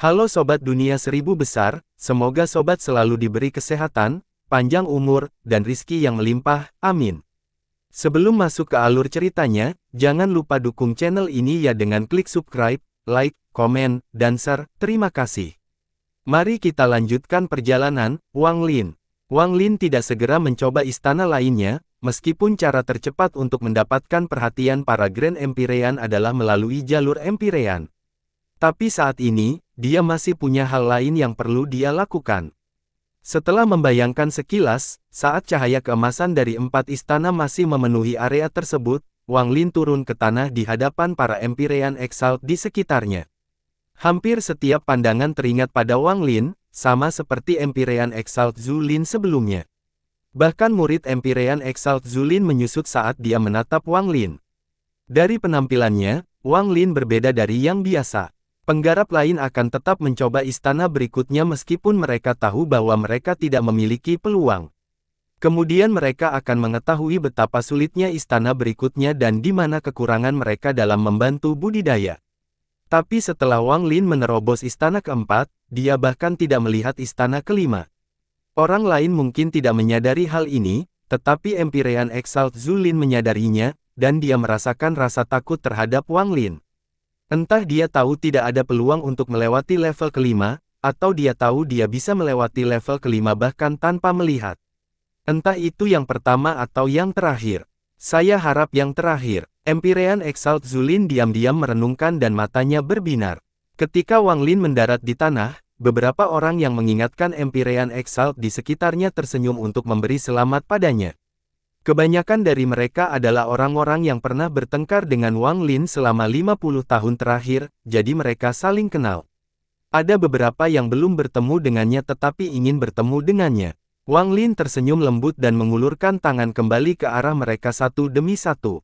Halo Sobat Dunia Seribu Besar, semoga Sobat selalu diberi kesehatan, panjang umur, dan rizki yang melimpah, amin. Sebelum masuk ke alur ceritanya, jangan lupa dukung channel ini ya dengan klik subscribe, like, komen, dan share, terima kasih. Mari kita lanjutkan perjalanan, Wang Lin. Wang Lin tidak segera mencoba istana lainnya, meskipun cara tercepat untuk mendapatkan perhatian para Grand Empyrean adalah melalui jalur Empyrean. Tapi saat ini, dia masih punya hal lain yang perlu dia lakukan. Setelah membayangkan sekilas, saat cahaya keemasan dari 4 istana masih memenuhi area tersebut, Wang Lin turun ke tanah di hadapan para Empyrean Exalt di sekitarnya. Hampir setiap pandangan teringat pada Wang Lin, sama seperti Empyrean Exalt Zhu Lin sebelumnya. Bahkan murid Empyrean Exalt Zhu Lin menyusut saat dia menatap Wang Lin. Dari penampilannya, Wang Lin berbeda dari yang biasa. Penggarap lain akan tetap mencoba istana berikutnya meskipun mereka tahu bahwa mereka tidak memiliki peluang. Kemudian mereka akan mengetahui betapa sulitnya istana berikutnya dan di mana kekurangan mereka dalam membantu budidaya. Tapi setelah Wang Lin menerobos istana keempat, dia bahkan tidak melihat istana kelima. Orang lain mungkin tidak menyadari hal ini, tetapi Empyrean Exalt Zhu Lin menyadarinya, dan dia merasakan rasa takut terhadap Wang Lin. Entah dia tahu tidak ada peluang untuk melewati level kelima, atau dia tahu dia bisa melewati level kelima bahkan tanpa melihat. Entah itu yang pertama atau yang terakhir. Saya harap yang terakhir. Empyrean Exalt Zhu Lin diam-diam merenungkan dan matanya berbinar. Ketika Wang Lin mendarat di tanah, beberapa orang yang mengingatkan Empyrean Exalt di sekitarnya tersenyum untuk memberi selamat padanya. Kebanyakan dari mereka adalah orang-orang yang pernah bertengkar dengan Wang Lin selama 50 tahun terakhir, jadi mereka saling kenal. Ada beberapa yang belum bertemu dengannya tetapi ingin bertemu dengannya. Wang Lin tersenyum lembut dan mengulurkan tangan kembali ke arah mereka satu demi satu.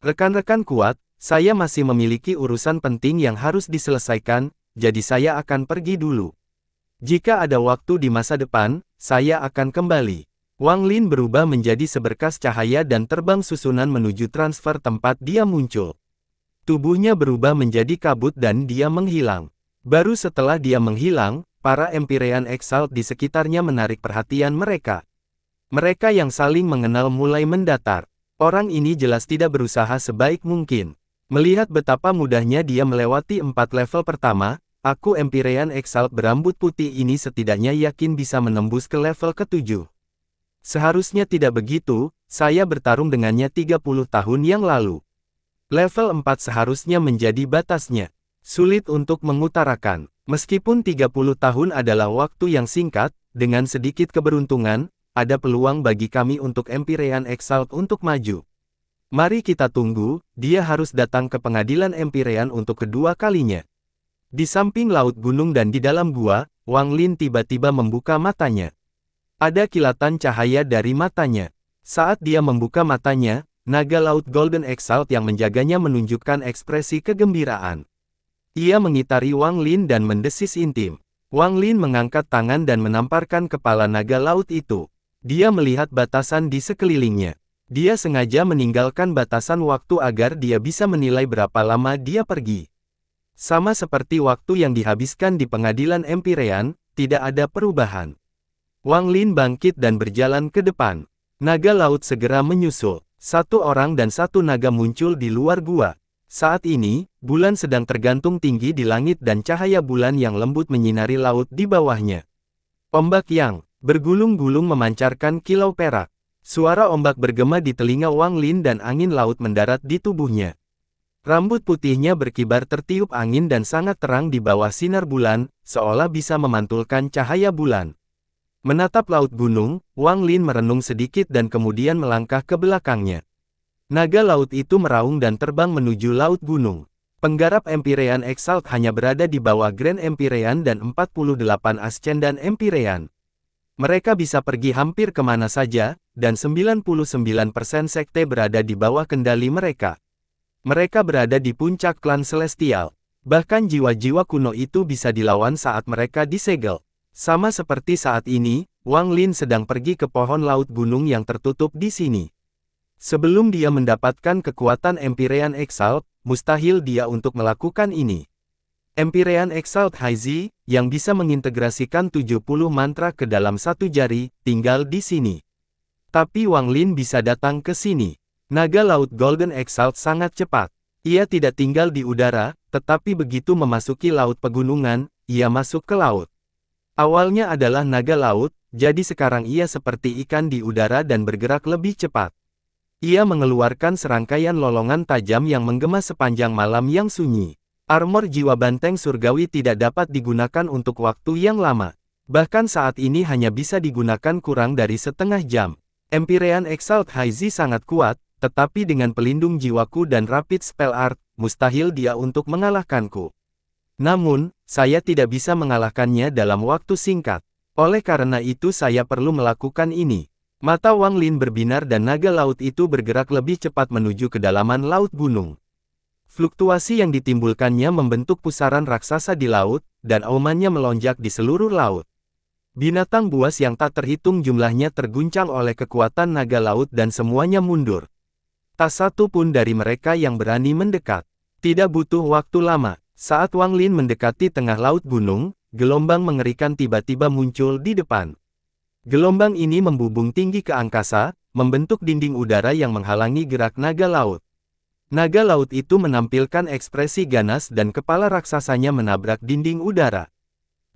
Rekan-rekan kuat, saya masih memiliki urusan penting yang harus diselesaikan, jadi saya akan pergi dulu. Jika ada waktu di masa depan, saya akan kembali. Wang Lin berubah menjadi seberkas cahaya dan terbang susunan menuju transfer tempat dia muncul. Tubuhnya berubah menjadi kabut dan dia menghilang. Baru setelah dia menghilang, para Empyrean Exalt di sekitarnya menarik perhatian mereka. Mereka yang saling mengenal mulai mendatar. Orang ini jelas tidak berusaha sebaik mungkin. Melihat betapa mudahnya dia melewati 4 level pertama, aku Empyrean Exalt berambut putih ini setidaknya yakin bisa menembus ke level ke-7. Seharusnya tidak begitu, saya bertarung dengannya 30 tahun yang lalu. Level 4 seharusnya menjadi batasnya. Sulit untuk mengutarakan. Meskipun 30 tahun adalah waktu yang singkat, dengan sedikit keberuntungan, ada peluang bagi kami untuk Empyrean Exalt untuk maju. Mari kita tunggu, dia harus datang ke pengadilan Empyrean untuk kedua kalinya. Di samping laut gunung dan di dalam gua, Wang Lin tiba-tiba membuka matanya. Ada kilatan cahaya dari matanya. Saat dia membuka matanya, naga laut Golden Exalt yang menjaganya menunjukkan ekspresi kegembiraan. Ia mengitari Wang Lin dan mendesis intim. Wang Lin mengangkat tangan dan menamparkan kepala naga laut itu. Dia melihat batasan di sekelilingnya. Dia sengaja meninggalkan batasan waktu agar dia bisa menilai berapa lama dia pergi. Sama seperti waktu yang dihabiskan di pengadilan Empyrean, tidak ada perubahan. Wang Lin bangkit dan berjalan ke depan. Naga laut segera menyusul. Satu orang dan satu naga muncul di luar gua. Saat ini, bulan sedang tergantung tinggi di langit dan cahaya bulan yang lembut menyinari laut di bawahnya. Ombak yang bergulung-gulung memancarkan kilau perak. Suara ombak bergema di telinga Wang Lin dan angin laut mendarat di tubuhnya. Rambut putihnya berkibar tertiup angin dan sangat terang di bawah sinar bulan, seolah bisa memantulkan cahaya bulan. Menatap laut gunung, Wang Lin merenung sedikit dan kemudian melangkah ke belakangnya. Naga laut itu meraung dan terbang menuju laut gunung. Penggarap Empyrean Exalt hanya berada di bawah Grand Empyrean dan 48 Ascendan Empyrean. Mereka bisa pergi hampir kemana saja, dan 99% sekte berada di bawah kendali mereka. Mereka berada di puncak klan Celestial. Bahkan jiwa-jiwa kuno itu bisa dilawan saat mereka disegel. Sama seperti saat ini, Wang Lin sedang pergi ke pohon laut gunung yang tertutup di sini. Sebelum dia mendapatkan kekuatan Empyrean Exalt, mustahil dia untuk melakukan ini. Empyrean Exalt Haizi, yang bisa mengintegrasikan 70 mantra ke dalam satu jari, tinggal di sini. Tapi Wang Lin bisa datang ke sini. Naga laut Golden Exalt sangat cepat. Ia tidak tinggal di udara, tetapi begitu memasuki laut pegunungan, ia masuk ke laut. Awalnya adalah naga laut, jadi sekarang ia seperti ikan di udara dan bergerak lebih cepat. Ia mengeluarkan serangkaian lolongan tajam yang menggema sepanjang malam yang sunyi. Armor jiwa banteng surgawi tidak dapat digunakan untuk waktu yang lama. Bahkan saat ini hanya bisa digunakan kurang dari setengah jam. Empyrean Exalt Haizi sangat kuat, tetapi dengan pelindung jiwaku dan Rapid Spell Art, mustahil dia untuk mengalahkanku. Namun, saya tidak bisa mengalahkannya dalam waktu singkat. Oleh karena itu saya perlu melakukan ini. Mata Wang Lin berbinar dan naga laut itu bergerak lebih cepat menuju kedalaman laut gunung. Fluktuasi yang ditimbulkannya membentuk pusaran raksasa di laut, dan aumannya melonjak di seluruh laut. Binatang buas yang tak terhitung jumlahnya terguncang oleh kekuatan naga laut dan semuanya mundur. Tak satu pun dari mereka yang berani mendekat. Tidak butuh waktu lama, saat Wang Lin mendekati tengah laut gunung, gelombang mengerikan tiba-tiba muncul di depan. Gelombang ini membubung tinggi ke angkasa, membentuk dinding udara yang menghalangi gerak naga laut. Naga laut itu menampilkan ekspresi ganas dan kepala raksasanya menabrak dinding udara.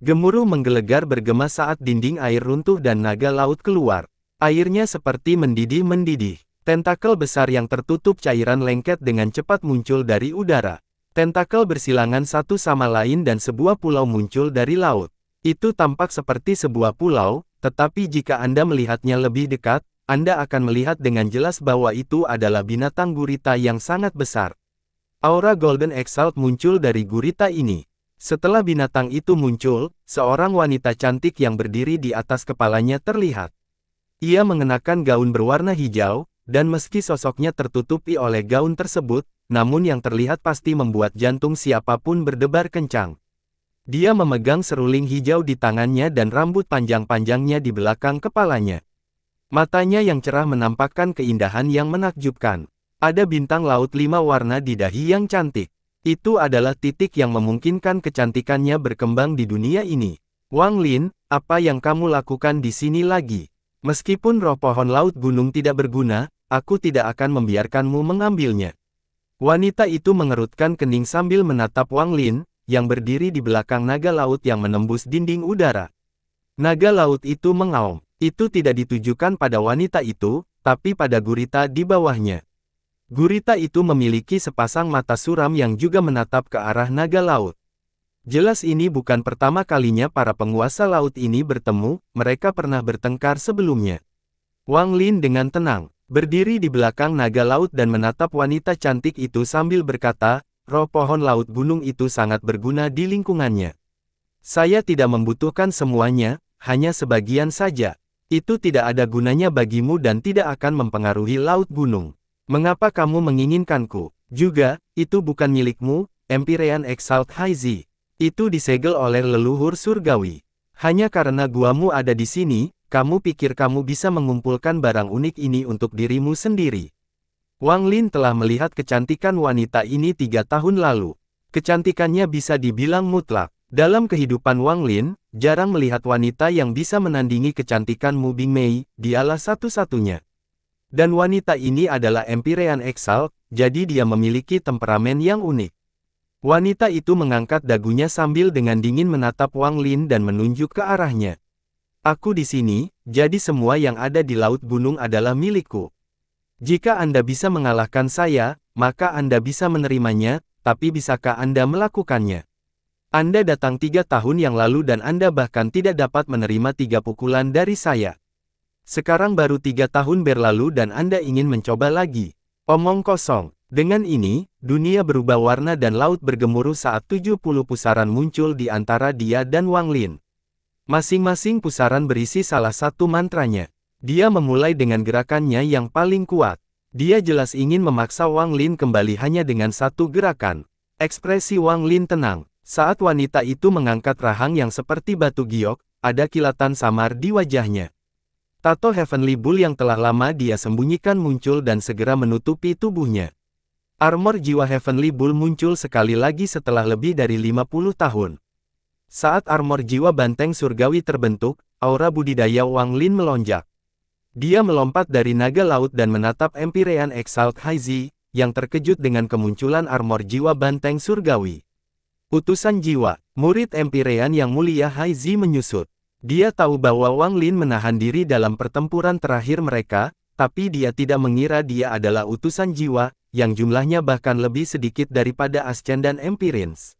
Gemuruh menggelegar bergema saat dinding air runtuh dan naga laut keluar. Airnya seperti mendidih-mendidih. Tentakel besar yang tertutup cairan lengket dengan cepat muncul dari udara. Tentakel bersilangan satu sama lain dan sebuah pulau muncul dari laut. Itu tampak seperti sebuah pulau, tetapi jika Anda melihatnya lebih dekat, Anda akan melihat dengan jelas bahwa itu adalah binatang gurita yang sangat besar. Aura Golden Exalt muncul dari gurita ini. Setelah binatang itu muncul, seorang wanita cantik yang berdiri di atas kepalanya terlihat. Ia mengenakan gaun berwarna hijau, dan meski sosoknya tertutupi oleh gaun tersebut, namun yang terlihat pasti membuat jantung siapapun berdebar kencang. Dia memegang seruling hijau di tangannya dan rambut panjang-panjangnya di belakang kepalanya. Matanya yang cerah menampakkan keindahan yang menakjubkan. Ada bintang laut 5 warna di dahi yang cantik. Itu adalah titik yang memungkinkan kecantikannya berkembang di dunia ini. Wang Lin, apa yang kamu lakukan di sini lagi? Meskipun roh pohon laut gunung tidak berguna, aku tidak akan membiarkanmu mengambilnya. Wanita itu mengerutkan kening sambil menatap Wang Lin, yang berdiri di belakang naga laut yang menembus dinding udara. Naga laut itu mengaum. Itu tidak ditujukan pada wanita itu, tapi pada gurita di bawahnya. Gurita itu memiliki sepasang mata suram yang juga menatap ke arah naga laut. Jelas ini bukan pertama kalinya para penguasa laut ini bertemu, mereka pernah bertengkar sebelumnya. Wang Lin dengan tenang, berdiri di belakang naga laut dan menatap wanita cantik itu sambil berkata, roh pohon laut gunung itu sangat berguna di lingkungannya. Saya tidak membutuhkan semuanya, hanya sebagian saja. Itu tidak ada gunanya bagimu dan tidak akan mempengaruhi laut gunung. Mengapa kamu menginginkanku? Juga, itu bukan milikmu, Empyrean Exalt Haizi. Itu disegel oleh leluhur surgawi. Hanya karena guamu ada di sini, kamu pikir kamu bisa mengumpulkan barang unik ini untuk dirimu sendiri. Wang Lin telah melihat kecantikan wanita ini 3 tahun lalu. Kecantikannya bisa dibilang mutlak. Dalam kehidupan Wang Lin, jarang melihat wanita yang bisa menandingi kecantikan Mu Bingmei, dialah satu-satunya. Dan wanita ini adalah Empyrean Exalt, jadi dia memiliki temperamen yang unik. Wanita itu mengangkat dagunya sambil dengan dingin menatap Wang Lin dan menunjuk ke arahnya. Aku di sini, jadi semua yang ada di laut gunung adalah milikku. Jika Anda bisa mengalahkan saya, maka Anda bisa menerimanya, tapi bisakah Anda melakukannya? Anda datang 3 tahun yang lalu dan Anda bahkan tidak dapat menerima 3 pukulan dari saya. Sekarang baru 3 tahun berlalu dan Anda ingin mencoba lagi. Omong kosong. Dengan ini, dunia berubah warna dan laut bergemuruh saat 70 pusaran muncul di antara dia dan Wang Lin. Masing-masing pusaran berisi salah satu mantranya. Dia memulai dengan gerakannya yang paling kuat. Dia jelas ingin memaksa Wang Lin kembali hanya dengan satu gerakan. Ekspresi Wang Lin tenang. Saat wanita itu mengangkat rahang yang seperti batu giok, ada kilatan samar di wajahnya. Tato Heavenly Bull yang telah lama dia sembunyikan muncul dan segera menutupi tubuhnya. Armor jiwa Heavenly Bull muncul sekali lagi setelah lebih dari 50 tahun. Saat armor jiwa banteng surgawi terbentuk, aura budidaya Wang Lin melonjak. Dia melompat dari naga laut dan menatap Empyrean Exalt Haizi, yang terkejut dengan kemunculan armor jiwa banteng surgawi. Utusan jiwa, murid Empyrean yang mulia Haizi menyusut. Dia tahu bahwa Wang Lin menahan diri dalam pertempuran terakhir mereka, tapi dia tidak mengira dia adalah utusan jiwa, yang jumlahnya bahkan lebih sedikit daripada Ascendan Empyreans.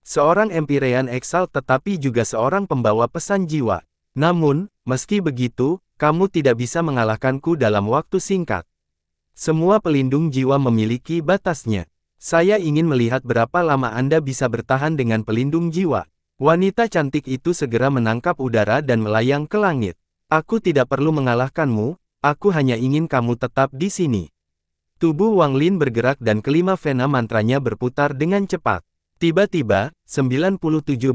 Seorang Empyrean Exalt tetapi juga seorang pembawa pesan jiwa. Namun, meski begitu, kamu tidak bisa mengalahkanku dalam waktu singkat. Semua pelindung jiwa memiliki batasnya. Saya ingin melihat berapa lama Anda bisa bertahan dengan pelindung jiwa. Wanita cantik itu segera menangkap udara dan melayang ke langit. Aku tidak perlu mengalahkanmu, aku hanya ingin kamu tetap di sini. Tubuh Wang Lin bergerak dan kelima vena mantranya berputar dengan cepat. Tiba-tiba, 97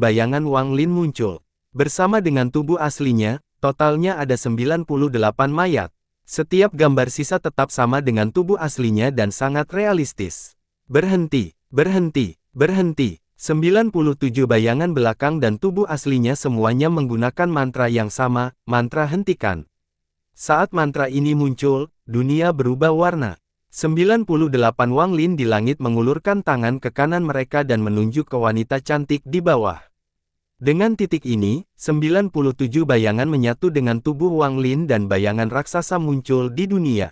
bayangan Wang Lin muncul. Bersama dengan tubuh aslinya, totalnya ada 98 mayat. Setiap gambar sisa tetap sama dengan tubuh aslinya dan sangat realistis. Berhenti, berhenti, berhenti. 97 bayangan belakang dan tubuh aslinya semuanya menggunakan mantra yang sama, mantra hentikan. Saat mantra ini muncul, dunia berubah warna. 98 Wang Lin di langit mengulurkan tangan ke kanan mereka dan menunjuk ke wanita cantik di bawah. Dengan titik ini, 97 bayangan menyatu dengan tubuh Wang Lin dan bayangan raksasa muncul di dunia.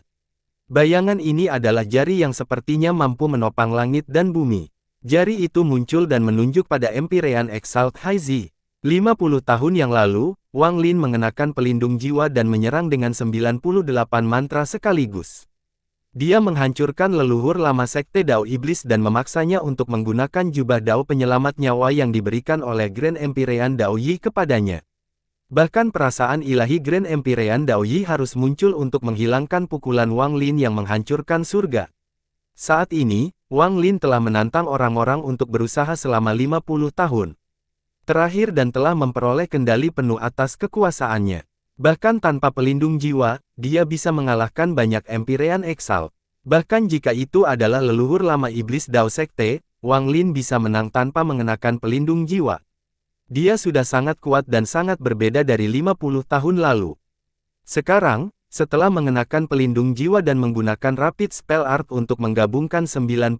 Bayangan ini adalah jari yang sepertinya mampu menopang langit dan bumi. Jari itu muncul dan menunjuk pada Empyrean Exalt Haizi. 50 tahun yang lalu, Wang Lin mengenakan pelindung jiwa dan menyerang dengan 98 mantra sekaligus. Dia menghancurkan leluhur lama Sekte Dao Iblis dan memaksanya untuk menggunakan jubah Dao penyelamat nyawa yang diberikan oleh Grand Empyrean Dao Yi kepadanya. Bahkan perasaan ilahi Grand Empyrean Dao Yi harus muncul untuk menghilangkan pukulan Wang Lin yang menghancurkan surga. Saat ini, Wang Lin telah menantang orang-orang untuk berusaha selama 50 tahun. Terakhir dan telah memperoleh kendali penuh atas kekuasaannya. Bahkan tanpa pelindung jiwa, dia bisa mengalahkan banyak Empyrean Exalt. Bahkan jika itu adalah leluhur lama iblis Dao Sekte, Wang Lin bisa menang tanpa mengenakan pelindung jiwa. Dia sudah sangat kuat dan sangat berbeda dari 50 tahun lalu. Sekarang, setelah mengenakan pelindung jiwa dan menggunakan Rapid Spell Art untuk menggabungkan 98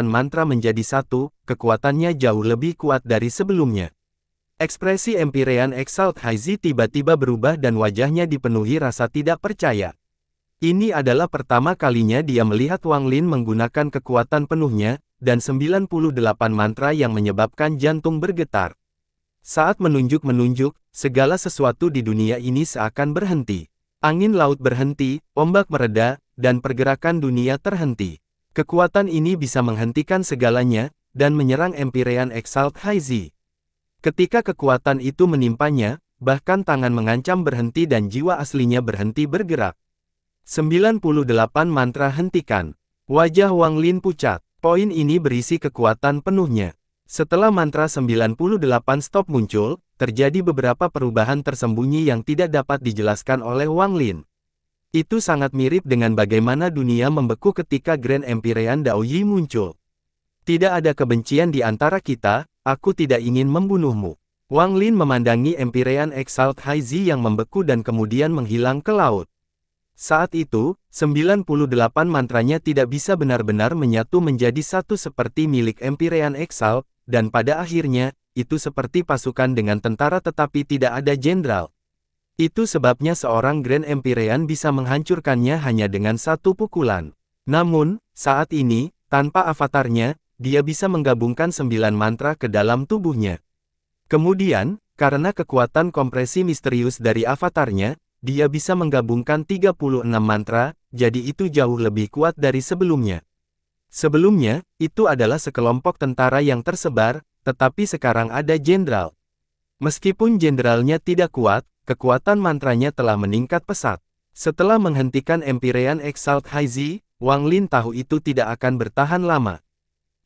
mantra menjadi satu, kekuatannya jauh lebih kuat dari sebelumnya. Ekspresi Empyrean Exalt Haizi tiba-tiba berubah dan wajahnya dipenuhi rasa tidak percaya. Ini adalah pertama kalinya dia melihat Wang Lin menggunakan kekuatan penuhnya, dan 98 mantra yang menyebabkan jantung bergetar. Saat menunjuk-menunjuk, segala sesuatu di dunia ini seakan berhenti. Angin laut berhenti, ombak mereda, dan pergerakan dunia terhenti. Kekuatan ini bisa menghentikan segalanya, dan menyerang Empyrean Exalt Haizi. Ketika kekuatan itu menimpanya, bahkan tangan mengancam berhenti dan jiwa aslinya berhenti bergerak. 98 mantra hentikan. Wajah Wang Lin pucat. Poin ini berisi kekuatan penuhnya. Setelah mantra 98 stop muncul, terjadi beberapa perubahan tersembunyi yang tidak dapat dijelaskan oleh Wang Lin. Itu sangat mirip dengan bagaimana dunia membeku ketika Grand Empyrean Dao Yi muncul. Tidak ada kebencian di antara kita, aku tidak ingin membunuhmu. Wang Lin memandangi Empyrean Exalt Haizi yang membeku dan kemudian menghilang ke laut. Saat itu, 98 mantranya tidak bisa benar-benar menyatu menjadi satu seperti milik Empyrean Exalt, dan pada akhirnya, itu seperti pasukan dengan tentara tetapi tidak ada jenderal. Itu sebabnya seorang Grand Empyrean bisa menghancurkannya hanya dengan satu pukulan. Namun, saat ini, tanpa avatarnya, dia bisa menggabungkan 9 mantra ke dalam tubuhnya. Kemudian, karena kekuatan kompresi misterius dari avatarnya, dia bisa menggabungkan 36 mantra, jadi itu jauh lebih kuat dari sebelumnya. Sebelumnya, itu adalah sekelompok tentara yang tersebar, tetapi sekarang ada jenderal. Meskipun jenderalnya tidak kuat, kekuatan mantranya telah meningkat pesat. Setelah menghentikan Empyrean Exalt Haizi, Wang Lin tahu itu tidak akan bertahan lama.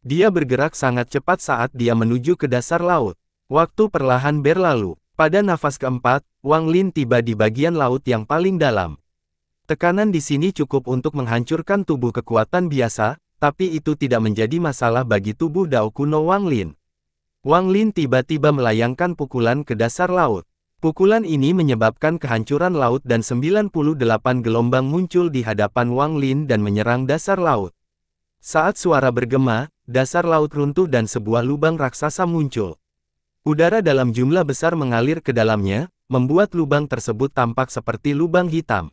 Dia bergerak sangat cepat saat dia menuju ke dasar laut. Waktu perlahan berlalu. Pada nafas keempat, Wang Lin tiba di bagian laut yang paling dalam. Tekanan di sini cukup untuk menghancurkan tubuh kekuatan biasa, tapi itu tidak menjadi masalah bagi tubuh Dao kuno Wang Lin. Wang Lin tiba-tiba melayangkan pukulan ke dasar laut. Pukulan ini menyebabkan kehancuran laut dan 98 gelombang muncul di hadapan Wang Lin dan menyerang dasar laut. Saat suara bergema, dasar laut runtuh dan sebuah lubang raksasa muncul. Udara dalam jumlah besar mengalir ke dalamnya, membuat lubang tersebut tampak seperti lubang hitam.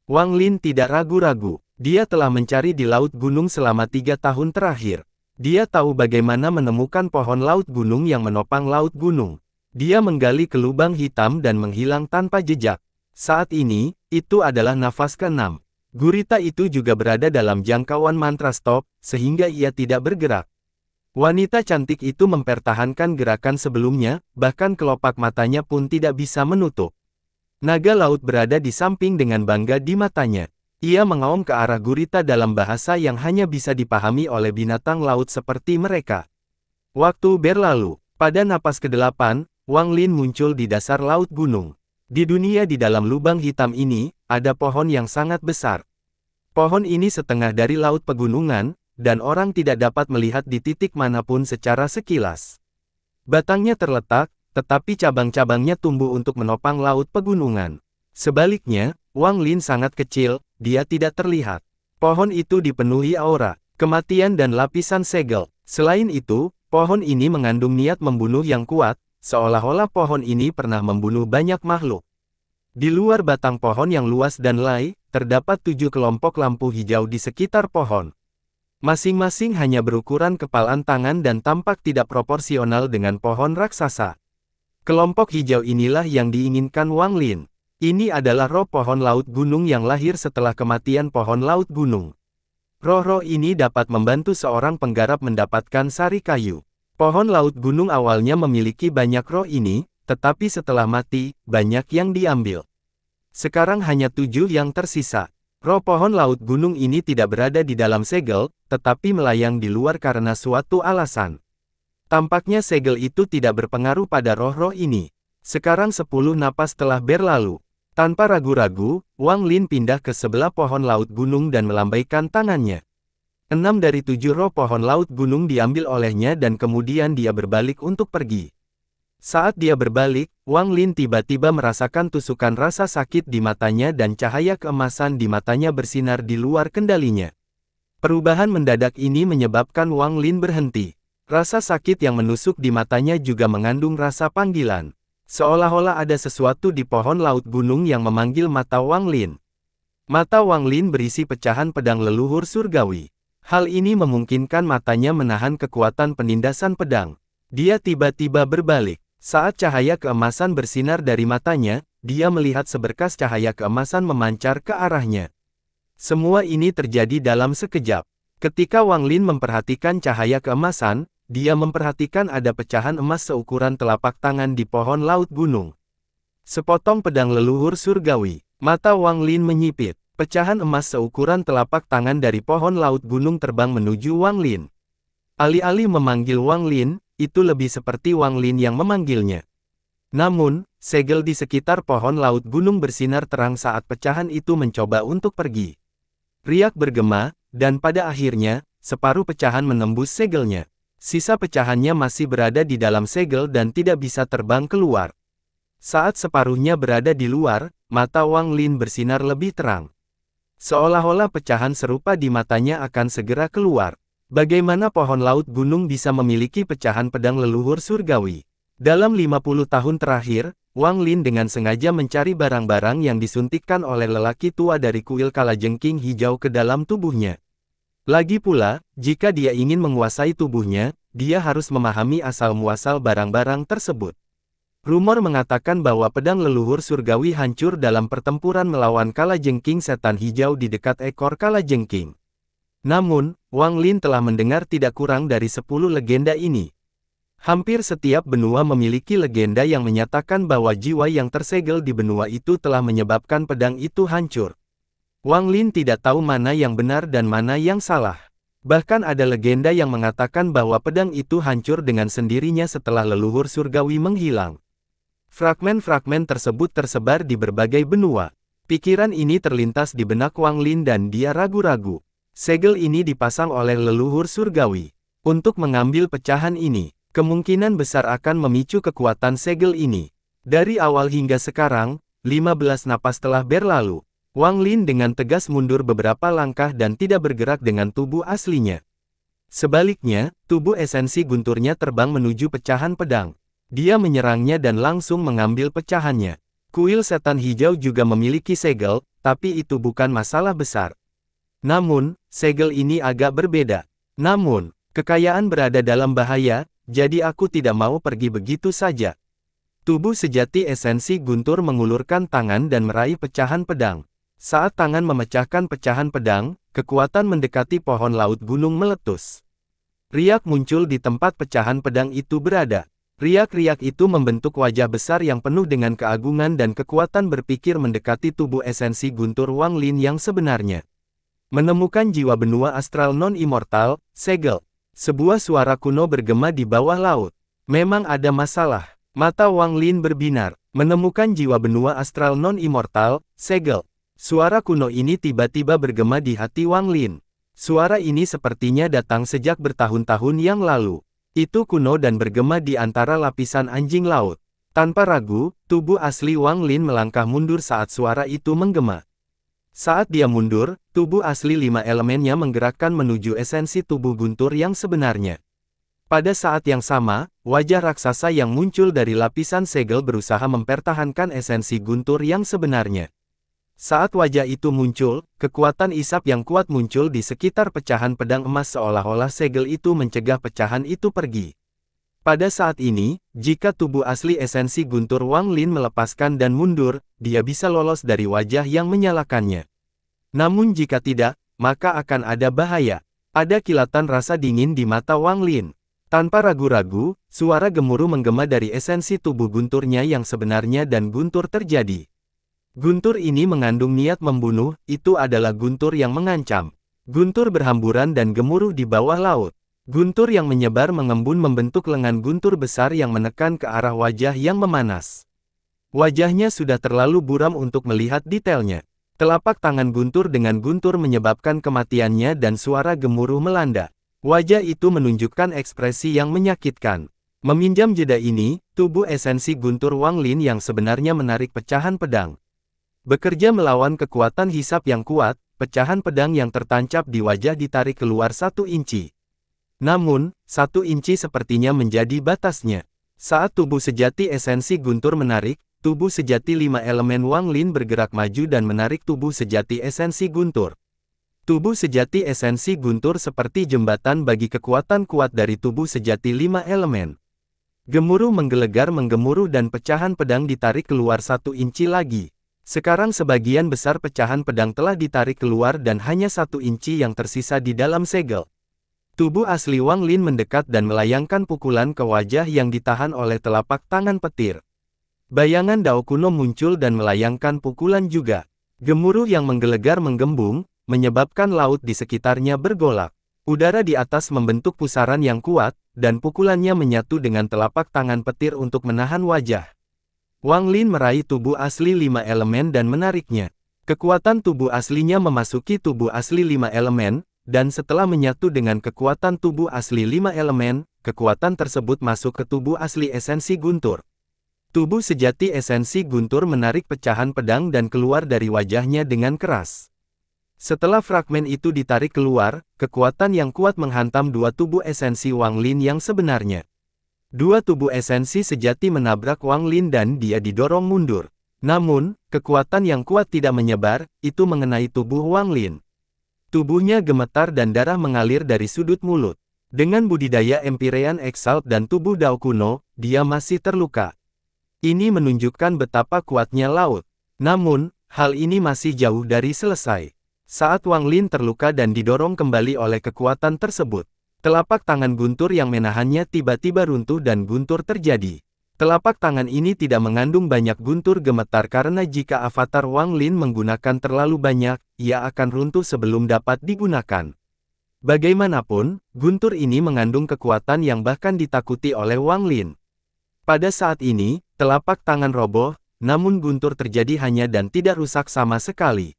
Wang Lin tidak ragu-ragu. Dia telah mencari di Laut Gunung selama 3 tahun terakhir. Dia tahu bagaimana menemukan pohon laut gunung yang menopang laut gunung. Dia menggali ke lubang hitam dan menghilang tanpa jejak. Saat ini, itu adalah nafas ke-6. Gurita itu juga berada dalam jangkauan mantra stop, sehingga ia tidak bergerak. Wanita cantik itu mempertahankan gerakan sebelumnya, bahkan kelopak matanya pun tidak bisa menutup. Naga laut berada di samping dengan bangga di matanya. Ia mengaum ke arah gurita dalam bahasa yang hanya bisa dipahami oleh binatang laut seperti mereka. Waktu berlalu. Pada napas ke-8, Wang Lin muncul di dasar laut gunung. Di dunia di dalam lubang hitam ini, ada pohon yang sangat besar. Pohon ini setengah dari laut pegunungan, dan orang tidak dapat melihat di titik manapun secara sekilas. Batangnya terletak, tetapi cabang-cabangnya tumbuh untuk menopang laut pegunungan. Sebaliknya, Wang Lin sangat kecil, dia tidak terlihat. Pohon itu dipenuhi aura, kematian dan lapisan segel. Selain itu, pohon ini mengandung niat membunuh yang kuat, seolah-olah pohon ini pernah membunuh banyak makhluk. Di luar batang pohon yang luas dan lai, terdapat 7 kelompok lampu hijau di sekitar pohon. Masing-masing hanya berukuran kepalan tangan dan tampak tidak proporsional dengan pohon raksasa. Kelompok hijau inilah yang diinginkan Wang Lin. Ini adalah roh pohon laut gunung yang lahir setelah kematian pohon laut gunung. Roh-roh ini dapat membantu seorang penggarap mendapatkan sari kayu. Pohon laut gunung awalnya memiliki banyak roh ini, tetapi setelah mati, banyak yang diambil. Sekarang hanya 7 yang tersisa. Roh pohon laut gunung ini tidak berada di dalam segel, tetapi melayang di luar karena suatu alasan. Tampaknya segel itu tidak berpengaruh pada roh-roh ini. Sekarang 10 napas telah berlalu. Tanpa ragu-ragu, Wang Lin pindah ke sebelah pohon laut gunung dan melambaikan tangannya. 6 dari 7 roh pohon laut gunung diambil olehnya dan kemudian dia berbalik untuk pergi. Saat dia berbalik, Wang Lin tiba-tiba merasakan tusukan rasa sakit di matanya dan cahaya keemasan di matanya bersinar di luar kendalinya. Perubahan mendadak ini menyebabkan Wang Lin berhenti. Rasa sakit yang menusuk di matanya juga mengandung rasa panggilan. Seolah-olah ada sesuatu di pohon laut gunung yang memanggil mata Wang Lin. Mata Wang Lin berisi pecahan pedang leluhur surgawi. Hal ini memungkinkan matanya menahan kekuatan penindasan pedang. Dia tiba-tiba berbalik. Saat cahaya keemasan bersinar dari matanya, dia melihat seberkas cahaya keemasan memancar ke arahnya. Semua ini terjadi dalam sekejap. Ketika Wang Lin memperhatikan cahaya keemasan, dia memperhatikan ada pecahan emas seukuran telapak tangan di pohon laut gunung. Sepotong pedang leluhur surgawi. Mata Wang Lin menyipit. Pecahan emas seukuran telapak tangan dari pohon laut gunung terbang menuju Wang Lin. Alih-alih memanggil Wang Lin, itu lebih seperti Wang Lin yang memanggilnya. Namun, segel di sekitar pohon laut gunung bersinar terang saat pecahan itu mencoba untuk pergi. Riak bergema, dan pada akhirnya, separuh pecahan menembus segelnya. Sisa pecahannya masih berada di dalam segel dan tidak bisa terbang keluar. Saat separuhnya berada di luar, mata Wang Lin bersinar lebih terang. Seolah-olah pecahan serupa di matanya akan segera keluar. Bagaimana pohon laut gunung bisa memiliki pecahan pedang leluhur surgawi? Dalam 50 tahun terakhir, Wang Lin dengan sengaja mencari barang-barang yang disuntikkan oleh lelaki tua dari kuil kalajengking hijau ke dalam tubuhnya. Lagi pula, jika dia ingin menguasai tubuhnya, dia harus memahami asal-muasal barang-barang tersebut. Rumor mengatakan bahwa pedang leluhur surgawi hancur dalam pertempuran melawan kalajengking setan hijau di dekat ekor kalajengking. Namun, Wang Lin telah mendengar tidak kurang dari 10 legenda ini. Hampir setiap benua memiliki legenda yang menyatakan bahwa jiwa yang tersegel di benua itu telah menyebabkan pedang itu hancur. Wang Lin tidak tahu mana yang benar dan mana yang salah. Bahkan ada legenda yang mengatakan bahwa pedang itu hancur dengan sendirinya setelah leluhur surgawi menghilang. Fragmen-fragmen tersebut tersebar di berbagai benua. Pikiran ini terlintas di benak Wang Lin dan dia ragu-ragu. Segel ini dipasang oleh leluhur surgawi. Untuk mengambil pecahan ini, kemungkinan besar akan memicu kekuatan segel ini. Dari awal hingga sekarang, 15 napas telah berlalu. Wang Lin dengan tegas mundur beberapa langkah dan tidak bergerak dengan tubuh aslinya. Sebaliknya, tubuh esensi gunturnya terbang menuju pecahan pedang. Dia menyerangnya dan langsung mengambil pecahannya. Kuil setan hijau juga memiliki segel, tapi itu bukan masalah besar. Namun, segel ini agak berbeda. Namun, kekayaan berada dalam bahaya, jadi aku tidak mau pergi begitu saja. Tubuh sejati esensi guntur mengulurkan tangan dan meraih pecahan pedang. Saat tangan memecahkan pecahan pedang, kekuatan mendekati pohon laut gunung meletus. Riak muncul di tempat pecahan pedang itu berada. Riak-riak itu membentuk wajah besar yang penuh dengan keagungan dan kekuatan berpikir mendekati tubuh esensi guntur Wang Lin yang sebenarnya. Menemukan jiwa benua astral non-immortal, segel. Sebuah suara kuno bergema di bawah laut. Memang ada masalah. Mata Wang Lin berbinar. Menemukan jiwa benua astral non-immortal, segel. Suara kuno ini tiba-tiba bergema di hati Wang Lin. Suara ini sepertinya datang sejak bertahun-tahun yang lalu. Itu kuno dan bergema di antara lapisan anjing laut. Tanpa ragu, tubuh asli Wang Lin melangkah mundur saat suara itu menggema. Saat dia mundur, tubuh asli 5 elemennya menggerakkan menuju esensi tubuh guntur yang sebenarnya. Pada saat yang sama, wajah raksasa yang muncul dari lapisan segel berusaha mempertahankan esensi guntur yang sebenarnya. Saat wajah itu muncul, kekuatan isap yang kuat muncul di sekitar pecahan pedang emas seolah-olah segel itu mencegah pecahan itu pergi. Pada saat ini, jika tubuh asli esensi guntur Wang Lin melepaskan dan mundur, dia bisa lolos dari wajah yang menyalakannya. Namun jika tidak, maka akan ada bahaya. Ada kilatan rasa dingin di mata Wang Lin. Tanpa ragu-ragu, suara gemuruh menggema dari esensi tubuh gunturnya yang sebenarnya dan guntur terjadi. Guntur ini mengandung niat membunuh, itu adalah guntur yang mengancam. Guntur berhamburan dan gemuruh di bawah laut. Guntur yang menyebar mengembun membentuk lengan guntur besar yang menekan ke arah wajah yang memanas. Wajahnya sudah terlalu buram untuk melihat detailnya. Telapak tangan guntur dengan guntur menyebabkan kematiannya dan suara gemuruh melanda. Wajah itu menunjukkan ekspresi yang menyakitkan. Meminjam jeda ini, tubuh esensi guntur Wang Lin yang sebenarnya menarik pecahan pedang. Bekerja melawan kekuatan hisap yang kuat, pecahan pedang yang tertancap di wajah ditarik keluar 1 inci. Namun, 1 inci sepertinya menjadi batasnya. Saat tubuh sejati esensi guntur menarik, tubuh sejati 5 elemen Wang Lin bergerak maju dan menarik tubuh sejati esensi guntur. Tubuh sejati esensi guntur seperti jembatan bagi kekuatan kuat dari tubuh sejati 5 elemen. Gemuruh menggelegar menggemuruh dan pecahan pedang ditarik keluar 1 inci lagi. Sekarang sebagian besar pecahan pedang telah ditarik keluar dan hanya 1 inci yang tersisa di dalam segel. Tubuh asli Wang Lin mendekat dan melayangkan pukulan ke wajah yang ditahan oleh telapak tangan petir. Bayangan dao kuno muncul dan melayangkan pukulan juga. Gemuruh yang menggelegar menggembung, menyebabkan laut di sekitarnya bergolak. Udara di atas membentuk pusaran yang kuat, dan pukulannya menyatu dengan telapak tangan petir untuk menahan wajah. Wang Lin meraih tubuh asli 5 elemen dan menariknya. Kekuatan tubuh aslinya memasuki tubuh asli 5 elemen, dan setelah menyatu dengan kekuatan tubuh asli 5 elemen, kekuatan tersebut masuk ke tubuh asli esensi guntur. Tubuh sejati esensi guntur menarik pecahan pedang dan keluar dari wajahnya dengan keras. Setelah fragmen itu ditarik keluar, kekuatan yang kuat menghantam 2 tubuh esensi Wang Lin yang sebenarnya. 2 tubuh esensi sejati menabrak Wang Lin dan dia didorong mundur. Namun, kekuatan yang kuat tidak menyebar, itu mengenai tubuh Wang Lin. Tubuhnya gemetar dan darah mengalir dari sudut mulut. Dengan budidaya Empyrean Exalt dan tubuh Dao kuno, dia masih terluka. Ini menunjukkan betapa kuatnya laut. Namun, hal ini masih jauh dari selesai. Saat Wang Lin terluka dan didorong kembali oleh kekuatan tersebut, telapak tangan guntur yang menahannya tiba-tiba runtuh dan guntur terjadi. Telapak tangan ini tidak mengandung banyak guntur gemetar karena jika avatar Wang Lin menggunakan terlalu banyak, ia akan runtuh sebelum dapat digunakan. Bagaimanapun, guntur ini mengandung kekuatan yang bahkan ditakuti oleh Wang Lin. Pada saat ini, telapak tangan roboh, namun guntur terjadi hanya dan tidak rusak sama sekali.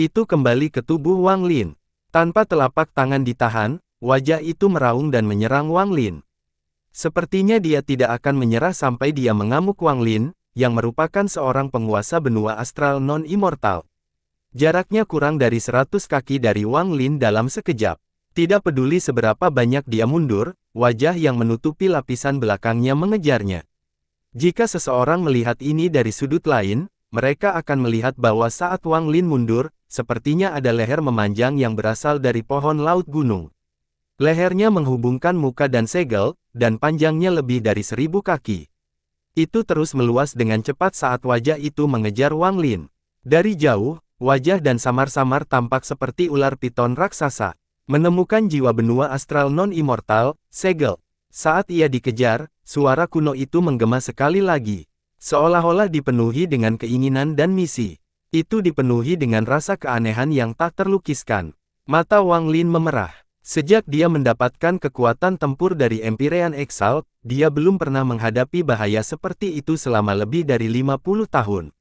Itu kembali ke tubuh Wang Lin. Tanpa telapak tangan ditahan, wajah itu meraung dan menyerang Wang Lin. Sepertinya dia tidak akan menyerah sampai dia mengamuk Wang Lin, yang merupakan seorang penguasa benua astral non-immortal. Jaraknya kurang dari 100 kaki dari Wang Lin dalam sekejap. Tidak peduli seberapa banyak dia mundur, wajah yang menutupi lapisan belakangnya mengejarnya. Jika seseorang melihat ini dari sudut lain, mereka akan melihat bahwa saat Wang Lin mundur, sepertinya ada leher memanjang yang berasal dari pohon laut gunung. Lehernya menghubungkan muka dan segel, dan panjangnya lebih dari 1000 kaki. Itu terus meluas dengan cepat saat wajah itu mengejar Wang Lin. Dari jauh, wajah dan samar-samar tampak seperti ular piton raksasa. Menemukan jiwa benua astral non-immortal, segel. Saat ia dikejar, suara kuno itu menggema sekali lagi. Seolah-olah dipenuhi dengan keinginan dan misi. Itu dipenuhi dengan rasa keanehan yang tak terlukiskan. Mata Wang Lin memerah. Sejak dia mendapatkan kekuatan tempur dari Empyrean Exalt, dia belum pernah menghadapi bahaya seperti itu selama lebih dari 50 tahun.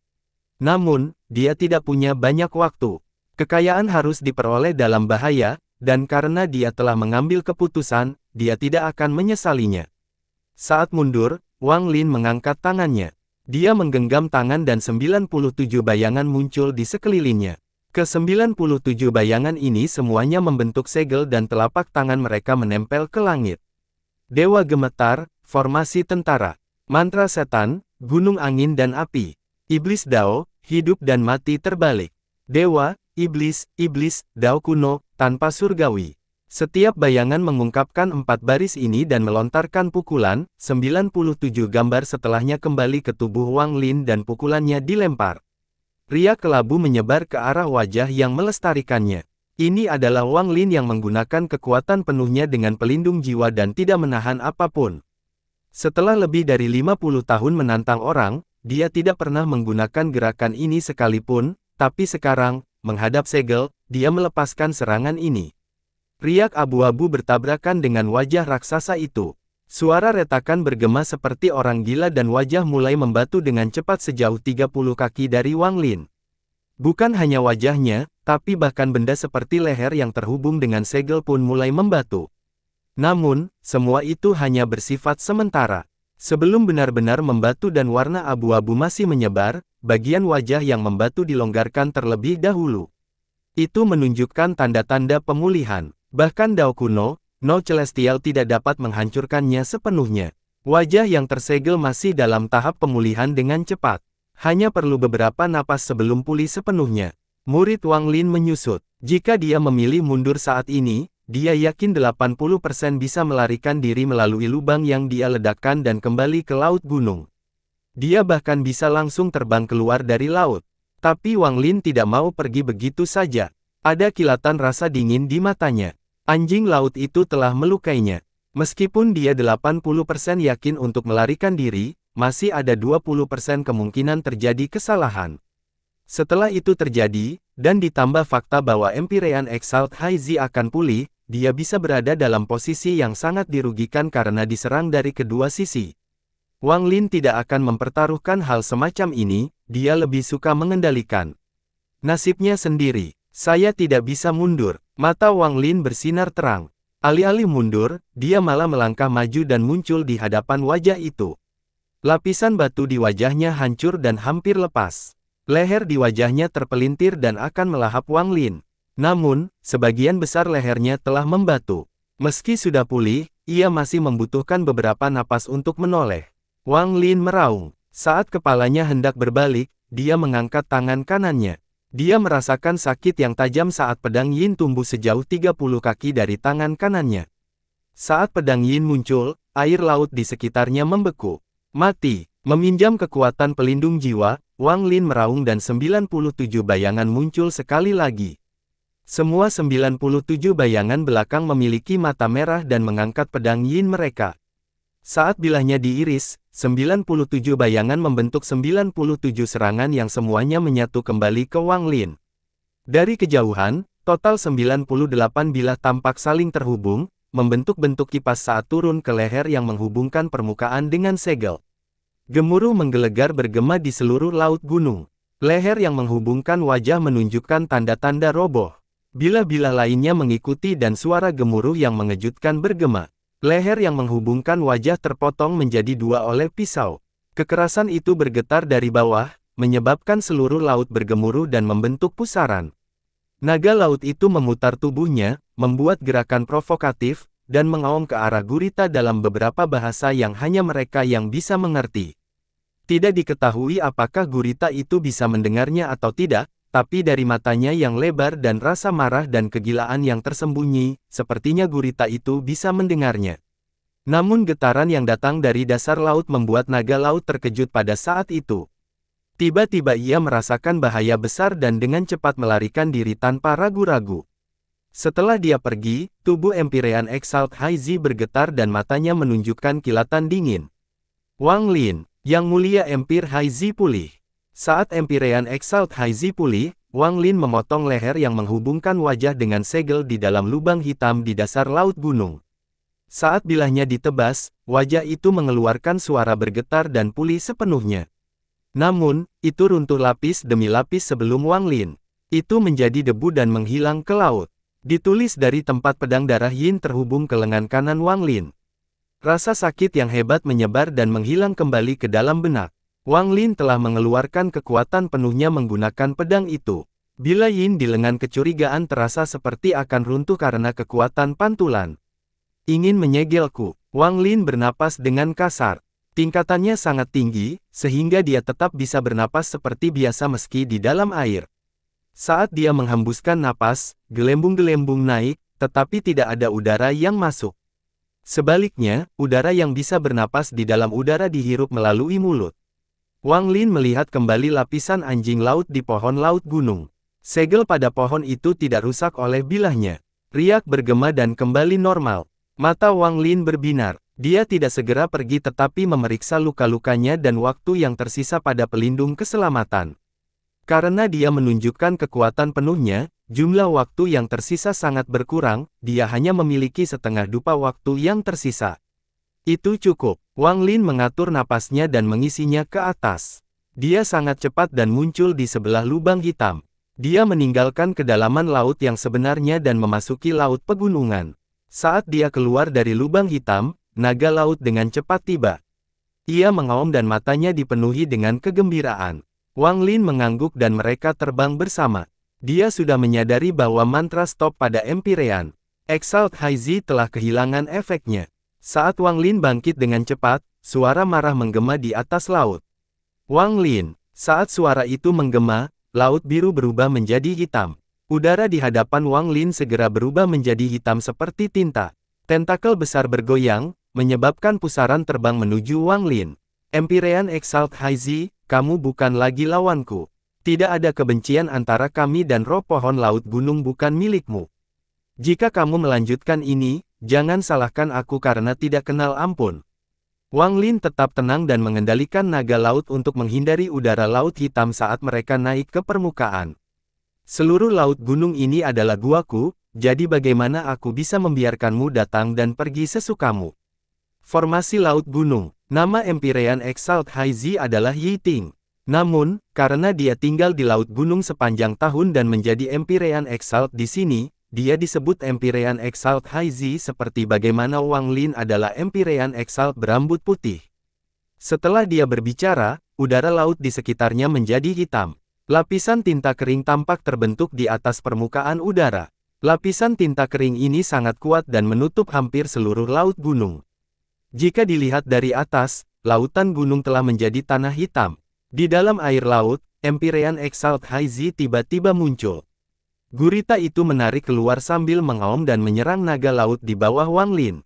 Namun, dia tidak punya banyak waktu. Kekayaan harus diperoleh dalam bahaya, dan karena dia telah mengambil keputusan, dia tidak akan menyesalinya. Saat mundur, Wang Lin mengangkat tangannya. Dia menggenggam tangan dan 97 bayangan muncul di sekelilingnya. Ke-97 bayangan ini semuanya membentuk segel dan telapak tangan mereka menempel ke langit. Dewa gemetar, formasi tentara, mantra setan, gunung angin dan api, iblis Dao, hidup dan mati terbalik, dewa, iblis, Dao kuno, tanpa surgawi. Setiap bayangan mengungkapkan 4 baris ini dan melontarkan pukulan, 97 gambar setelahnya kembali ke tubuh Wang Lin dan pukulannya dilempar. Riak kelabu menyebar ke arah wajah yang melestarikannya. Ini adalah Wang Lin yang menggunakan kekuatan penuhnya dengan pelindung jiwa dan tidak menahan apapun. Setelah lebih dari 50 tahun menantang orang, dia tidak pernah menggunakan gerakan ini sekalipun, tapi sekarang, menghadap segel, dia melepaskan serangan ini. Riak abu-abu bertabrakan dengan wajah raksasa itu. Suara retakan bergema seperti orang gila dan wajah mulai membatu dengan cepat sejauh 30 kaki dari Wang Lin. Bukan hanya wajahnya, tapi bahkan benda seperti leher yang terhubung dengan segel pun mulai membatu. Namun, semua itu hanya bersifat sementara. Sebelum benar-benar membatu dan warna abu-abu masih menyebar, bagian wajah yang membatu dilonggarkan terlebih dahulu. Itu menunjukkan tanda-tanda pemulihan. Bahkan Dao kuno, No Celestial tidak dapat menghancurkannya sepenuhnya. Wajah yang tersegel masih dalam tahap pemulihan dengan cepat. Hanya perlu beberapa napas sebelum pulih sepenuhnya. Murid Wang Lin menyusut. Jika dia memilih mundur saat ini, dia yakin 80% bisa melarikan diri melalui lubang yang dia ledakkan dan kembali ke laut gunung. Dia bahkan bisa langsung terbang keluar dari laut. Tapi Wang Lin tidak mau pergi begitu saja. Ada kilatan rasa dingin di matanya. Anjing laut itu telah melukainya. Meskipun dia 80% yakin untuk melarikan diri, masih ada 20% kemungkinan terjadi kesalahan. Setelah itu terjadi, dan ditambah fakta bahwa Empyrean Exalt Haizi akan pulih, dia bisa berada dalam posisi yang sangat dirugikan karena diserang dari kedua sisi. Wang Lin tidak akan mempertaruhkan hal semacam ini, dia lebih suka mengendalikan nasibnya sendiri. Saya tidak bisa mundur. Mata Wang Lin bersinar terang. Alih-alih mundur, dia malah melangkah maju dan muncul di hadapan wajah itu. Lapisan batu di wajahnya hancur dan hampir lepas. Leher di wajahnya terpelintir dan akan melahap Wang Lin. Namun, sebagian besar lehernya telah membatu. Meski sudah pulih, ia masih membutuhkan beberapa napas untuk menoleh. Wang Lin meraung. Saat kepalanya hendak berbalik, dia mengangkat tangan kanannya. Dia merasakan sakit yang tajam saat pedang Yin tumbuh sejauh 30 kaki dari tangan kanannya. Saat pedang Yin muncul, air laut di sekitarnya membeku. Mati. Meminjam kekuatan pelindung jiwa, Wang Lin meraung dan 97 bayangan muncul sekali lagi. Semua 97 bayangan belakang memiliki mata merah dan mengangkat pedang Yin mereka. Saat bilahnya diiris, 97 bayangan membentuk 97 serangan yang semuanya menyatu kembali ke Wang Lin. Dari kejauhan, total 98 bilah tampak saling terhubung, membentuk bentuk kipas saat turun ke leher yang menghubungkan permukaan dengan segel. Gemuruh menggelegar bergema di seluruh laut gunung. Leher yang menghubungkan wajah menunjukkan tanda-tanda roboh. Bilah-bilah lainnya mengikuti dan suara gemuruh yang mengejutkan bergema. Leher yang menghubungkan wajah terpotong menjadi dua oleh pisau. Kekerasan itu bergetar dari bawah, menyebabkan seluruh laut bergemuruh dan membentuk pusaran. Naga laut itu memutar tubuhnya, membuat gerakan provokatif, dan mengaum ke arah gurita dalam beberapa bahasa yang hanya mereka yang bisa mengerti. Tidak diketahui apakah gurita itu bisa mendengarnya atau tidak, tapi dari matanya yang lebar dan rasa marah dan kegilaan yang tersembunyi, sepertinya gurita itu bisa mendengarnya. Namun getaran yang datang dari dasar laut membuat naga laut terkejut pada saat itu. Tiba-tiba ia merasakan bahaya besar dan dengan cepat melarikan diri tanpa ragu-ragu. Setelah dia pergi, tubuh Empyrean Exalt High Z bergetar dan matanya menunjukkan kilatan dingin. Wang Lin, Yang Mulia Empire High Z pulih. Saat Empyrean Exalt High Z pulih, Wang Lin memotong leher yang menghubungkan wajah dengan segel di dalam lubang hitam di dasar laut gunung. Saat bilahnya ditebas, wajah itu mengeluarkan suara bergetar dan pulih sepenuhnya. Namun, itu runtuh lapis demi lapis sebelum Wang Lin. Itu menjadi debu dan menghilang ke laut. Ditulis dari tempat pedang darah Yin terhubung ke lengan kanan Wang Lin. Rasa sakit yang hebat menyebar dan menghilang kembali ke dalam benak. Wang Lin telah mengeluarkan kekuatan penuhnya menggunakan pedang itu. Bila Yin di lengan kecurigaan terasa seperti akan runtuh karena kekuatan pantulan. Ingin menyegelku. Wang Lin bernapas dengan kasar. Tingkatannya sangat tinggi, sehingga dia tetap bisa bernapas seperti biasa meski di dalam air. Saat dia menghembuskan napas, gelembung-gelembung naik, tetapi tidak ada udara yang masuk. Sebaliknya, udara yang bisa bernapas di dalam udara dihirup melalui mulut. Wang Lin melihat kembali lapisan anjing laut di pohon laut gunung. Segel pada pohon itu tidak rusak oleh bilahnya. Riak bergema dan kembali normal. Mata Wang Lin berbinar. Dia tidak segera pergi tetapi memeriksa luka-lukanya dan waktu yang tersisa pada pelindung keselamatan. Karena dia menunjukkan kekuatan penuhnya, jumlah waktu yang tersisa sangat berkurang, dia hanya memiliki setengah dupa waktu yang tersisa. Itu cukup. Wang Lin mengatur napasnya dan mengisinya ke atas. Dia sangat cepat dan muncul di sebelah lubang hitam. Dia meninggalkan kedalaman laut yang sebenarnya dan memasuki laut pegunungan. Saat dia keluar dari lubang hitam, naga laut dengan cepat tiba. Ia mengaum dan matanya dipenuhi dengan kegembiraan. Wang Lin mengangguk dan mereka terbang bersama. Dia sudah menyadari bahwa mantra stop pada Empyrean Exalt High Z telah kehilangan efeknya. Saat Wang Lin bangkit dengan cepat, suara marah menggema di atas laut. Wang Lin, saat suara itu menggema, laut biru berubah menjadi hitam. Udara di hadapan Wang Lin segera berubah menjadi hitam seperti tinta. Tentakel besar bergoyang, menyebabkan pusaran terbang menuju Wang Lin. Empyrean Exalt High Z, kamu bukan lagi lawanku. Tidak ada kebencian antara kami dan roh pohon laut gunung bukan milikmu. Jika kamu melanjutkan ini, jangan salahkan aku karena tidak kenal ampun. Wang Lin tetap tenang dan mengendalikan naga laut untuk menghindari udara laut hitam saat mereka naik ke permukaan. Seluruh laut gunung ini adalah guaku, jadi bagaimana aku bisa membiarkanmu datang dan pergi sesukamu? Formasi laut gunung. Nama Empyrean Exalt High Z adalah Yi Ting. Namun, karena dia tinggal di laut gunung sepanjang tahun dan menjadi Empyrean Exalt di sini, dia disebut Empyrean Exalt High Z seperti bagaimana Wang Lin adalah Empyrean Exalt berambut putih. Setelah dia berbicara, udara laut di sekitarnya menjadi hitam. Lapisan tinta kering tampak terbentuk di atas permukaan udara. Lapisan tinta kering ini sangat kuat dan menutup hampir seluruh laut gunung. Jika dilihat dari atas, lautan gunung telah menjadi tanah hitam. Di dalam air laut, Empyrean Exalt High Z tiba-tiba muncul. Gurita itu menarik keluar sambil mengaum dan menyerang naga laut di bawah Wang Lin.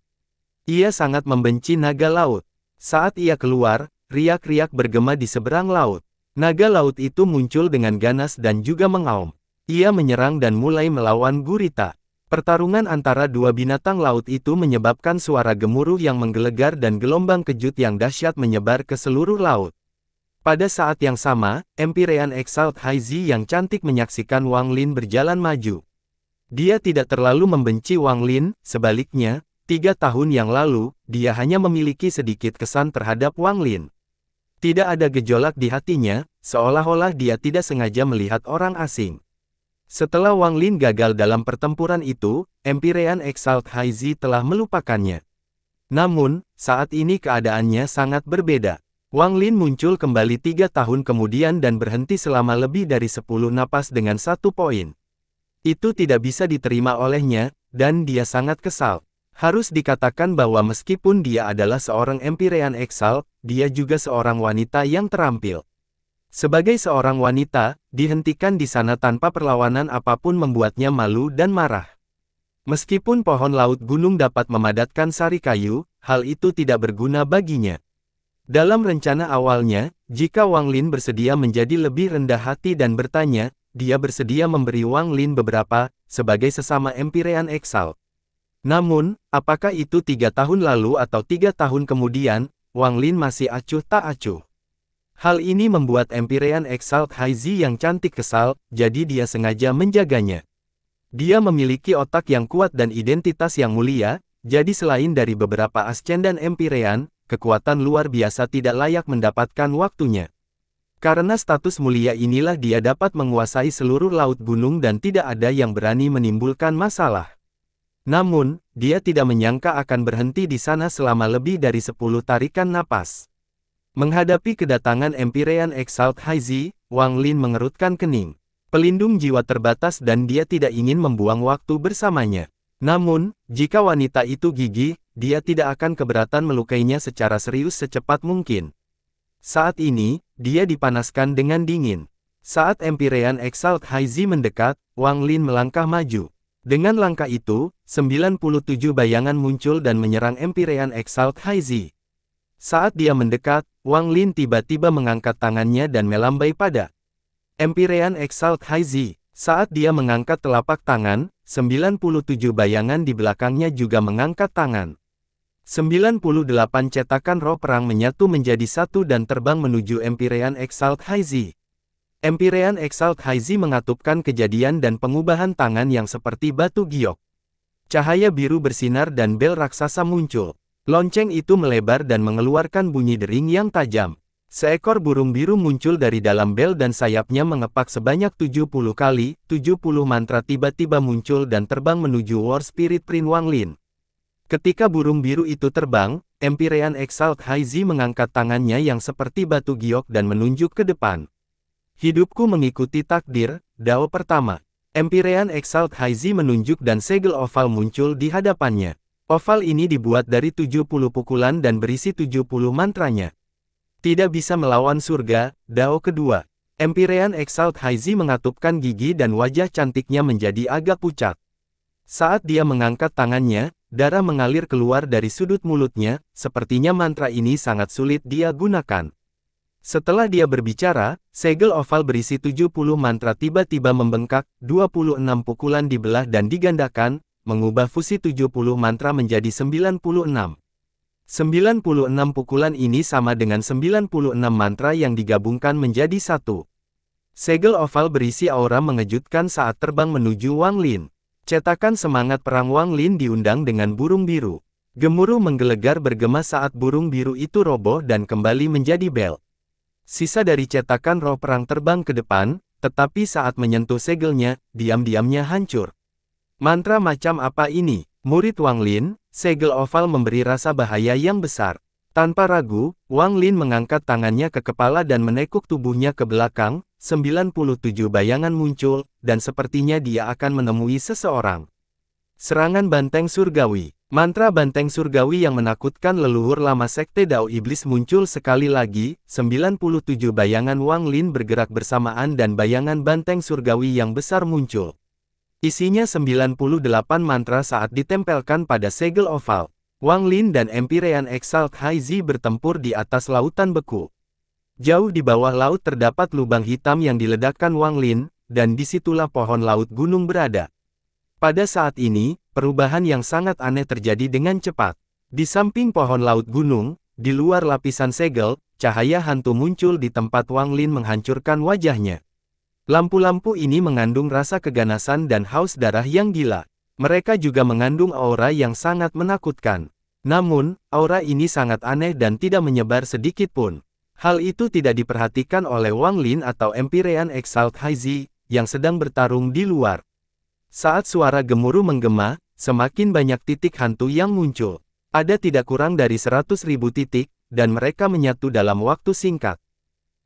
Ia sangat membenci naga laut. Saat ia keluar, riak-riak bergema di seberang laut. Naga laut itu muncul dengan ganas dan juga mengaum. Ia menyerang dan mulai melawan gurita. Pertarungan antara dua binatang laut itu menyebabkan suara gemuruh yang menggelegar dan gelombang kejut yang dahsyat menyebar ke seluruh laut. Pada saat yang sama, Empyrean Exalt High Z yang cantik menyaksikan Wang Lin berjalan maju. Dia tidak terlalu membenci Wang Lin, sebaliknya, 3 tahun yang lalu, dia hanya memiliki sedikit kesan terhadap Wang Lin. Tidak ada gejolak di hatinya, seolah-olah dia tidak sengaja melihat orang asing. Setelah Wang Lin gagal dalam pertempuran itu, Empyrean Exalt High Z telah melupakannya. Namun, saat ini keadaannya sangat berbeda. Wang Lin muncul kembali 3 tahun kemudian dan berhenti selama lebih dari 10 napas dengan 1 poin. Itu tidak bisa diterima olehnya, dan dia sangat kesal. Harus dikatakan bahwa meskipun dia adalah seorang Empyrean Exalt, dia juga seorang wanita yang terampil. Sebagai seorang wanita, dihentikan di sana tanpa perlawanan apapun membuatnya malu dan marah. Meskipun pohon laut gunung dapat memadatkan sari kayu, hal itu tidak berguna baginya. Dalam rencana awalnya, jika Wang Lin bersedia menjadi lebih rendah hati dan bertanya, dia bersedia memberi Wang Lin beberapa, sebagai sesama Empyrean Exalt. Namun, apakah itu 3 tahun lalu atau 3 tahun kemudian, Wang Lin masih acuh tak acuh. Hal ini membuat Empyrean Exalt High Z yang cantik kesal, jadi dia sengaja menjaganya. Dia memiliki otak yang kuat dan identitas yang mulia, jadi selain dari beberapa ascendan Empyrean, kekuatan luar biasa tidak layak mendapatkan waktunya. Karena status mulia inilah dia dapat menguasai seluruh laut gunung dan tidak ada yang berani menimbulkan masalah. Namun, dia tidak menyangka akan berhenti di sana selama lebih dari 10 tarikan napas. Menghadapi kedatangan Empyrean Exalt High Z, Wang Lin mengerutkan kening. Pelindung jiwa terbatas dan dia tidak ingin membuang waktu bersamanya. Namun, jika wanita itu gigih, dia tidak akan keberatan melukainya secara serius secepat mungkin. Saat ini, dia dipanaskan dengan dingin. Saat Empyrean Exalt High Z mendekat, Wang Lin melangkah maju. Dengan langkah itu, 97 bayangan muncul dan menyerang Empyrean Exalt High Z. Saat dia mendekat, Wang Lin tiba-tiba mengangkat tangannya dan melambai pada Empyrean Exalt High Z. Saat dia mengangkat telapak tangan, 97 bayangan di belakangnya juga mengangkat tangan. 98 cetakan roh perang menyatu menjadi satu dan terbang menuju Empyrean Exalt High Z. Empyrean Exalt High Z mengatupkan kejadian dan pengubahan tangan yang seperti batu giok. Cahaya biru bersinar dan bel raksasa muncul. Lonceng itu melebar dan mengeluarkan bunyi dering yang tajam. Seekor burung biru muncul dari dalam bel dan sayapnya mengepak sebanyak 70 kali, 70 mantra tiba-tiba muncul dan terbang menuju War Spirit Prince Wang Lin. Ketika burung biru itu terbang, Empyrean Exalt High Z mengangkat tangannya yang seperti batu giok dan menunjuk ke depan. Hidupku mengikuti takdir, Dao pertama. Empyrean Exalt High Z menunjuk dan segel oval muncul di hadapannya. Oval ini dibuat dari 70 pukulan dan berisi 70 mantranya. Tidak bisa melawan surga, Dao kedua. Empyrean Exalt High Z mengatupkan gigi dan wajah cantiknya menjadi agak pucat. Saat dia mengangkat tangannya, darah mengalir keluar dari sudut mulutnya, sepertinya mantra ini sangat sulit dia gunakan. Setelah dia berbicara, segel oval berisi 70 mantra tiba-tiba membengkak, 26 pukulan dibelah dan digandakan, mengubah fusi 70 mantra menjadi 96. 96 pukulan ini sama dengan 96 mantra yang digabungkan menjadi satu. Segel oval berisi aura mengejutkan saat terbang menuju Wang Lin. Cetakan semangat perang Wang Lin diundang dengan burung biru. Gemuruh menggelegar bergema saat burung biru itu roboh dan kembali menjadi bel. Sisa dari cetakan roh perang terbang ke depan, tetapi saat menyentuh segelnya, diam-diamnya hancur. Mantra macam apa ini? Murid Wang Lin, segel oval memberi rasa bahaya yang besar. Tanpa ragu, Wang Lin mengangkat tangannya ke kepala dan menekuk tubuhnya ke belakang, 97 bayangan muncul, dan sepertinya dia akan menemui seseorang. Serangan banteng surgawi. Mantra banteng surgawi yang menakutkan leluhur lama sekte Dao Iblis muncul sekali lagi, 97 bayangan Wang Lin bergerak bersamaan dan bayangan banteng surgawi yang besar muncul. Isinya 98 mantra saat ditempelkan pada segel oval. Wang Lin dan Empyrean Exalt High Z bertempur di atas lautan beku. Jauh di bawah laut terdapat lubang hitam yang diledakkan Wang Lin, dan disitulah pohon laut gunung berada. Pada saat ini, perubahan yang sangat aneh terjadi dengan cepat. Di samping pohon laut gunung, di luar lapisan segel, cahaya hantu muncul di tempat Wang Lin menghancurkan wajahnya. Lampu-lampu ini mengandung rasa keganasan dan haus darah yang gila. Mereka juga mengandung aura yang sangat menakutkan. Namun, aura ini sangat aneh dan tidak menyebar sedikit pun. Hal itu tidak diperhatikan oleh Wang Lin atau Empyrean Exalt High Z, yang sedang bertarung di luar. Saat suara gemuruh menggema, semakin banyak titik hantu yang muncul. Ada tidak kurang dari 100.000 titik, dan mereka menyatu dalam waktu singkat.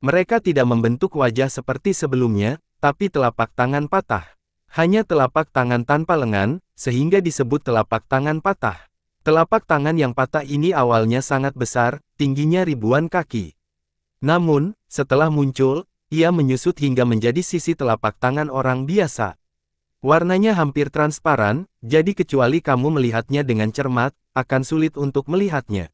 Mereka tidak membentuk wajah seperti sebelumnya, tapi telapak tangan patah. Hanya telapak tangan tanpa lengan, sehingga disebut telapak tangan patah. Telapak tangan yang patah ini awalnya sangat besar, tingginya ribuan kaki. Namun, setelah muncul, ia menyusut hingga menjadi sisi telapak tangan orang biasa. Warnanya hampir transparan, jadi kecuali kamu melihatnya dengan cermat, akan sulit untuk melihatnya.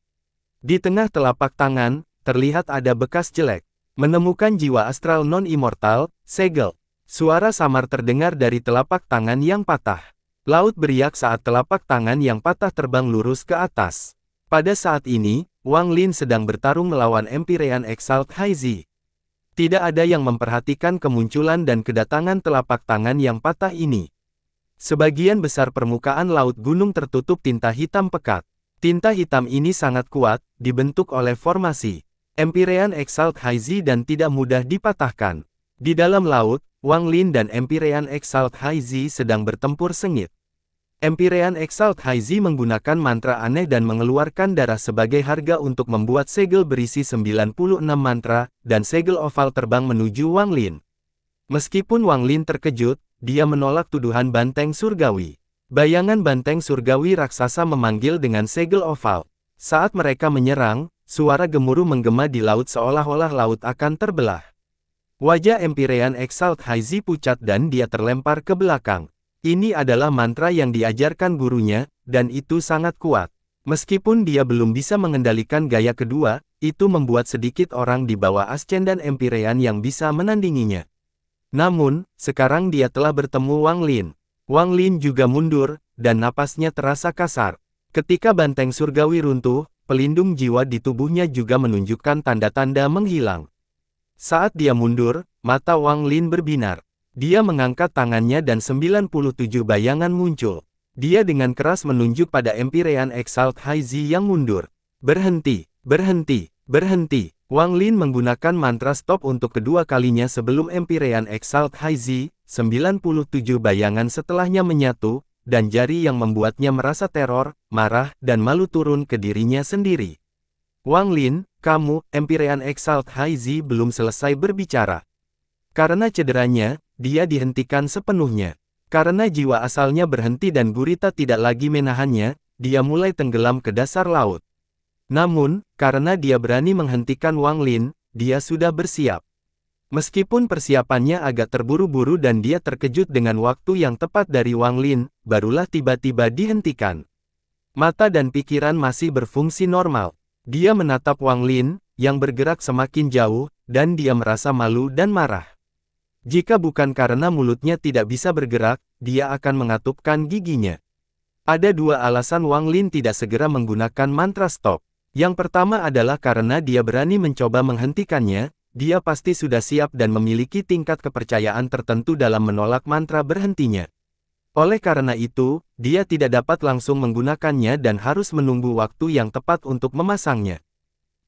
Di tengah telapak tangan, terlihat ada bekas jelek. Menemukan jiwa astral non-immortal, segel. Suara samar terdengar dari telapak tangan yang patah. Laut beriak saat telapak tangan yang patah terbang lurus ke atas. Pada saat ini, Wang Lin sedang bertarung melawan Empyrean Exalt Haizi. Tidak ada yang memperhatikan kemunculan dan kedatangan telapak tangan yang patah ini. Sebagian besar permukaan laut gunung tertutup tinta hitam pekat. Tinta hitam ini sangat kuat, dibentuk oleh formasi Empyrean Exalt Haizi dan tidak mudah dipatahkan. Di dalam laut, Wang Lin dan Empyrean Exalt Haizi sedang bertempur sengit. Empyrean Exalt Haizi menggunakan mantra aneh dan mengeluarkan darah sebagai harga untuk membuat segel berisi 96 mantra, dan segel oval terbang menuju Wang Lin. Meskipun Wang Lin terkejut, dia menolak tuduhan banteng surgawi. Bayangan banteng surgawi raksasa memanggil dengan segel oval. Saat mereka menyerang, suara gemuruh menggema di laut seolah-olah laut akan terbelah. Wajah Empyrean Exalt Haizi pucat dan dia terlempar ke belakang. Ini adalah mantra yang diajarkan gurunya, dan itu sangat kuat. Meskipun dia belum bisa mengendalikan gaya kedua, itu membuat sedikit orang di bawah Ascendan Empyrean yang bisa menandinginya. Namun, sekarang dia telah bertemu Wang Lin. Wang Lin juga mundur, dan napasnya terasa kasar. Ketika banteng surgawi runtuh, pelindung jiwa di tubuhnya juga menunjukkan tanda-tanda menghilang. Saat dia mundur, mata Wang Lin berbinar. Dia mengangkat tangannya dan 97 bayangan muncul. Dia dengan keras menunjuk pada Empyrean Exalt Haizi yang mundur. Berhenti, berhenti, berhenti. Wang Lin menggunakan mantra stop untuk kedua kalinya sebelum Empyrean Exalt Haizi, 97 bayangan setelahnya menyatu, dan jari yang membuatnya merasa teror, marah, dan malu turun ke dirinya sendiri. Wang Lin, kamu, Empyrean Exalt Haizi belum selesai berbicara. Karena cederanya, dia dihentikan sepenuhnya. Karena jiwa asalnya berhenti dan gurita tidak lagi menahannya, dia mulai tenggelam ke dasar laut. Namun, karena dia berani menghentikan Wang Lin, dia sudah bersiap. Meskipun persiapannya agak terburu-buru dan dia terkejut dengan waktu yang tepat dari Wang Lin, barulah tiba-tiba dihentikan. Mata dan pikiran masih berfungsi normal. Dia menatap Wang Lin, yang bergerak semakin jauh, dan dia merasa malu dan marah. Jika bukan karena mulutnya tidak bisa bergerak, dia akan mengatupkan giginya. Ada dua alasan Wang Lin tidak segera menggunakan mantra stop. Yang pertama adalah karena dia berani mencoba menghentikannya, dia pasti sudah siap dan memiliki tingkat kepercayaan tertentu dalam menolak mantra berhentinya. Oleh karena itu, dia tidak dapat langsung menggunakannya dan harus menunggu waktu yang tepat untuk memasangnya.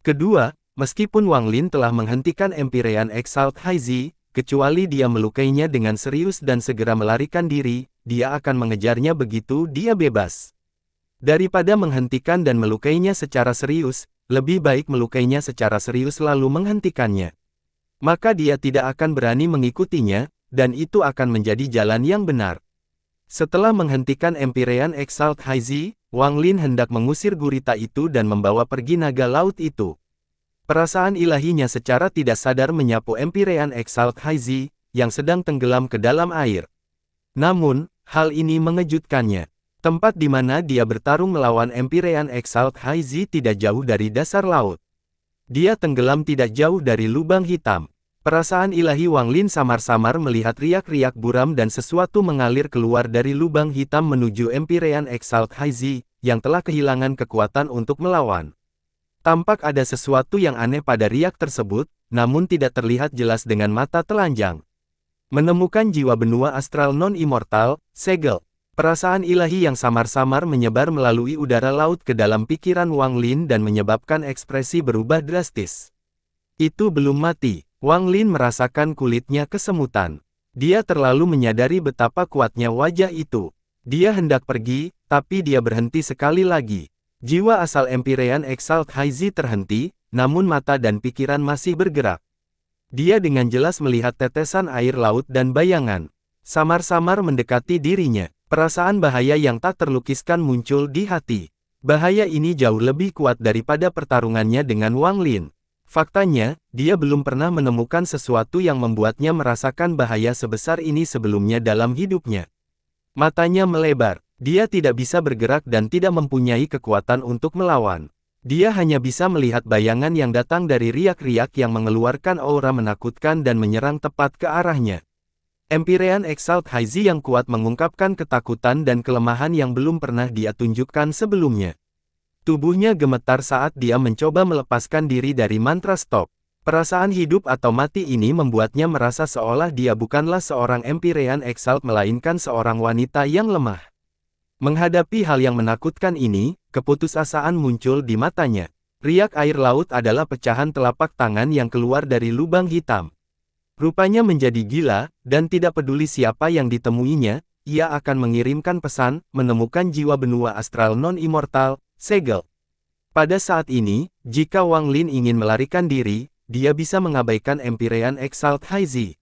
Kedua, meskipun Wang Lin telah menghentikan Empyrean Exalt Haizi, kecuali dia melukainya dengan serius dan segera melarikan diri, dia akan mengejarnya begitu dia bebas. Daripada menghentikan dan melukainya secara serius, lebih baik melukainya secara serius lalu menghentikannya. Maka dia tidak akan berani mengikutinya, dan itu akan menjadi jalan yang benar. Setelah menghentikan Empyrean Exalt Haizi, Wang Lin hendak mengusir gurita itu dan membawa pergi naga laut itu. Perasaan ilahinya secara tidak sadar menyapu Empyrean Exalt Haizi, yang sedang tenggelam ke dalam air. Namun, hal ini mengejutkannya. Tempat di mana dia bertarung melawan Empyrean Exalt Haizi tidak jauh dari dasar laut. Dia tenggelam tidak jauh dari lubang hitam. Perasaan ilahi Wang Lin samar-samar melihat riak-riak buram dan sesuatu mengalir keluar dari lubang hitam menuju Empyrean Exalt Haizi, yang telah kehilangan kekuatan untuk melawan. Tampak ada sesuatu yang aneh pada riak tersebut, namun tidak terlihat jelas dengan mata telanjang. Menemukan jiwa benua astral non-immortal, segel. Perasaan ilahi yang samar-samar menyebar melalui udara laut ke dalam pikiran Wang Lin dan menyebabkan ekspresi berubah drastis. Itu belum mati. Wang Lin merasakan kulitnya kesemutan. Dia terlalu menyadari betapa kuatnya wajah itu. Dia hendak pergi, tapi dia berhenti sekali lagi. Jiwa asal Empyrean Exalt Haizi terhenti, namun mata dan pikiran masih bergerak. Dia dengan jelas melihat tetesan air laut dan bayangan. Samar-samar mendekati dirinya. Perasaan bahaya yang tak terlukiskan muncul di hati. Bahaya ini jauh lebih kuat daripada pertarungannya dengan Wang Lin. Faktanya, dia belum pernah menemukan sesuatu yang membuatnya merasakan bahaya sebesar ini sebelumnya dalam hidupnya. Matanya melebar. Dia tidak bisa bergerak dan tidak mempunyai kekuatan untuk melawan. Dia hanya bisa melihat bayangan yang datang dari riak-riak yang mengeluarkan aura menakutkan dan menyerang tepat ke arahnya. Empyrean Exalt Haizi yang kuat mengungkapkan ketakutan dan kelemahan yang belum pernah dia tunjukkan sebelumnya. Tubuhnya gemetar saat dia mencoba melepaskan diri dari mantra stop. Perasaan hidup atau mati ini membuatnya merasa seolah dia bukanlah seorang Empyrean Exalt melainkan seorang wanita yang lemah. Menghadapi hal yang menakutkan ini, keputusasaan muncul di matanya. Riak air laut adalah pecahan telapak tangan yang keluar dari lubang hitam. Rupanya menjadi gila, dan tidak peduli siapa yang ditemuinya, ia akan mengirimkan pesan, menemukan jiwa benua astral non-immortal, segel. Pada saat ini, jika Wang Lin ingin melarikan diri, dia bisa mengabaikan Empyrean Exalt Haizi.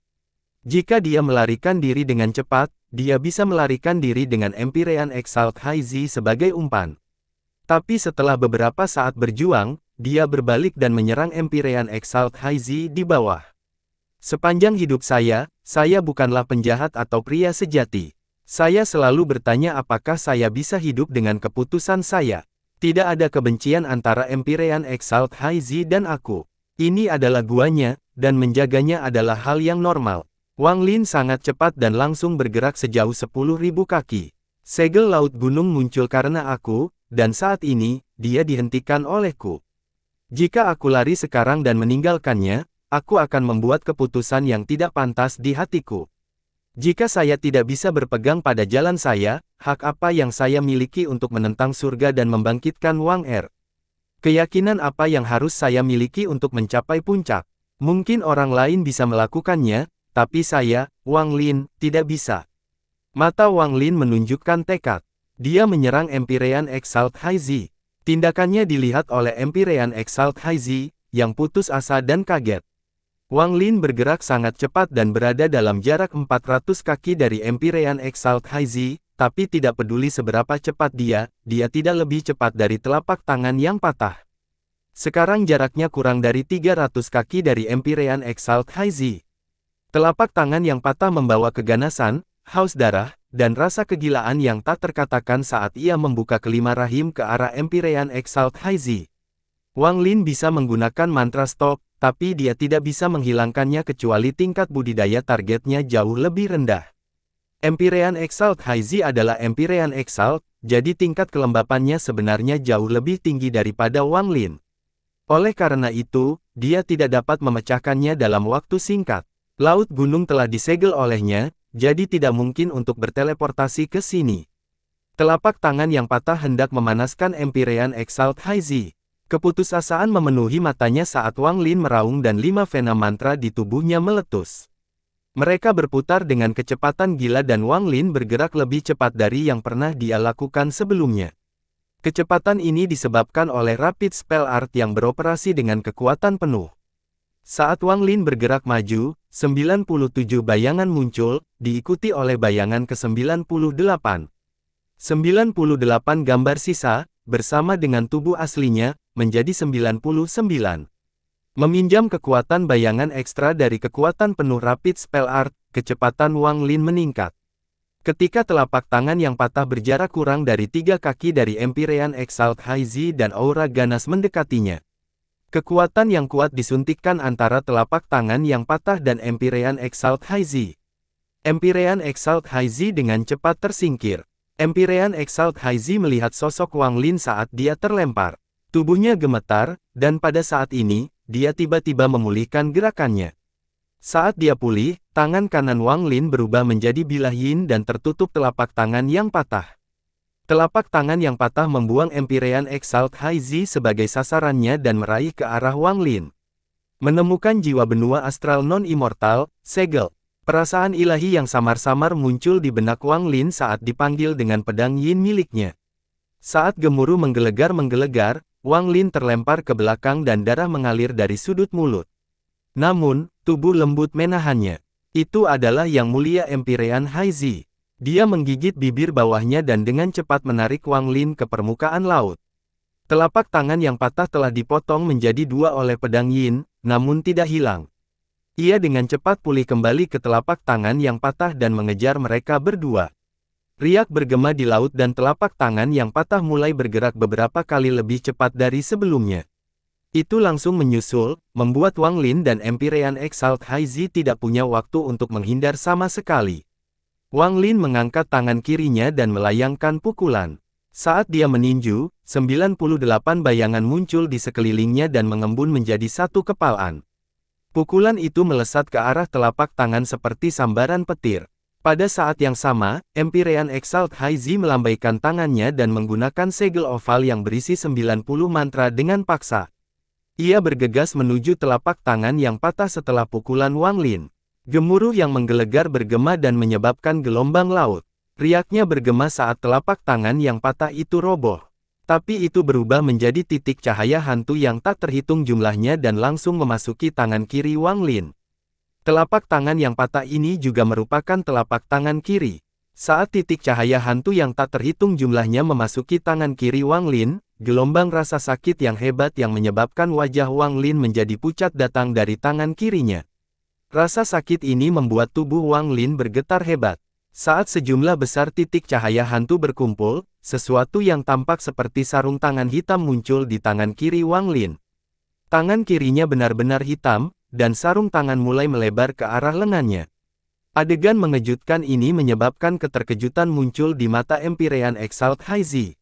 Jika dia melarikan diri dengan cepat, dia bisa melarikan diri dengan Empyrean Exalt Haizi sebagai umpan. Tapi setelah beberapa saat berjuang, dia berbalik dan menyerang Empyrean Exalt Haizi di bawah. Sepanjang hidup saya bukanlah penjahat atau pria sejati. Saya selalu bertanya apakah saya bisa hidup dengan keputusan saya. Tidak ada kebencian antara Empyrean Exalt Haizi dan aku. Ini adalah guanya, dan menjaganya adalah hal yang normal. Wang Lin sangat cepat dan langsung bergerak sejauh 10.000 kaki. Segel laut gunung muncul karena aku, dan saat ini, dia dihentikan olehku. Jika aku lari sekarang dan meninggalkannya, aku akan membuat keputusan yang tidak pantas di hatiku. Jika saya tidak bisa berpegang pada jalan saya, hak apa yang saya miliki untuk menentang surga dan membangkitkan Wang Er? Keyakinan apa yang harus saya miliki untuk mencapai puncak? Mungkin orang lain bisa melakukannya, tapi saya, Wang Lin, tidak bisa. Mata Wang Lin menunjukkan tekad. Dia menyerang Empyrean Exalt Haizi. Tindakannya dilihat oleh Empyrean Exalt Haizi, yang putus asa dan kaget. Wang Lin bergerak sangat cepat dan berada dalam jarak 400 kaki dari Empyrean Exalt Haizi, tapi tidak peduli seberapa cepat dia tidak lebih cepat dari telapak tangan yang patah. Sekarang jaraknya kurang dari 300 kaki dari Empyrean Exalt Haizi. Telapak tangan yang patah membawa keganasan, haus darah, dan rasa kegilaan yang tak terkatakan saat ia membuka kelima rahim ke arah Empyrean Exalt Haizi. Wang Lin bisa menggunakan mantra stop, tapi dia tidak bisa menghilangkannya kecuali tingkat budidaya targetnya jauh lebih rendah. Empyrean Exalt Haizi adalah Empyrean Exalt, jadi tingkat kelembapannya sebenarnya jauh lebih tinggi daripada Wang Lin. Oleh karena itu, dia tidak dapat memecahkannya dalam waktu singkat. Laut gunung telah disegel olehnya, jadi tidak mungkin untuk berteleportasi ke sini. Telapak tangan yang patah hendak memanaskan Empyrean Exalt Haizi. Keputusasaan memenuhi matanya saat Wang Lin meraung dan 5 vena mantra di tubuhnya meletus. Mereka berputar dengan kecepatan gila dan Wang Lin bergerak lebih cepat dari yang pernah dia lakukan sebelumnya. Kecepatan ini disebabkan oleh Rapid Spell Art yang beroperasi dengan kekuatan penuh. Saat Wang Lin bergerak maju, 97 bayangan muncul, diikuti oleh bayangan ke-98. 98 gambar sisa, bersama dengan tubuh aslinya, menjadi 99. Meminjam kekuatan bayangan ekstra dari kekuatan penuh Rapid Spell Art, kecepatan Wang Lin meningkat. Ketika telapak tangan yang patah berjarak kurang dari 3 kaki dari Empyrean Exalt Haizi dan aura ganas mendekatinya. Kekuatan yang kuat disuntikkan antara telapak tangan yang patah dan Empyrean Exalt Haizi. Empyrean Exalt Haizi dengan cepat tersingkir. Empyrean Exalt Haizi melihat sosok Wang Lin saat dia terlempar. Tubuhnya gemetar, dan pada saat ini, dia tiba-tiba memulihkan gerakannya. Saat dia pulih, tangan kanan Wang Lin berubah menjadi bilah yin dan tertutup telapak tangan yang patah. Telapak tangan yang patah membuang Empyrean Exalt Haizi sebagai sasarannya dan meraih ke arah Wang Lin. Menemukan jiwa benua astral non-immortal, segel. Perasaan ilahi yang samar-samar muncul di benak Wang Lin saat dipanggil dengan pedang yin miliknya. Saat gemuruh menggelegar, Wang Lin terlempar ke belakang dan darah mengalir dari sudut mulut. Namun, tubuh lembut menahannya. Itu adalah Yang Mulia Empyrean Haizi. Dia menggigit bibir bawahnya dan dengan cepat menarik Wang Lin ke permukaan laut. Telapak tangan yang patah telah dipotong menjadi dua oleh pedang yin, namun tidak hilang. Ia dengan cepat pulih kembali ke telapak tangan yang patah dan mengejar mereka berdua. Riak bergema di laut dan telapak tangan yang patah mulai bergerak beberapa kali lebih cepat dari sebelumnya. Itu langsung menyusul, membuat Wang Lin dan Empyrean Exalt Haizi tidak punya waktu untuk menghindar sama sekali. Wang Lin mengangkat tangan kirinya dan melayangkan pukulan. Saat dia meninju, 98 bayangan muncul di sekelilingnya dan mengembun menjadi satu kepalan. Pukulan itu melesat ke arah telapak tangan seperti sambaran petir. Pada saat yang sama, Empyrean Exalt Haizi melambaikan tangannya dan menggunakan segel oval yang berisi 90 mantra dengan paksa. Ia bergegas menuju telapak tangan yang patah setelah pukulan Wang Lin. Gemuruh yang menggelegar bergema dan menyebabkan gelombang laut. Riaknya bergema saat telapak tangan yang patah itu roboh. Tapi itu berubah menjadi titik cahaya hantu yang tak terhitung jumlahnya dan langsung memasuki tangan kiri Wang Lin. Telapak tangan yang patah ini juga merupakan telapak tangan kiri. Saat titik cahaya hantu yang tak terhitung jumlahnya memasuki tangan kiri Wang Lin, gelombang rasa sakit yang hebat yang menyebabkan wajah Wang Lin menjadi pucat datang dari tangan kirinya. Rasa sakit ini membuat tubuh Wang Lin bergetar hebat. Saat sejumlah besar titik cahaya hantu berkumpul, sesuatu yang tampak seperti sarung tangan hitam muncul di tangan kiri Wang Lin. Tangan kirinya benar-benar hitam, dan sarung tangan mulai melebar ke arah lengannya. Adegan mengejutkan ini menyebabkan keterkejutan muncul di mata Empyrean Exalt Haizi.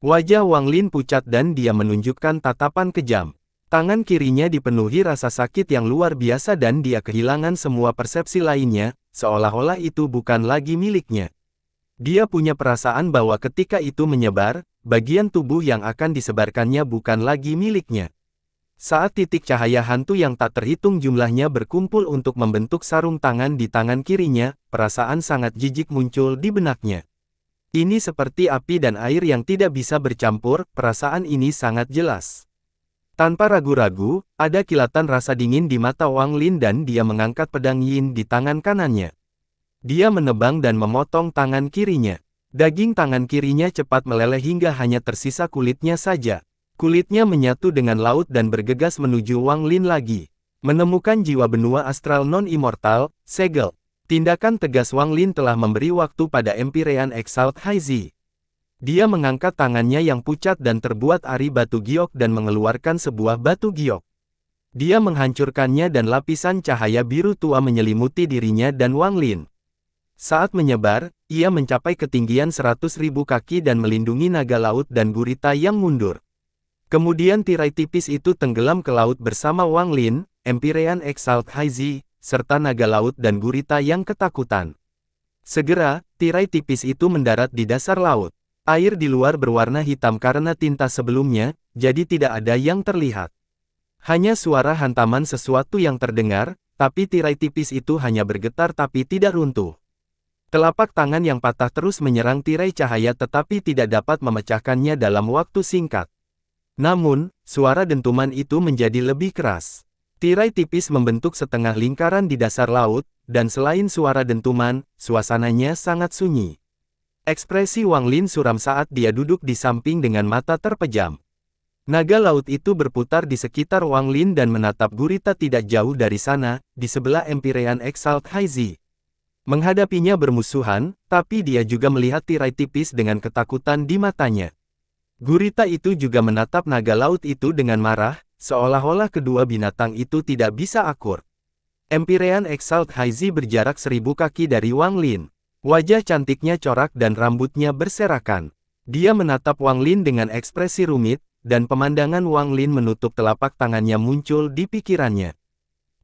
Wajah Wang Lin pucat dan dia menunjukkan tatapan kejam. Tangan kirinya dipenuhi rasa sakit yang luar biasa dan dia kehilangan semua persepsi lainnya, seolah-olah itu bukan lagi miliknya. Dia punya perasaan bahwa ketika itu menyebar, bagian tubuh yang akan disebarkannya bukan lagi miliknya. Saat titik cahaya hantu yang tak terhitung jumlahnya berkumpul untuk membentuk sarung tangan di tangan kirinya, perasaan sangat jijik muncul di benaknya. Ini seperti api dan air yang tidak bisa bercampur, perasaan ini sangat jelas. Tanpa ragu-ragu, ada kilatan rasa dingin di mata Wang Lin dan dia mengangkat pedang yin di tangan kanannya. Dia menebang dan memotong tangan kirinya. Daging tangan kirinya cepat meleleh hingga hanya tersisa kulitnya saja. Kulitnya menyatu dengan laut dan bergegas menuju Wang Lin lagi. Menemukan jiwa benua astral non-immortal, segel. Tindakan tegas Wang Lin telah memberi waktu pada Empyrean Exalt Haizi. Dia mengangkat tangannya yang pucat dan terbuat ari batu giok dan mengeluarkan sebuah batu giok. Dia menghancurkannya dan lapisan cahaya biru tua menyelimuti dirinya dan Wang Lin. Saat menyebar, ia mencapai ketinggian 100.000 kaki dan melindungi naga laut dan gurita yang mundur. Kemudian tirai tipis itu tenggelam ke laut bersama Wang Lin, Empyrean Exalt Haizi, serta naga laut dan gurita yang ketakutan. Segera, tirai tipis itu mendarat di dasar laut. Air di luar berwarna hitam karena tinta sebelumnya, jadi tidak ada yang terlihat. Hanya suara hantaman sesuatu yang terdengar, tapi tirai tipis itu hanya bergetar tapi tidak runtuh. Telapak tangan yang patah terus menyerang tirai cahaya tetapi tidak dapat memecahkannya dalam waktu singkat. Namun, suara dentuman itu menjadi lebih keras. Tirai tipis membentuk setengah lingkaran di dasar laut, dan selain suara dentuman, suasananya sangat sunyi. Ekspresi Wang Lin suram saat dia duduk di samping dengan mata terpejam. Naga laut itu berputar di sekitar Wang Lin dan menatap gurita tidak jauh dari sana, di sebelah Empyrean Exalt Haizi. Menghadapinya bermusuhan, tapi dia juga melihat tirai tipis dengan ketakutan di matanya. Gurita itu juga menatap naga laut itu dengan marah, seolah-olah kedua binatang itu tidak bisa akur. Empyrean Exalt Haizi berjarak 1000 kaki dari Wang Lin. Wajah cantiknya corak dan rambutnya berserakan. Dia menatap Wang Lin dengan ekspresi rumit, dan pemandangan Wang Lin menutup telapak tangannya muncul di pikirannya.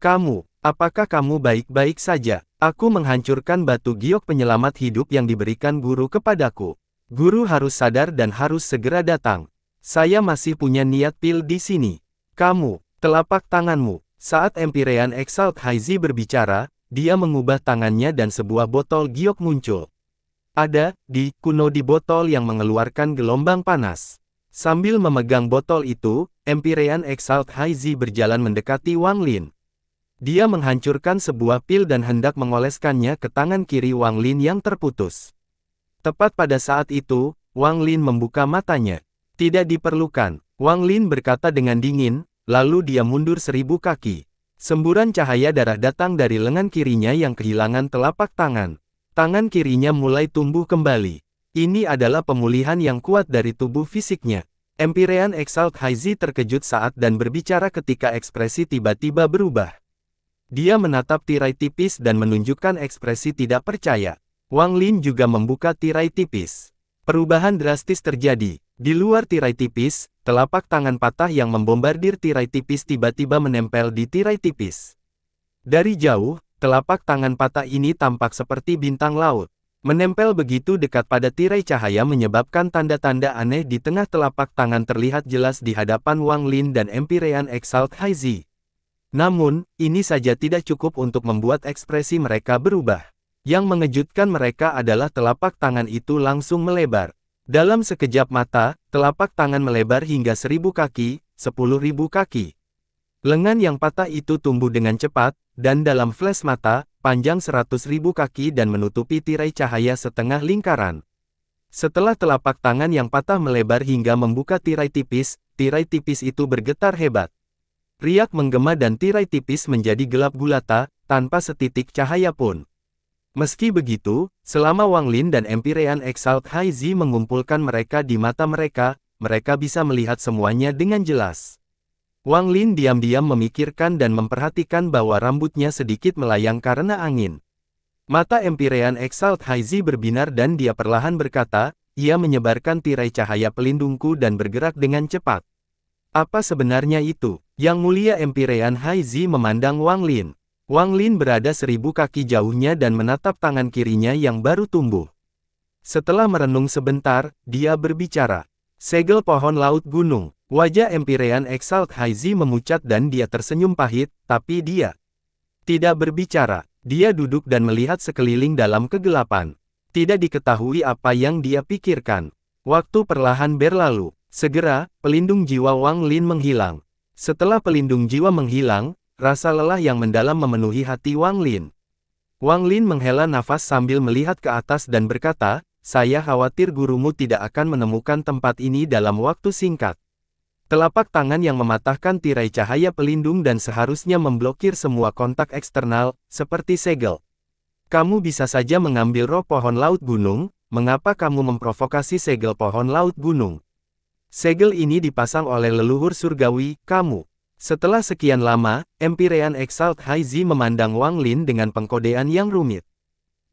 Kamu, apakah kamu baik-baik saja? Aku menghancurkan batu giok penyelamat hidup yang diberikan guru kepadaku. Guru harus sadar dan harus segera datang. Saya masih punya niat pil di sini. Kamu, telapak tanganmu. Saat Empyrean Exalt Haizi berbicara, dia mengubah tangannya dan sebuah botol giok muncul. Ada, kuno di botol yang mengeluarkan gelombang panas. Sambil memegang botol itu, Empyrean Exalt High Z berjalan mendekati Wang Lin. Dia menghancurkan sebuah pil dan hendak mengoleskannya ke tangan kiri Wang Lin yang terputus. Tepat pada saat itu, Wang Lin membuka matanya. Tidak diperlukan, Wang Lin berkata dengan dingin, lalu dia mundur 1000 kaki. Semburan cahaya darah datang dari lengan kirinya yang kehilangan telapak tangan. Tangan kirinya mulai tumbuh kembali. Ini adalah pemulihan yang kuat dari tubuh fisiknya. Empyrean Exalt High Z terkejut saat dan berbicara ketika ekspresi tiba-tiba berubah. Dia menatap tirai tipis dan menunjukkan ekspresi tidak percaya. Wang Lin juga membuka tirai tipis. Perubahan drastis terjadi. Di luar tirai tipis, telapak tangan patah yang membombardir tirai tipis tiba-tiba menempel di tirai tipis. Dari jauh, telapak tangan patah ini tampak seperti bintang laut. Menempel begitu dekat pada tirai cahaya menyebabkan tanda-tanda aneh di tengah telapak tangan terlihat jelas di hadapan Wang Lin dan Empyrean Exalt High Z. Namun, ini saja tidak cukup untuk membuat ekspresi mereka berubah. Yang mengejutkan mereka adalah telapak tangan itu langsung melebar. Dalam sekejap mata, telapak tangan melebar hingga 1000 kaki, 10.000 kaki. Lengan yang patah itu tumbuh dengan cepat, dan dalam flash mata, panjang 100.000 kaki dan menutupi tirai cahaya setengah lingkaran. Setelah telapak tangan yang patah melebar hingga membuka tirai tipis itu bergetar hebat. Riak menggema dan tirai tipis menjadi gelap gulata, tanpa setitik cahaya pun. Meski begitu, selama Wang Lin dan Empyrean Exalt High Z mengumpulkan mereka di mata mereka, mereka bisa melihat semuanya dengan jelas. Wang Lin diam-diam memikirkan dan memperhatikan bahwa rambutnya sedikit melayang karena angin. Mata Empyrean Exalt High Z berbinar dan dia perlahan berkata, ia menyebarkan tirai cahaya pelindungku dan bergerak dengan cepat. Apa sebenarnya itu? Yang Mulia Empyrean High Z memandang Wang Lin. Wang Lin berada 1000 kaki jauhnya dan menatap tangan kirinya yang baru tumbuh. Setelah merenung sebentar, dia berbicara. Segel pohon laut gunung. Wajah Empyrean Exalt High Z memucat dan dia tersenyum pahit, tapi dia tidak berbicara. Dia duduk dan melihat sekeliling dalam kegelapan. Tidak diketahui apa yang dia pikirkan. Waktu perlahan berlalu. Segera, pelindung jiwa Wang Lin menghilang. Setelah pelindung jiwa menghilang, rasa lelah yang mendalam memenuhi hati Wang Lin. Wang Lin menghela nafas sambil melihat ke atas dan berkata, saya khawatir gurumu tidak akan menemukan tempat ini dalam waktu singkat. Telapak tangan yang mematahkan tirai cahaya pelindung dan seharusnya memblokir semua kontak eksternal, seperti segel. Kamu bisa saja mengambil roh pohon laut gunung, mengapa kamu memprovokasi segel pohon laut gunung? Segel ini dipasang oleh leluhur surgawi, kamu. Setelah sekian lama, Empyrean Exalt High Z memandang Wang Lin dengan pengkodean yang rumit.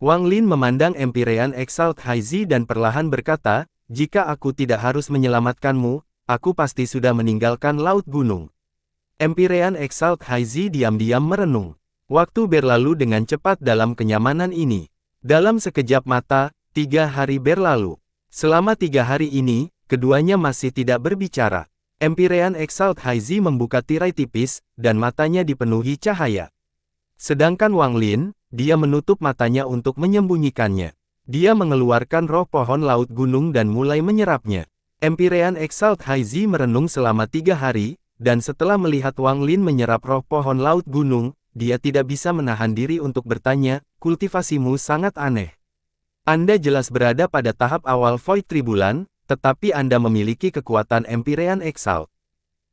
Wang Lin memandang Empyrean Exalt High Z dan perlahan berkata, jika aku tidak harus menyelamatkanmu, aku pasti sudah meninggalkan laut gunung. Empyrean Exalt High Z diam-diam merenung. Waktu berlalu dengan cepat dalam kenyamanan ini. Dalam sekejap mata, 3 hari berlalu. Selama 3 hari ini, keduanya masih tidak berbicara. Empyrean Exalt High Z membuka tirai tipis, dan matanya dipenuhi cahaya. Sedangkan Wang Lin, dia menutup matanya untuk menyembunyikannya. Dia mengeluarkan roh pohon laut gunung dan mulai menyerapnya. Empyrean Exalt High Z merenung selama 3 hari, dan setelah melihat Wang Lin menyerap roh pohon laut gunung, dia tidak bisa menahan diri untuk bertanya, kultivasimu sangat aneh. Anda jelas berada pada tahap awal Void Tribulan, tetapi Anda memiliki kekuatan Empyrean Exalt.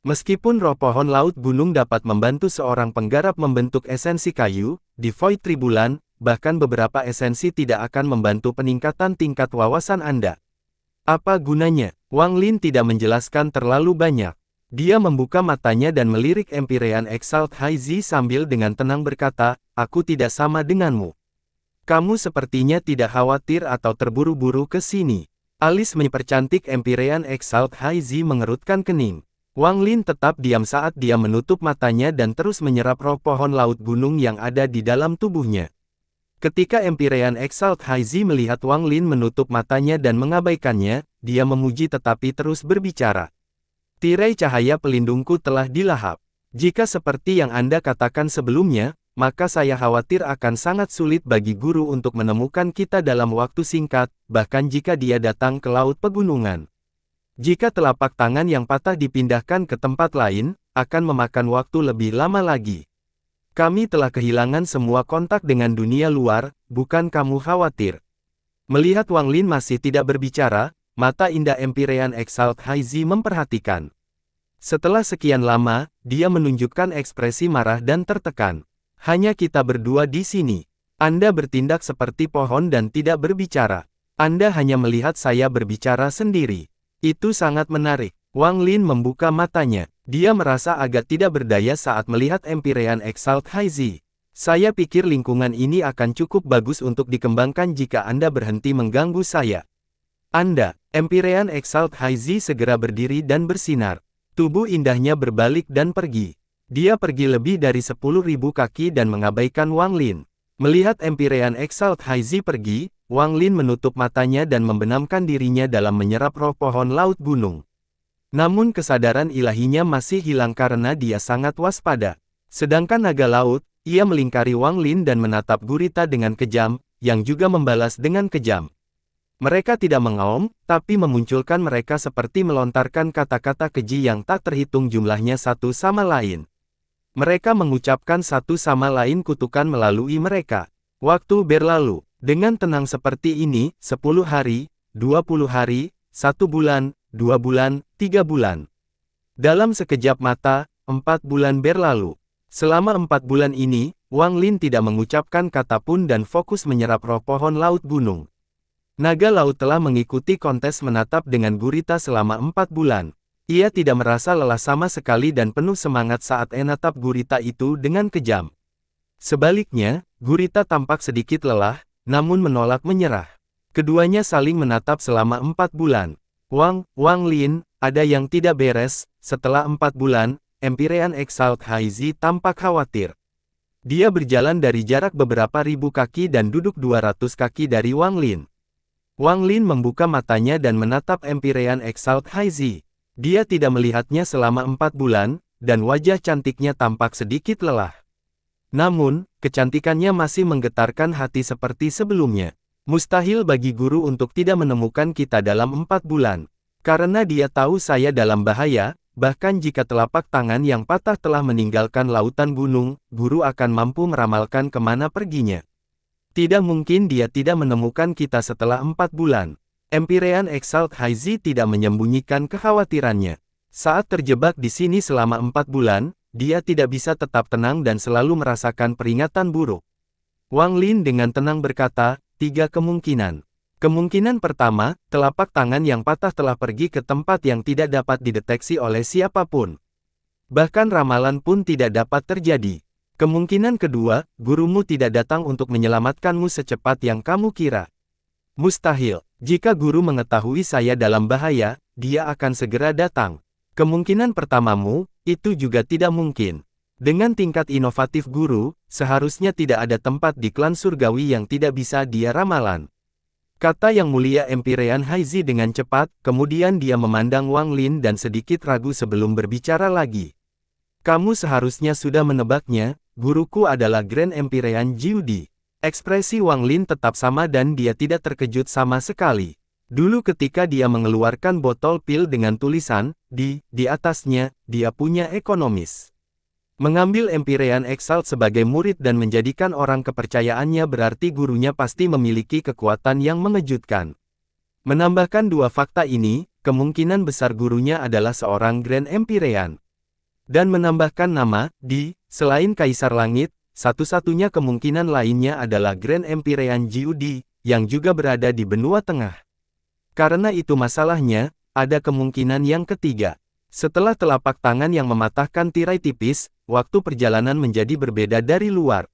Meskipun roh pohon laut gunung dapat membantu seorang penggarap membentuk esensi kayu, di Void Tribulan, bahkan beberapa esensi tidak akan membantu peningkatan tingkat wawasan Anda. Apa gunanya? Wang Lin tidak menjelaskan terlalu banyak. Dia membuka matanya dan melirik Empyrean Exalt High Z sambil dengan tenang berkata, aku tidak sama denganmu. Kamu sepertinya tidak khawatir atau terburu-buru ke sini. Alis mempercantik Empyrean Exalt High Z mengerutkan kening. Wang Lin tetap diam saat dia menutup matanya dan terus menyerap roh pohon laut gunung yang ada di dalam tubuhnya. Ketika Empyrean Exalt High Z melihat Wang Lin menutup matanya dan mengabaikannya, dia memuji tetapi terus berbicara. Tirai cahaya pelindungku telah dilahap. Jika seperti yang Anda katakan sebelumnya, maka saya khawatir akan sangat sulit bagi guru untuk menemukan kita dalam waktu singkat, bahkan jika dia datang ke laut pegunungan. Jika telapak tangan yang patah dipindahkan ke tempat lain, akan memakan waktu lebih lama lagi. Kami telah kehilangan semua kontak dengan dunia luar, bukan kamu khawatir. Melihat Wang Lin masih tidak berbicara, mata indah Empyrean Exalt Haizi memperhatikan. Setelah sekian lama, dia menunjukkan ekspresi marah dan tertekan. Hanya kita berdua di sini. Anda bertindak seperti pohon dan tidak berbicara. Anda hanya melihat saya berbicara sendiri. Itu sangat menarik. Wang Lin membuka matanya. Dia merasa agak tidak berdaya saat melihat Empyrean Exalt Haizi. Saya pikir lingkungan ini akan cukup bagus untuk dikembangkan jika Anda berhenti mengganggu saya. Anda, Empyrean Exalt Haizi segera berdiri dan bersinar. Tubuh indahnya berbalik dan pergi. Dia pergi lebih dari 10.000 kaki dan mengabaikan Wang Lin. Melihat Empyrean Exalt Haizi pergi, Wang Lin menutup matanya dan membenamkan dirinya dalam menyerap roh pohon laut gunung. Namun kesadaran ilahinya masih hilang karena dia sangat waspada. Sedangkan naga laut, ia melingkari Wang Lin dan menatap gurita dengan kejam, yang juga membalas dengan kejam. Mereka tidak mengaum, tapi memunculkan mereka seperti melontarkan kata-kata keji yang tak terhitung jumlahnya satu sama lain. Mereka mengucapkan satu sama lain kutukan melalui mereka. Waktu berlalu. Dengan tenang seperti ini, 10 hari, 20 hari, 1 bulan, 2 bulan, 3 bulan. Dalam sekejap mata, 4 bulan berlalu. Selama 4 bulan ini, Wang Lin tidak mengucapkan kata pun dan fokus menyerap roh pohon laut gunung. Naga laut telah mengikuti kontes menatap dengan gurita selama 4 bulan. Ia tidak merasa lelah sama sekali dan penuh semangat saat menatap gurita itu dengan kejam. Sebaliknya, gurita tampak sedikit lelah, namun menolak menyerah. Keduanya saling menatap selama 4 bulan. Wang Lin, ada yang tidak beres. Setelah 4 bulan, Empyrean Exalt Haizi tampak khawatir. Dia berjalan dari jarak beberapa ribu kaki dan duduk 200 kaki dari Wang Lin. Wang Lin membuka matanya dan menatap Empyrean Exalt Haizi. Dia tidak melihatnya selama 4 bulan, dan wajah cantiknya tampak sedikit lelah. Namun, kecantikannya masih menggetarkan hati seperti sebelumnya. Mustahil bagi guru untuk tidak menemukan kita dalam 4 bulan. Karena dia tahu saya dalam bahaya, bahkan jika telapak tangan yang patah telah meninggalkan lautan gunung, guru akan mampu meramalkan kemana perginya. Tidak mungkin dia tidak menemukan kita setelah 4 bulan. Empyrean Exalt Haizi tidak menyembunyikan kekhawatirannya. Saat terjebak di sini selama 4 bulan, dia tidak bisa tetap tenang dan selalu merasakan peringatan buruk. Wang Lin dengan tenang berkata, 3 kemungkinan. Kemungkinan pertama, telapak tangan yang patah telah pergi ke tempat yang tidak dapat dideteksi oleh siapapun. Bahkan ramalan pun tidak dapat terjadi. Kemungkinan kedua, gurumu tidak datang untuk menyelamatkanmu secepat yang kamu kira. Mustahil. Jika guru mengetahui saya dalam bahaya, dia akan segera datang. Kemungkinan pertamamu, itu juga tidak mungkin. Dengan tingkat inovatif guru, seharusnya tidak ada tempat di klan surgawi yang tidak bisa dia ramalan. Kata Yang Mulia Empyrean Haizi dengan cepat, kemudian dia memandang Wang Lin dan sedikit ragu sebelum berbicara lagi. Kamu seharusnya sudah menebaknya, guruku adalah Grand Empyrean Jiudi. Ekspresi Wang Lin tetap sama dan dia tidak terkejut sama sekali. Dulu ketika dia mengeluarkan botol pil dengan tulisan, di atasnya, dia punya ekonomis. Mengambil Empyrean Exalt sebagai murid dan menjadikan orang kepercayaannya berarti gurunya pasti memiliki kekuatan yang mengejutkan. Menambahkan 2 fakta ini, kemungkinan besar gurunya adalah seorang Grand Empyrean. Dan menambahkan nama, selain Kaisar Langit, satu-satunya kemungkinan lainnya adalah Grand Empyrean Jiudi, yang juga berada di benua tengah. Karena itu masalahnya, ada kemungkinan yang ketiga. Setelah telapak tangan yang mematahkan tirai tipis, waktu perjalanan menjadi berbeda dari luar.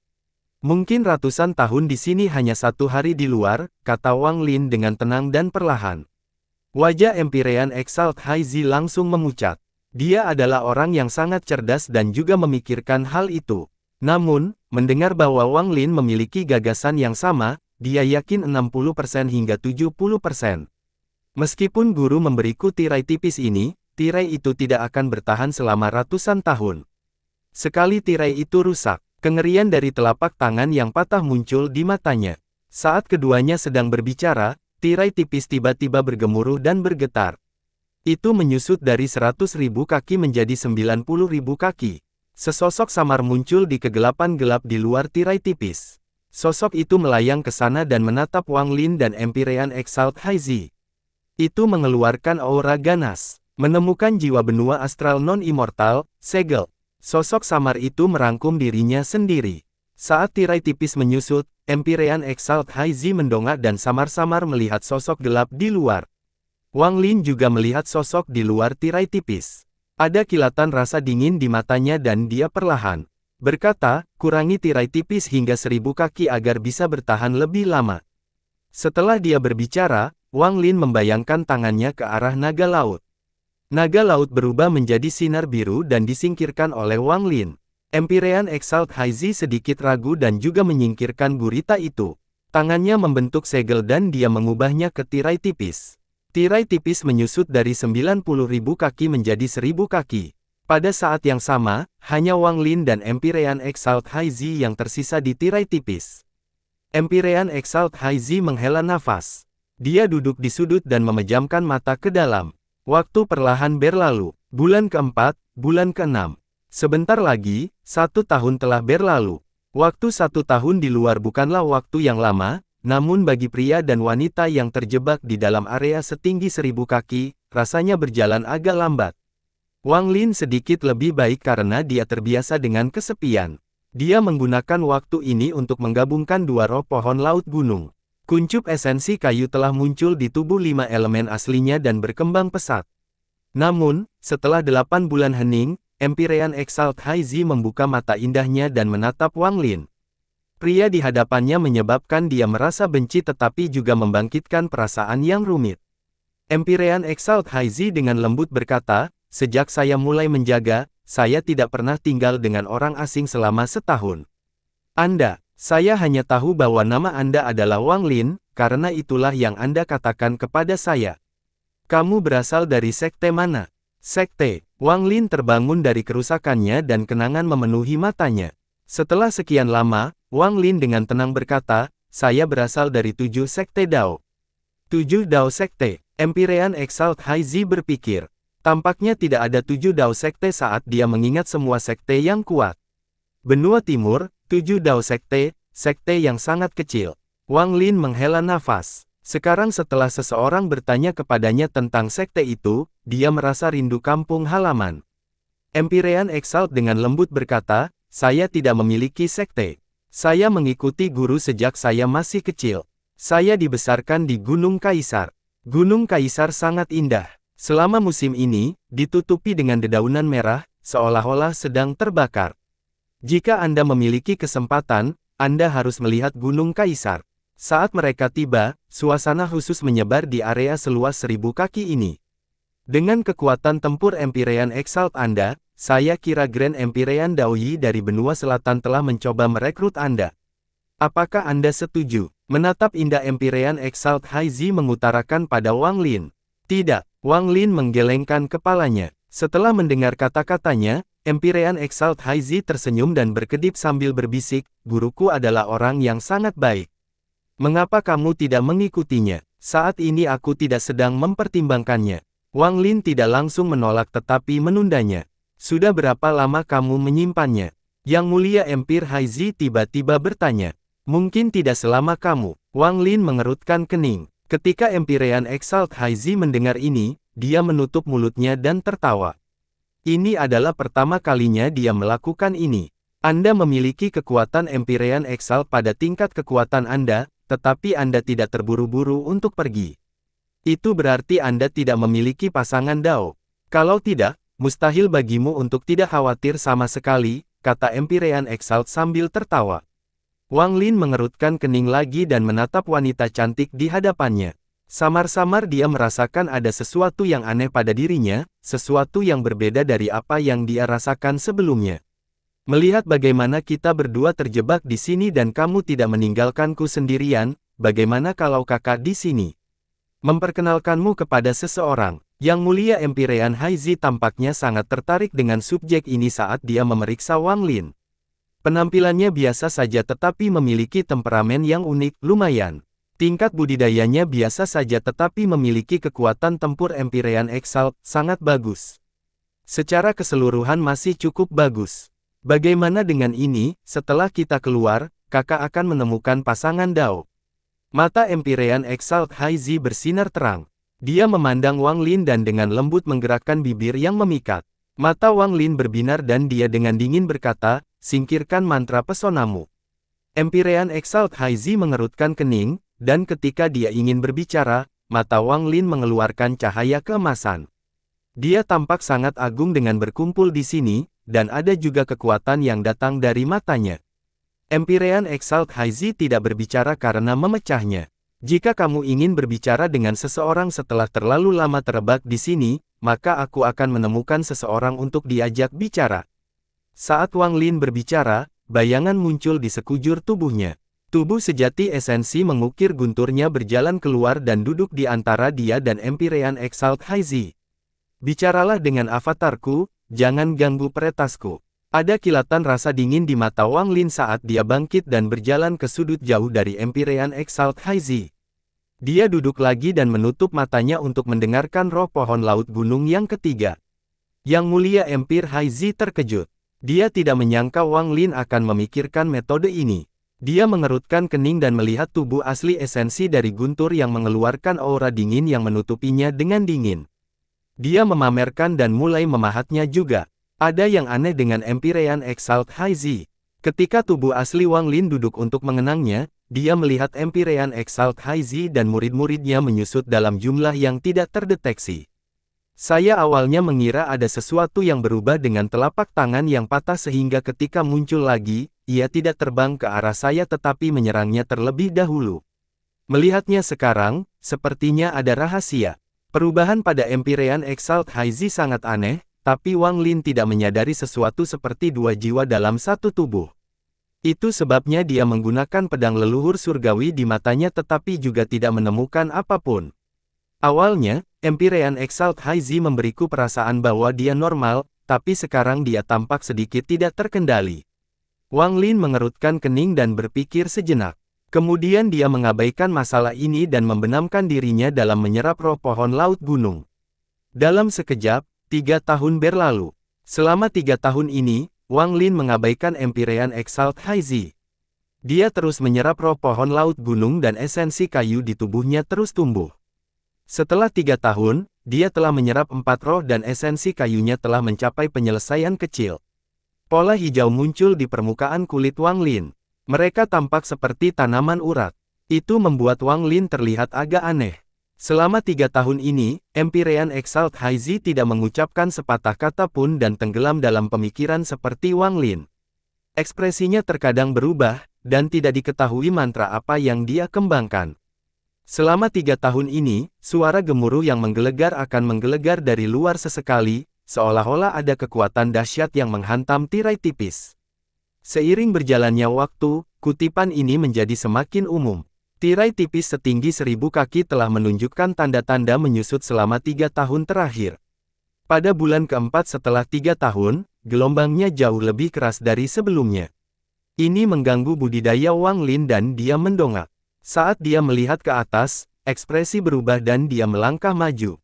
Mungkin ratusan tahun di sini hanya 1 hari di luar, kata Wang Lin dengan tenang dan perlahan. Wajah Empyrean Exalt Haizi langsung memucat. Dia adalah orang yang sangat cerdas dan juga memikirkan hal itu. Namun, mendengar bahwa Wang Lin memiliki gagasan yang sama, dia yakin 60% hingga 70%. Meskipun guru memberiku tirai tipis ini, tirai itu tidak akan bertahan selama ratusan tahun. Sekali tirai itu rusak, Kengerian dari telapak tangan yang patah muncul di matanya. Saat keduanya sedang berbicara, tirai tipis tiba-tiba bergemuruh dan bergetar. Itu menyusut dari 100.000 kaki menjadi 90.000 kaki. Sesosok samar muncul di kegelapan gelap di luar tirai tipis. Sosok itu melayang ke sana dan menatap Wang Lin dan Empyrean Exalt Haizi. Itu mengeluarkan aura ganas. Menemukan jiwa benua astral non-immortal, segel. Sosok samar itu merangkum dirinya sendiri. Saat tirai tipis menyusut, Empyrean Exalt Haizi mendongak dan samar-samar melihat sosok gelap di luar. Wang Lin juga melihat sosok di luar tirai tipis. Ada kilatan rasa dingin di matanya dan dia perlahan berkata, kurangi tirai tipis hingga 1000 kaki agar bisa bertahan lebih lama. Setelah dia berbicara, Wang Lin membayangkan tangannya ke arah naga laut. Naga laut berubah menjadi sinar biru dan disingkirkan oleh Wang Lin. Empyrean Exalt Haizi sedikit ragu dan juga menyingkirkan gurita itu. Tangannya membentuk segel dan dia mengubahnya ke tirai tipis. Tirai tipis menyusut dari 90.000 kaki menjadi 1000 kaki. Pada saat yang sama, hanya Wang Lin dan Empyrean Exalt Haizi yang tersisa di tirai tipis. Empyrean Exalt Haizi menghela nafas. Dia duduk di sudut dan memejamkan mata ke dalam. Waktu perlahan berlalu. Bulan keempat, bulan keenam. Sebentar lagi, 1 tahun telah berlalu. Waktu 1 tahun di luar bukanlah waktu yang lama, namun bagi pria dan wanita yang terjebak di dalam area setinggi 1000 kaki, rasanya berjalan agak lambat. Wang Lin sedikit lebih baik karena dia terbiasa dengan kesepian. Dia menggunakan waktu ini untuk menggabungkan 2 roh pohon laut gunung. Kuncup esensi kayu telah muncul di tubuh 5 elemen aslinya dan berkembang pesat. Namun, setelah 8 bulan hening, Empyrean Exalt Haizi membuka mata indahnya dan menatap Wang Lin. Pria di hadapannya menyebabkan dia merasa benci tetapi juga membangkitkan perasaan yang rumit. Empyrean Exalt Haizi dengan lembut berkata, sejak saya mulai menjaga, saya tidak pernah tinggal dengan orang asing selama setahun. Saya hanya tahu bahwa nama Anda adalah Wang Lin, karena itulah yang Anda katakan kepada saya. Kamu berasal dari sekte mana? Sekte. Wang Lin terbangun dari kerusakannya dan kenangan memenuhi matanya. Setelah sekian lama, Wang Lin dengan tenang berkata, saya berasal dari 7 sekte Dao. 7 Dao sekte. Empyrean Exalt Haizi berpikir. Tampaknya tidak ada 7 Dao sekte saat dia mengingat semua sekte yang kuat. Benua Timur, 7 Dao sekte, sekte yang sangat kecil. Wang Lin menghela nafas. Sekarang setelah seseorang bertanya kepadanya tentang sekte itu, dia merasa rindu kampung halaman. Empyrean Exalt dengan lembut berkata, saya tidak memiliki sekte. Saya mengikuti guru sejak saya masih kecil. Saya dibesarkan di Gunung Kaisar. Gunung Kaisar sangat indah. Selama musim ini, ditutupi dengan dedaunan merah, seolah-olah sedang terbakar. Jika Anda memiliki kesempatan, Anda harus melihat Gunung Kaisar. Saat mereka tiba, suasana khusus menyebar di area seluas 1000 kaki ini. Dengan kekuatan tempur Empyrean Exalt Anda, saya kira Grand Empyrean Daoyi dari benua selatan telah mencoba merekrut Anda. Apakah Anda setuju? Menatap indah Empyrean Exalt Haizi mengutarakan pada Wang Lin. Tidak, Wang Lin menggelengkan kepalanya. Setelah mendengar kata-katanya, Empyrean Exalt Haizi tersenyum dan berkedip sambil berbisik, guruku adalah orang yang sangat baik. Mengapa kamu tidak mengikutinya? Saat ini aku tidak sedang mempertimbangkannya. Wang Lin tidak langsung menolak tetapi menundanya. Sudah berapa lama kamu menyimpannya? Yang Mulia Empyre Haizi tiba-tiba bertanya. Mungkin tidak selama kamu. Wang Lin mengerutkan kening. Ketika Empyrean Exalt Haizi mendengar ini, dia menutup mulutnya dan tertawa. Ini adalah pertama kalinya dia melakukan ini. Anda memiliki kekuatan Empyrean Exalt pada tingkat kekuatan Anda, tetapi Anda tidak terburu-buru untuk pergi. Itu berarti Anda tidak memiliki pasangan Dao. Kalau tidak, mustahil bagimu untuk tidak khawatir sama sekali, kata Empyrean Exalt sambil tertawa. Wang Lin mengerutkan kening lagi dan menatap wanita cantik di hadapannya. Samar-samar dia merasakan ada sesuatu yang aneh pada dirinya, sesuatu yang berbeda dari apa yang dia rasakan sebelumnya. Melihat bagaimana kita berdua terjebak di sini dan kamu tidak meninggalkanku sendirian, bagaimana kalau kakak di sini? Memperkenalkanmu kepada seseorang. Yang Mulia Empyrean Haizi tampaknya sangat tertarik dengan subjek ini saat dia memeriksa Wang Lin. Penampilannya biasa saja tetapi memiliki temperamen yang unik, lumayan. Tingkat budidayanya biasa saja tetapi memiliki kekuatan tempur Empyrean Exalt, sangat bagus. Secara keseluruhan masih cukup bagus. Bagaimana dengan ini, setelah kita keluar, kakak akan menemukan pasangan Dao. Mata Empyrean Exalt Haizi bersinar terang. Dia memandang Wang Lin dan dengan lembut menggerakkan bibir yang memikat. Mata Wang Lin berbinar dan dia dengan dingin berkata, singkirkan mantra pesonamu. Empyrean Exalt Haizi mengerutkan kening, dan ketika dia ingin berbicara, mata Wang Lin mengeluarkan cahaya keemasan. Dia tampak sangat agung dengan berkumpul di sini, dan ada juga kekuatan yang datang dari matanya. Empyrean Exalt Haizi tidak berbicara karena memecahnya. Jika kamu ingin berbicara dengan seseorang setelah terlalu lama terjebak di sini, maka aku akan menemukan seseorang untuk diajak bicara. Saat Wang Lin berbicara, bayangan muncul di sekujur tubuhnya. Tubuh sejati esensi mengukir gunturnya berjalan keluar dan duduk di antara dia dan Empyrean Exalt Haizi. Bicaralah dengan avatarku, jangan ganggu peretasku. Ada kilatan rasa dingin di mata Wang Lin saat dia bangkit dan berjalan ke sudut jauh dari Empyrean Exalt Haizi. Dia duduk lagi dan menutup matanya untuk mendengarkan roh pohon laut gunung yang ketiga. Yang mulia Empyre Haizi terkejut. Dia tidak menyangka Wang Lin akan memikirkan metode ini. Dia mengerutkan kening dan melihat tubuh asli esensi dari guntur yang mengeluarkan aura dingin yang menutupinya dengan dingin. Dia memamerkan dan mulai memahatnya juga. Ada yang aneh dengan Empyrean Exalt Haizi. Ketika tubuh asli Wang Lin duduk untuk mengenangnya, dia melihat Empyrean Exalt Haizi dan murid-muridnya menyusut dalam jumlah yang tidak terdeteksi. Saya awalnya mengira ada sesuatu yang berubah dengan telapak tangan yang patah sehingga ketika muncul lagi, ia tidak terbang ke arah saya tetapi menyerangnya terlebih dahulu. Melihatnya sekarang, sepertinya ada rahasia. Perubahan pada Empyrean Exalt Haizi sangat aneh, tapi Wang Lin tidak menyadari sesuatu seperti dua jiwa dalam satu tubuh. Itu sebabnya dia menggunakan pedang leluhur surgawi di matanya tetapi juga tidak menemukan apapun. Awalnya, Empyrean Exalt Haizi memberiku perasaan bahwa dia normal, tapi sekarang dia tampak sedikit tidak terkendali. Wang Lin mengerutkan kening dan berpikir sejenak. Kemudian dia mengabaikan masalah ini dan membenamkan dirinya dalam menyerap roh pohon laut gunung. Dalam sekejap, 3 tahun berlalu. Selama 3 tahun ini, Wang Lin mengabaikan Empyrean Exalt Haizi. Dia terus menyerap roh pohon laut gunung dan esensi kayu di tubuhnya terus tumbuh. Setelah 3 tahun, dia telah menyerap 4 roh dan esensi kayunya telah mencapai penyelesaian kecil. Pola hijau muncul di permukaan kulit Wang Lin. Mereka tampak seperti tanaman urat. Itu membuat Wang Lin terlihat agak aneh. Selama 3 tahun ini, Empyrean Exalt Haizi tidak mengucapkan sepatah kata pun dan tenggelam dalam pemikiran seperti Wang Lin. Ekspresinya terkadang berubah, dan tidak diketahui mantra apa yang dia kembangkan. Selama 3 tahun ini, suara gemuruh yang menggelegar akan menggelegar dari luar sesekali, seolah-olah ada kekuatan dahsyat yang menghantam tirai tipis. Seiring berjalannya waktu, kutipan ini menjadi semakin umum. Tirai tipis setinggi 1000 kaki telah menunjukkan tanda-tanda menyusut selama 3 tahun terakhir. Pada bulan keempat setelah 3 tahun, gelombangnya jauh lebih keras dari sebelumnya. Ini mengganggu budidaya Wang Lin dan dia mendongak. Saat dia melihat ke atas, ekspresi berubah dan dia melangkah maju.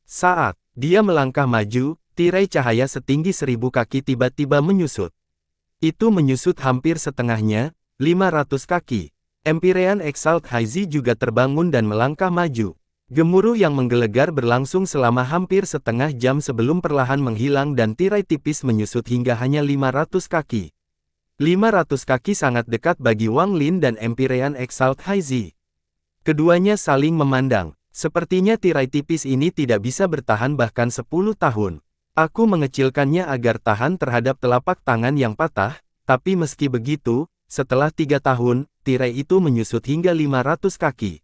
Saat dia melangkah maju, tirai cahaya setinggi 1000 kaki tiba-tiba menyusut. Itu menyusut hampir setengahnya, 500 kaki. Empyrean Exalt Haizi juga terbangun dan melangkah maju. Gemuruh yang menggelegar berlangsung selama hampir setengah jam sebelum perlahan menghilang dan tirai tipis menyusut hingga hanya 500 kaki. 500 kaki sangat dekat bagi Wang Lin dan Empyrean Exalt Haizi. Keduanya saling memandang. Sepertinya tirai tipis ini tidak bisa bertahan bahkan 10 tahun. Aku mengecilkannya agar tahan terhadap telapak tangan yang patah, tapi meski begitu, setelah 3 tahun, tirai itu menyusut hingga 500 kaki.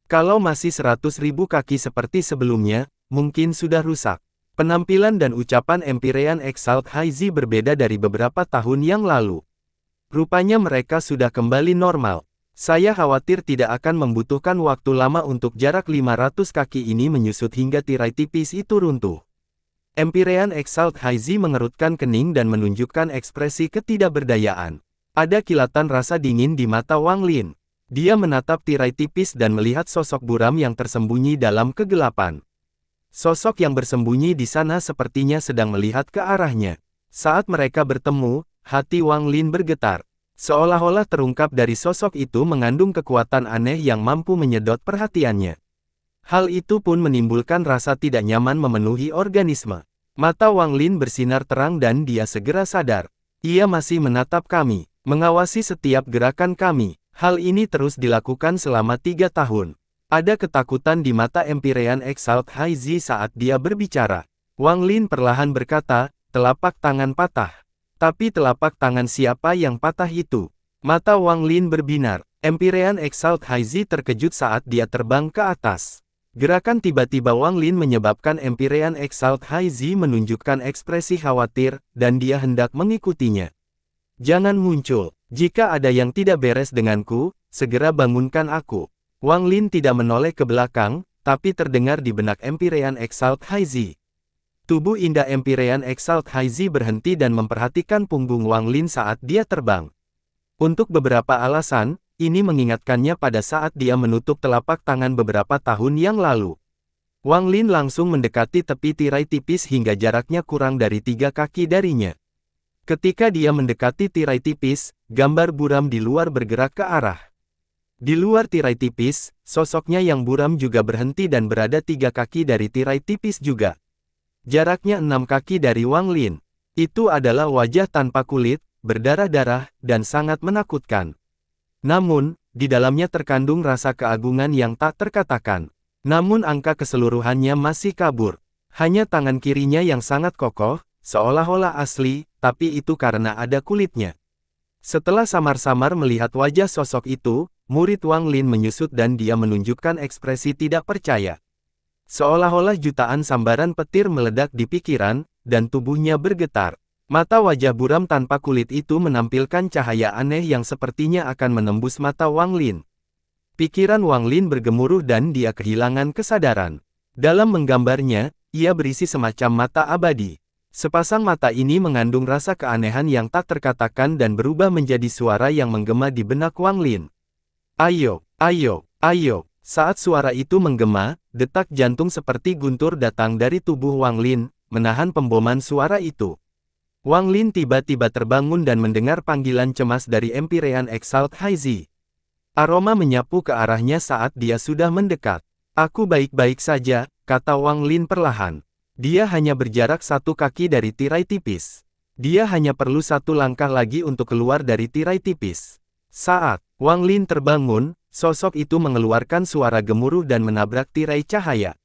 Kalau masih 100.000 kaki seperti sebelumnya, mungkin sudah rusak. Penampilan dan ucapan Empyrean Exalt Haizi berbeda dari beberapa tahun yang lalu. Rupanya mereka sudah kembali normal. Saya khawatir tidak akan membutuhkan waktu lama untuk jarak 500 kaki ini menyusut hingga tirai tipis itu runtuh. Empyrean Exalt Haizi mengerutkan kening dan menunjukkan ekspresi ketidakberdayaan. Ada kilatan rasa dingin di mata Wang Lin. Dia menatap tirai tipis dan melihat sosok buram yang tersembunyi dalam kegelapan. Sosok yang bersembunyi di sana sepertinya sedang melihat ke arahnya. Saat mereka bertemu, hati Wang Lin bergetar. Seolah-olah terungkap dari sosok itu mengandung kekuatan aneh yang mampu menyedot perhatiannya. Hal itu pun menimbulkan rasa tidak nyaman memenuhi organisme. Mata Wang Lin bersinar terang dan dia segera sadar. Ia masih menatap kami, mengawasi setiap gerakan kami. Hal ini terus dilakukan selama 3 tahun. Ada ketakutan di mata Empyrean Exalt Haizi saat dia berbicara. Wang Lin perlahan berkata, telapak tangan patah. Tapi telapak tangan siapa yang patah itu? Mata Wang Lin berbinar. Empyrean Exalt Haizi terkejut saat dia terbang ke atas. Gerakan tiba-tiba Wang Lin menyebabkan Empyrean Exalt Haizi menunjukkan ekspresi khawatir, dan dia hendak mengikutinya. Jangan muncul. Jika ada yang tidak beres denganku, segera bangunkan aku. Wang Lin tidak menoleh ke belakang, tapi terdengar di benak Empyrean Exalt Haizi. Tubuh indah Empyrean Exalt Haizi berhenti dan memperhatikan punggung Wang Lin saat dia terbang. Untuk beberapa alasan, ini mengingatkannya pada saat dia menutup telapak tangan beberapa tahun yang lalu. Wang Lin langsung mendekati tepi tirai tipis hingga jaraknya kurang dari 3 kaki darinya. Ketika dia mendekati tirai tipis, gambar buram di luar bergerak ke arah. Di luar tirai tipis, sosoknya yang buram juga berhenti dan berada 3 kaki dari tirai tipis juga. Jaraknya 6 kaki dari Wang Lin. Itu adalah wajah tanpa kulit, berdarah-darah, dan sangat menakutkan. Namun, di dalamnya terkandung rasa keagungan yang tak terkatakan. Namun angka keseluruhannya masih kabur. Hanya tangan kirinya yang sangat kokoh, seolah-olah asli, tapi itu karena ada kulitnya. Setelah samar-samar melihat wajah sosok itu, murid Wang Lin menyusut dan dia menunjukkan ekspresi tidak percaya. Seolah-olah jutaan sambaran petir meledak di pikiran, dan tubuhnya bergetar. Mata wajah buram tanpa kulit itu menampilkan cahaya aneh yang sepertinya akan menembus mata Wang Lin. Pikiran Wang Lin bergemuruh dan dia kehilangan kesadaran. Dalam menggambarnya, ia berisi semacam mata abadi. Sepasang mata ini mengandung rasa keanehan yang tak terkatakan dan berubah menjadi suara yang menggema di benak Wang Lin. Ayo, ayo, ayo. Saat suara itu menggema, detak jantung seperti guntur datang dari tubuh Wang Lin, menahan pemboman suara itu. Wang Lin tiba-tiba terbangun dan mendengar panggilan cemas dari Empyrean Exalt Haizi. Aroma menyapu ke arahnya saat dia sudah mendekat. Aku baik-baik saja, kata Wang Lin perlahan. Dia hanya berjarak 1 kaki dari tirai tipis. Dia hanya perlu 1 langkah lagi untuk keluar dari tirai tipis. Saat Wang Lin terbangun, sosok itu mengeluarkan suara gemuruh dan menabrak tirai cahaya.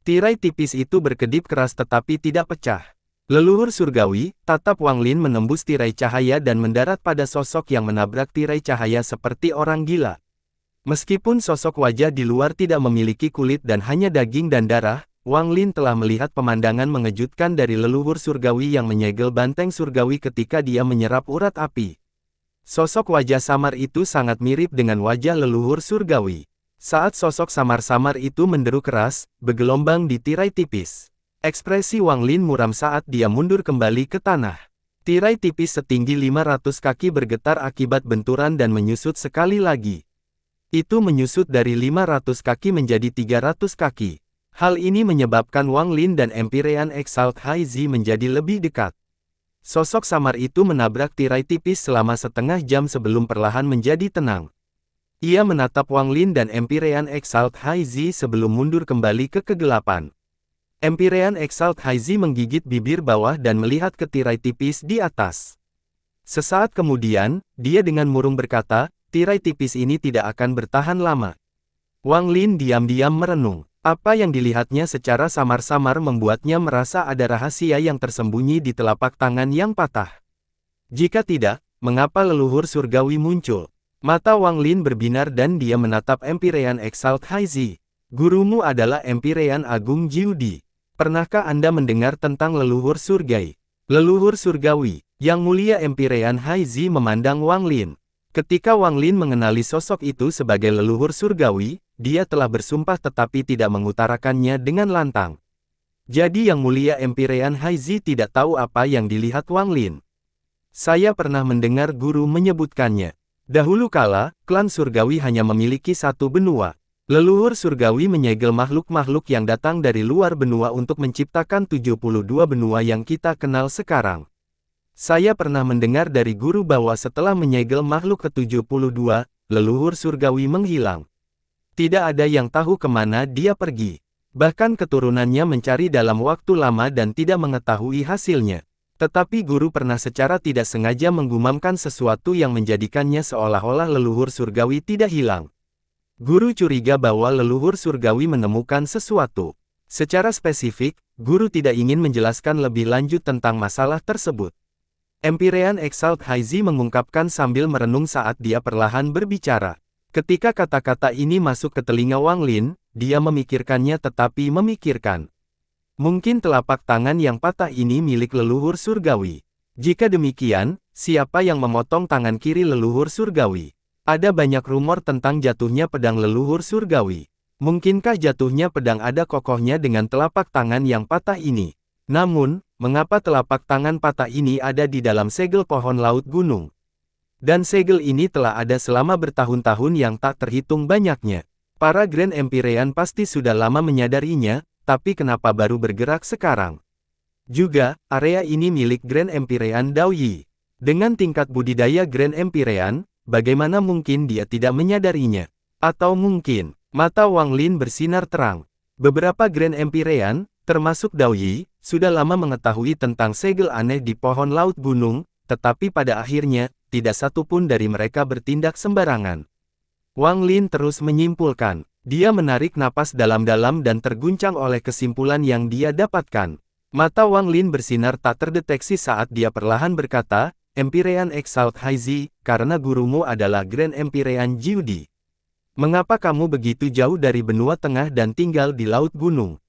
Tirai tipis itu berkedip keras tetapi tidak pecah. Leluhur surgawi, tatap Wang Lin menembus tirai cahaya dan mendarat pada sosok yang menabrak tirai cahaya seperti orang gila. Meskipun sosok wajah di luar tidak memiliki kulit dan hanya daging dan darah, Wang Lin telah melihat pemandangan mengejutkan dari leluhur surgawi yang menyegel banteng surgawi ketika dia menyerap urat api. Sosok wajah samar itu sangat mirip dengan wajah leluhur surgawi. Saat sosok samar-samar itu menderu keras, bergelombang di tirai tipis. Ekspresi Wang Lin muram saat dia mundur kembali ke tanah. Tirai tipis setinggi 500 kaki bergetar akibat benturan dan menyusut sekali lagi. Itu menyusut dari 500 kaki menjadi 300 kaki. Hal ini menyebabkan Wang Lin dan Empyrean Exalt Haizi menjadi lebih dekat. Sosok samar itu menabrak tirai tipis selama setengah jam sebelum perlahan menjadi tenang. Ia menatap Wang Lin dan Empyrean Exalt Haizi sebelum mundur kembali ke kegelapan. Empyrean Exalt Haizi menggigit bibir bawah dan melihat ke tirai tipis di atas. Sesaat kemudian, dia dengan murung berkata, tirai tipis ini tidak akan bertahan lama. Wang Lin diam-diam merenung. Apa yang dilihatnya secara samar-samar membuatnya merasa ada rahasia yang tersembunyi di telapak tangan yang patah. Jika tidak, mengapa leluhur surgawi muncul? Mata Wang Lin berbinar dan dia menatap Empyrean Exalt Haizi. Gurumu adalah Empyrean Agung Jiudi. Pernahkah Anda mendengar tentang leluhur surgai? Leluhur surgawi, yang mulia Empyrean Haizi memandang Wang Lin. Ketika Wang Lin mengenali sosok itu sebagai leluhur surgawi, dia telah bersumpah tetapi tidak mengutarakannya dengan lantang. Jadi Yang Mulia Empirean Haizi tidak tahu apa yang dilihat Wang Lin. Saya pernah mendengar guru menyebutkannya. Dahulu kala, klan surgawi hanya memiliki satu benua. Leluhur surgawi menyegel makhluk-makhluk yang datang dari luar benua untuk menciptakan 72 benua yang kita kenal sekarang. Saya pernah mendengar dari guru bahwa setelah menyegel makhluk ke-72, leluhur surgawi menghilang. Tidak ada yang tahu kemana dia pergi. Bahkan keturunannya mencari dalam waktu lama dan tidak mengetahui hasilnya. Tetapi guru pernah secara tidak sengaja menggumamkan sesuatu yang menjadikannya seolah-olah leluhur surgawi tidak hilang. Guru curiga bahwa leluhur surgawi menemukan sesuatu. Secara spesifik, guru tidak ingin menjelaskan lebih lanjut tentang masalah tersebut. Empirean Exalt Haizi mengungkapkan sambil merenung saat dia perlahan berbicara. Ketika kata-kata ini masuk ke telinga Wang Lin, dia memikirkannya tetapi memikirkan. Mungkin telapak tangan yang patah ini milik leluhur surgawi. Jika demikian, siapa yang memotong tangan kiri leluhur surgawi? Ada banyak rumor tentang jatuhnya pedang leluhur surgawi. Mungkinkah jatuhnya pedang ada kokohnya dengan telapak tangan yang patah ini? Namun, mengapa telapak tangan patah ini ada di dalam segel pohon laut gunung? Dan segel ini telah ada selama bertahun-tahun yang tak terhitung banyaknya. Para Grand Empirean pasti sudah lama menyadarinya, tapi kenapa baru bergerak sekarang? Juga, area ini milik Grand Empirean Dao Yi. Dengan tingkat budidaya Grand Empirean, bagaimana mungkin dia tidak menyadarinya? Atau mungkin, mata Wang Lin bersinar terang. Beberapa Grand Empirean, termasuk Dao Yi, sudah lama mengetahui tentang segel aneh di pohon laut gunung, tetapi pada akhirnya, tidak satu pun dari mereka bertindak sembarangan. Wang Lin terus menyimpulkan. Dia menarik napas dalam-dalam dan terguncang oleh kesimpulan yang dia dapatkan. Mata Wang Lin bersinar tak terdeteksi saat dia perlahan berkata, Empirean Exalt Haizi, karena gurumu adalah Grand Empirean Jiudi. Mengapa kamu begitu jauh dari benua tengah dan tinggal di laut gunung?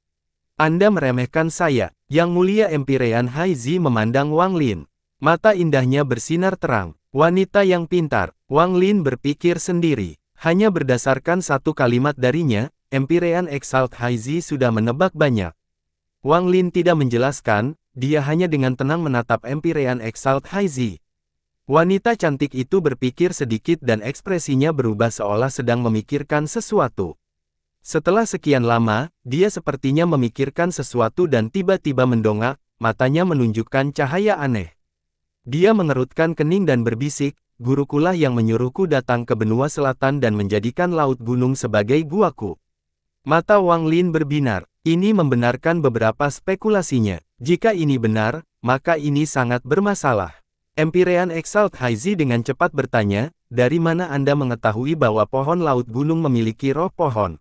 Anda meremehkan saya. Yang Mulia Empirean Haizi memandang Wang Lin. Mata indahnya bersinar terang. Wanita yang pintar. Wang Lin berpikir sendiri. Hanya berdasarkan satu kalimat darinya, Empirean Exalt Haizi sudah menebak banyak. Wang Lin tidak menjelaskan, dia hanya dengan tenang menatap Empirean Exalt Haizi. Wanita cantik itu berpikir sedikit dan ekspresinya berubah seolah sedang memikirkan sesuatu. Setelah sekian lama, dia sepertinya memikirkan sesuatu dan tiba-tiba mendongak, matanya menunjukkan cahaya aneh. Dia mengerutkan kening dan berbisik, gurukulah yang menyuruhku datang ke benua selatan dan menjadikan laut gunung sebagai guaku. Mata Wang Lin berbinar. Ini membenarkan beberapa spekulasinya. Jika ini benar, maka ini sangat bermasalah. Empirean Exalt Haizi dengan cepat bertanya, dari mana Anda mengetahui bahwa pohon laut gunung memiliki roh pohon?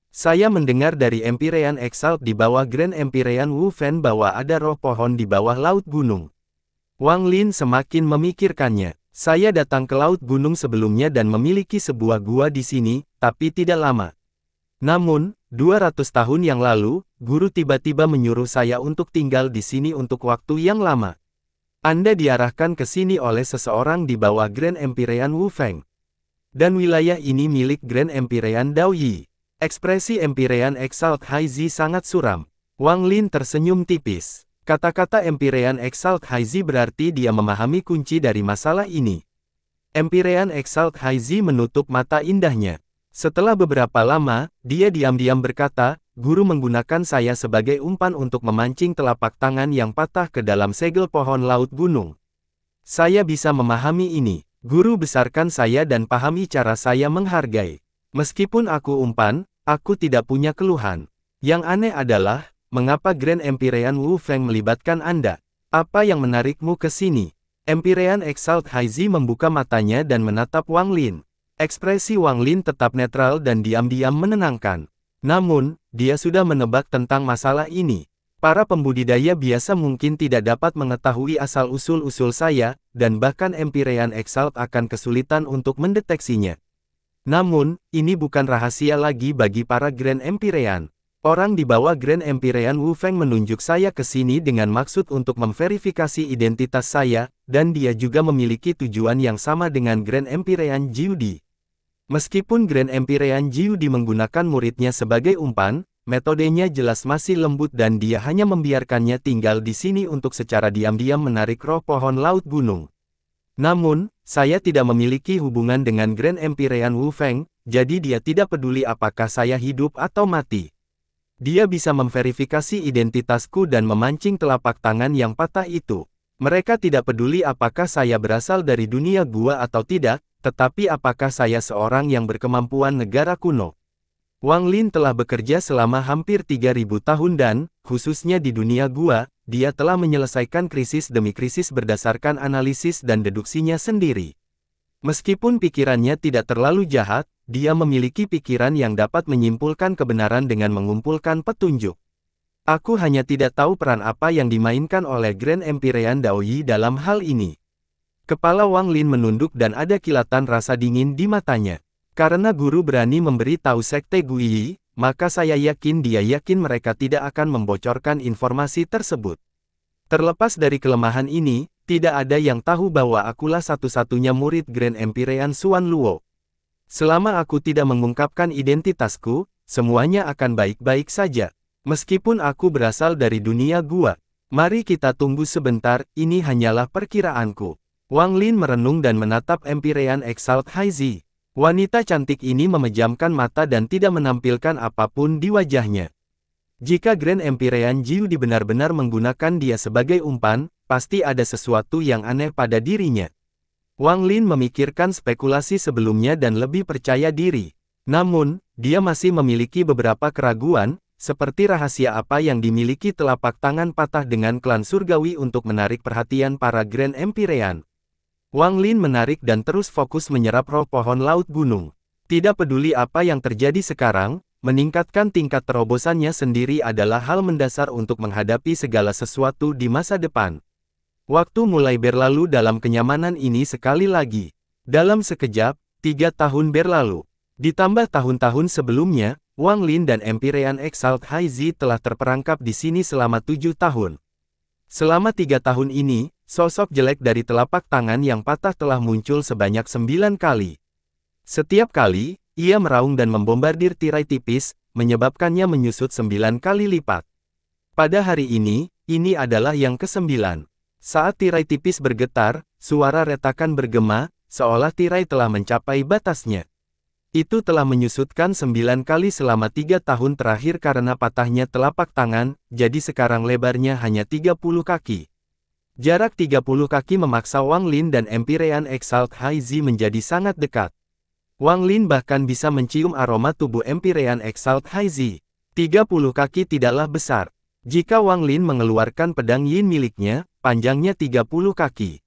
Saya mendengar dari Empirean Exalt di bawah Grand Empirean Wu Fen bahwa ada roh pohon di bawah laut gunung. Wang Lin semakin memikirkannya. Saya datang ke laut gunung sebelumnya dan memiliki sebuah gua di sini, tapi tidak lama. Namun, 200 tahun yang lalu, guru tiba-tiba menyuruh saya untuk tinggal di sini untuk waktu yang lama. Anda diarahkan ke sini oleh seseorang di bawah Grand Empirean Wu Feng. Dan wilayah ini milik Grand Empirean Dao Yi. Ekspresi Empirean Exalt Haizi sangat suram. Wang Lin tersenyum tipis. Kata-kata Empirean Exalt Haizi berarti dia memahami kunci dari masalah ini. Empirean Exalt Haizi menutup mata indahnya. Setelah beberapa lama, dia diam-diam berkata, guru menggunakan saya sebagai umpan untuk memancing telapak tangan yang patah ke dalam segel pohon laut gunung. Saya bisa memahami ini. Guru besarkan saya dan pahami cara saya menghargai. Meskipun aku umpan, aku tidak punya keluhan. Yang aneh adalah, mengapa Grand Empirean Wu Feng melibatkan Anda? Apa yang menarikmu ke sini? Empirean Exalt Haizi membuka matanya dan menatap Wang Lin. Ekspresi Wang Lin tetap netral dan diam-diam menenangkan. Namun, dia sudah menebak tentang masalah ini. Para pembudidaya biasa mungkin tidak dapat mengetahui asal-usul saya, dan bahkan Empirean Exalt akan kesulitan untuk mendeteksinya. Namun, ini bukan rahasia lagi bagi para Grand Empirean. Orang di bawah Grand Empirean Wu Feng menunjuk saya ke sini dengan maksud untuk memverifikasi identitas saya, dan dia juga memiliki tujuan yang sama dengan Grand Empirean Jiudi. Meskipun Grand Empirean Jiudi menggunakan muridnya sebagai umpan, metodenya jelas masih lembut dan dia hanya membiarkannya tinggal di sini untuk secara diam-diam menarik roh pohon laut gunung. Namun, saya tidak memiliki hubungan dengan Grand Empyrean Wu Feng, jadi dia tidak peduli apakah saya hidup atau mati. Dia bisa memverifikasi identitasku dan memancing telapak tangan yang patah itu. Mereka tidak peduli apakah saya berasal dari dunia gua atau tidak, tetapi apakah saya seorang yang berkemampuan negara kuno. Wang Lin telah bekerja selama hampir 3000 tahun dan, khususnya di dunia gua, dia telah menyelesaikan krisis demi krisis berdasarkan analisis dan deduksinya sendiri. Meskipun pikirannya tidak terlalu jahat, dia memiliki pikiran yang dapat menyimpulkan kebenaran dengan mengumpulkan petunjuk. Aku hanya tidak tahu peran apa yang dimainkan oleh Grand Empyrean Daoyi dalam hal ini. Kepala Wang Lin menunduk dan ada kilatan rasa dingin di matanya. Karena guru berani memberi tahu Sekte Guiyi, maka saya yakin dia yakin mereka tidak akan membocorkan informasi tersebut. Terlepas dari kelemahan ini, tidak ada yang tahu bahwa akulah satu-satunya murid Grand Empyrean Xuan Luo. Selama aku tidak mengungkapkan identitasku, semuanya akan baik-baik saja. Meskipun aku berasal dari dunia gua. Mari kita tunggu sebentar, ini hanyalah perkiraanku. Wang Lin merenung dan menatap Empyrean Exalt Haizi. Wanita cantik ini memejamkan mata dan tidak menampilkan apapun di wajahnya. Jika Grand Empyrean Jiu benar-benar menggunakan dia sebagai umpan, pasti ada sesuatu yang aneh pada dirinya. Wang Lin memikirkan spekulasi sebelumnya dan lebih percaya diri. Namun, dia masih memiliki beberapa keraguan, seperti rahasia apa yang dimiliki telapak tangan patah dengan klan surgawi untuk menarik perhatian para Grand Empyrean. Wang Lin menarik dan terus fokus menyerap roh pohon laut gunung. Tidak peduli apa yang terjadi sekarang, meningkatkan tingkat terobosannya sendiri adalah hal mendasar untuk menghadapi segala sesuatu di masa depan. Waktu mulai berlalu dalam kenyamanan ini sekali lagi. Dalam sekejap, 3 tahun berlalu. Ditambah tahun-tahun sebelumnya, Wang Lin dan Empyrean Exalt Haizi telah terperangkap di sini selama 7 tahun. Selama 3 tahun ini, sosok jelek dari telapak tangan yang patah telah muncul sebanyak 9 kali. Setiap kali, ia meraung dan membombardir tirai tipis, menyebabkannya menyusut 9 kali lipat. Pada hari ini adalah yang ke-9. Saat tirai tipis bergetar, suara retakan bergema, seolah tirai telah mencapai batasnya. Itu telah menyusutkan 9 kali selama 3 tahun terakhir karena patahnya telapak tangan, jadi sekarang lebarnya hanya 30 kaki. Jarak 30 kaki memaksa Wang Lin dan Empyrean Exalt Haizi menjadi sangat dekat. Wang Lin bahkan bisa mencium aroma tubuh Empyrean Exalt Haizi. 30 kaki tidaklah besar. Jika Wang Lin mengeluarkan pedang yin miliknya, panjangnya 30 kaki.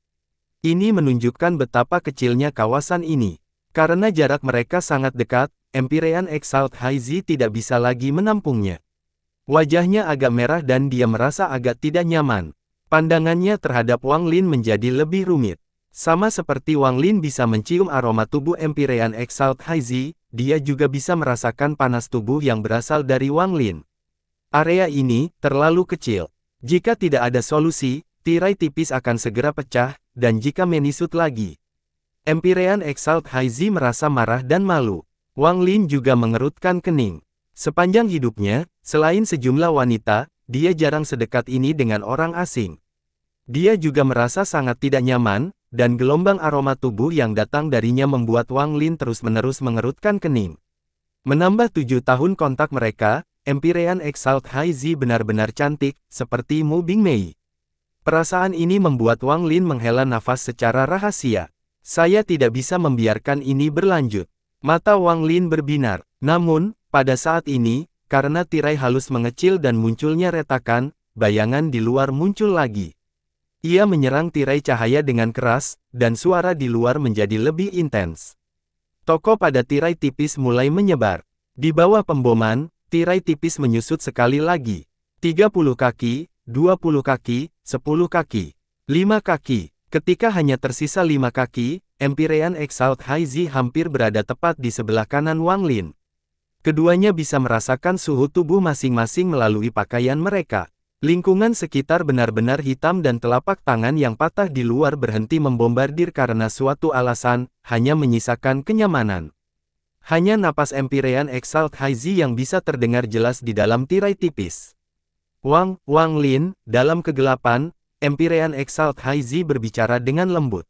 Ini menunjukkan betapa kecilnya kawasan ini. Karena jarak mereka sangat dekat, Empyrean Exalt Haizi tidak bisa lagi menampungnya. Wajahnya agak merah dan dia merasa agak tidak nyaman. Pandangannya terhadap Wang Lin menjadi lebih rumit. Sama seperti Wang Lin bisa mencium aroma tubuh Empyrean Exalt Haizi, dia juga bisa merasakan panas tubuh yang berasal dari Wang Lin. Area ini terlalu kecil. Jika tidak ada solusi, tirai tipis akan segera pecah, dan jika menyusut lagi. Empyrean Exalt Haizi merasa marah dan malu. Wang Lin juga mengerutkan kening. Sepanjang hidupnya, selain sejumlah wanita, dia jarang sedekat ini dengan orang asing. Dia juga merasa sangat tidak nyaman, dan gelombang aroma tubuh yang datang darinya membuat Wang Lin terus-menerus mengerutkan kening. Menambah 7 tahun kontak mereka, Empyrean Exalt Haizi benar-benar cantik, seperti Mu Bingmei. Perasaan ini membuat Wang Lin menghela nafas secara rahasia. Saya tidak bisa membiarkan ini berlanjut. Mata Wang Lin berbinar. Namun, pada saat ini, karena tirai halus mengecil dan munculnya retakan, bayangan di luar muncul lagi. Ia menyerang tirai cahaya dengan keras, dan suara di luar menjadi lebih intens. Toko pada tirai tipis mulai menyebar. Di bawah pemboman, tirai tipis menyusut sekali lagi. 30 kaki, 20 kaki, 10 kaki, 5 kaki. Ketika hanya tersisa 5 kaki, Empyrean Exalt Haizi hampir berada tepat di sebelah kanan Wang Lin. Keduanya bisa merasakan suhu tubuh masing-masing melalui pakaian mereka. Lingkungan sekitar benar-benar hitam dan telapak tangan yang patah di luar berhenti membombardir karena suatu alasan, hanya menyisakan kenyamanan. Hanya napas Empyrean Exalt Haizi yang bisa terdengar jelas di dalam tirai tipis. Wang Lin, dalam kegelapan, Empyrean Exalt Haizi berbicara dengan lembut.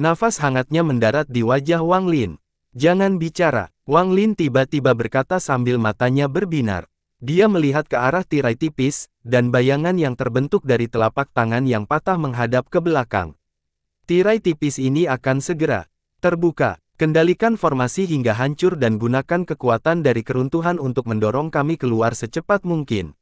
Nafas hangatnya mendarat di wajah Wang Lin. Jangan bicara, Wang Lin tiba-tiba berkata sambil matanya berbinar. Dia melihat ke arah tirai tipis, dan bayangan yang terbentuk dari telapak tangan yang patah menghadap ke belakang. Tirai tipis ini akan segera terbuka. Kendalikan formasi hingga hancur dan gunakan kekuatan dari keruntuhan untuk mendorong kami keluar secepat mungkin.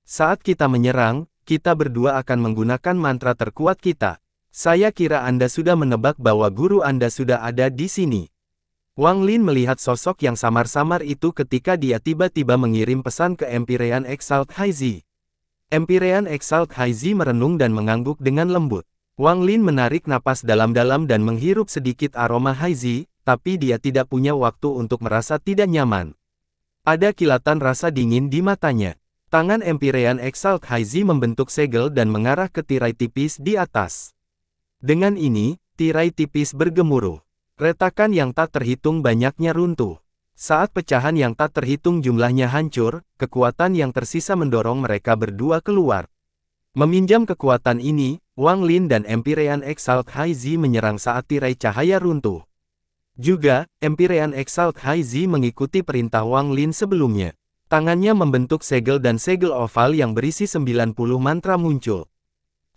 Saat kita menyerang, kita berdua akan menggunakan mantra terkuat kita. Saya kira Anda sudah menebak bahwa guru Anda sudah ada di sini. Wang Lin melihat sosok yang samar-samar itu ketika dia tiba-tiba mengirim pesan ke Empyrean Exalt Haizi. Empyrean Exalt Haizi merenung dan mengangguk dengan lembut. Wang Lin menarik napas dalam-dalam dan menghirup sedikit aroma Haizi, tapi dia tidak punya waktu untuk merasa tidak nyaman. Ada kilatan rasa dingin di matanya. Tangan Empyrean Exalt Haizi membentuk segel dan mengarah ke tirai tipis di atas. Dengan ini, tirai tipis bergemuruh. Retakan yang tak terhitung banyaknya runtuh. Saat pecahan yang tak terhitung jumlahnya hancur, kekuatan yang tersisa mendorong mereka berdua keluar. Meminjam kekuatan ini, Wang Lin dan Empyrean Exalt Haizi menyerang saat tirai cahaya runtuh. Juga, Empyrean Exalt Haizi mengikuti perintah Wang Lin sebelumnya. Tangannya membentuk segel dan segel oval yang berisi 90 mantra muncul.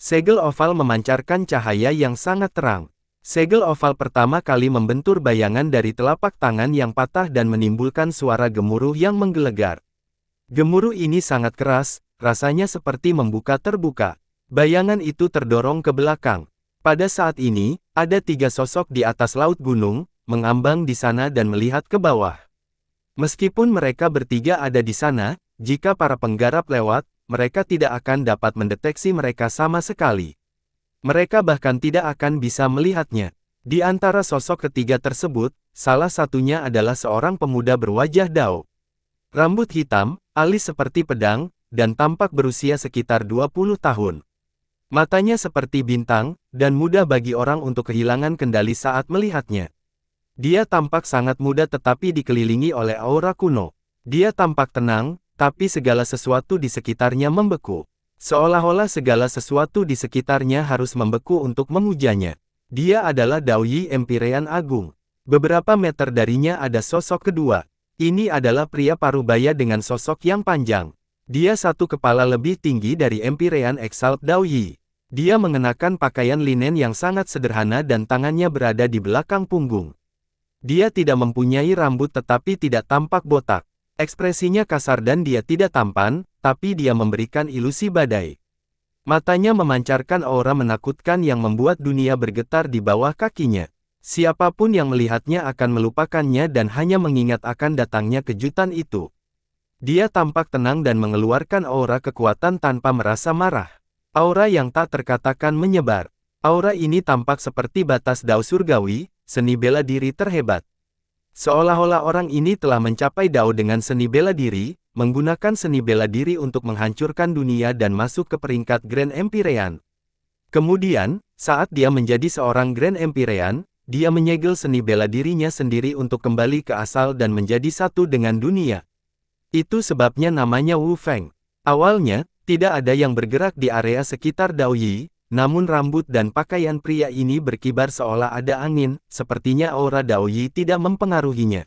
Segel oval memancarkan cahaya yang sangat terang. Segel oval pertama kali membentur bayangan dari telapak tangan yang patah dan menimbulkan suara gemuruh yang menggelegar. Gemuruh ini sangat keras, rasanya seperti membuka terbuka. Bayangan itu terdorong ke belakang. Pada saat ini, ada 3 sosok di atas laut gunung, mengambang di sana dan melihat ke bawah. Meskipun mereka bertiga ada di sana, jika para penggarap lewat, mereka tidak akan dapat mendeteksi mereka sama sekali. Mereka bahkan tidak akan bisa melihatnya. Di antara sosok ketiga tersebut, salah satunya adalah seorang pemuda berwajah Dao. Rambut hitam, alis seperti pedang, dan tampak berusia sekitar 20 tahun. Matanya seperti bintang, dan mudah bagi orang untuk kehilangan kendali saat melihatnya. Dia tampak sangat muda tetapi dikelilingi oleh aura kuno. Dia tampak tenang, tapi segala sesuatu di sekitarnya membeku. Seolah-olah segala sesuatu di sekitarnya harus membeku untuk memujanya. Dia adalah Dao Yi Empyrean Agung. Beberapa meter darinya ada sosok kedua. Ini adalah pria parubaya dengan sosok yang panjang. Dia satu kepala lebih tinggi dari Empyrean Exalt Dao Yi. Dia mengenakan pakaian linen yang sangat sederhana dan tangannya berada di belakang punggung. Dia tidak mempunyai rambut tetapi tidak tampak botak. Ekspresinya kasar dan dia tidak tampan, tapi dia memberikan ilusi badai. Matanya memancarkan aura menakutkan yang membuat dunia bergetar di bawah kakinya. Siapapun yang melihatnya akan melupakannya dan hanya mengingat akan datangnya kejutan itu. Dia tampak tenang dan mengeluarkan aura kekuatan tanpa merasa marah. Aura yang tak terkatakan menyebar. Aura ini tampak seperti batas Dao surgawi, seni bela diri terhebat. Seolah-olah orang ini telah mencapai Dao dengan seni bela diri, menggunakan seni bela diri untuk menghancurkan dunia dan masuk ke peringkat Grand Empyrean. Kemudian, saat dia menjadi seorang Grand Empyrean, dia menyegel seni bela dirinya sendiri untuk kembali ke asal dan menjadi satu dengan dunia. Itu sebabnya namanya Wu Feng. Awalnya, tidak ada yang bergerak di area sekitar Dao Yi, namun rambut dan pakaian pria ini berkibar seolah ada angin, sepertinya aura Dao Yi tidak mempengaruhinya.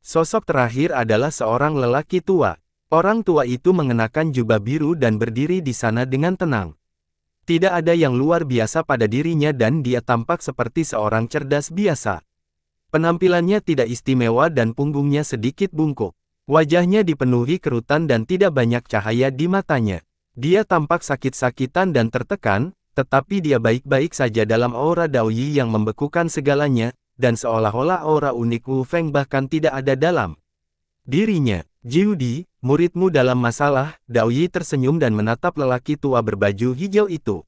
Sosok terakhir adalah seorang lelaki tua. Orang tua itu mengenakan jubah biru dan berdiri di sana dengan tenang. Tidak ada yang luar biasa pada dirinya dan dia tampak seperti seorang cerdas biasa. Penampilannya tidak istimewa dan punggungnya sedikit bungkuk. Wajahnya dipenuhi kerutan dan tidak banyak cahaya di matanya. Dia tampak sakit-sakitan dan tertekan, tetapi dia baik-baik saja dalam aura Dao Yi yang membekukan segalanya, dan seolah-olah aura unik Wu Feng bahkan tidak ada dalam dirinya. Jiudi, muridmu dalam masalah, Dao Yi tersenyum dan menatap lelaki tua berbaju hijau itu.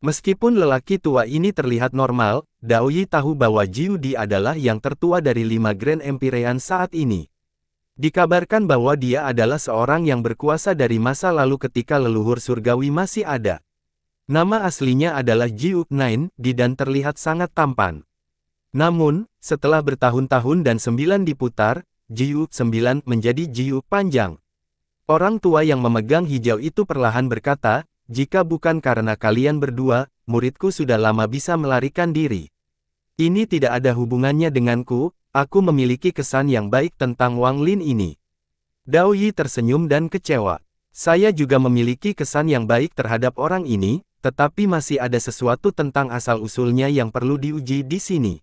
Meskipun lelaki tua ini terlihat normal, Dao Yi tahu bahwa Jiudi adalah yang tertua dari 5 Grand Empyrean saat ini. Dikabarkan bahwa dia adalah seorang yang berkuasa dari masa lalu ketika leluhur surgawi masih ada. Nama aslinya adalah Jiu Nain, dan terlihat sangat tampan. Namun, setelah bertahun-tahun dan 9 diputar, Jiu 9 menjadi Jiu panjang. Orang tua yang memegang hijau itu perlahan berkata, jika bukan karena kalian berdua, muridku sudah lama bisa melarikan diri. Ini tidak ada hubungannya denganku, aku memiliki kesan yang baik tentang Wang Lin ini. Dao Yi tersenyum dan kecewa. Saya juga memiliki kesan yang baik terhadap orang ini, tetapi masih ada sesuatu tentang asal-usulnya yang perlu diuji di sini.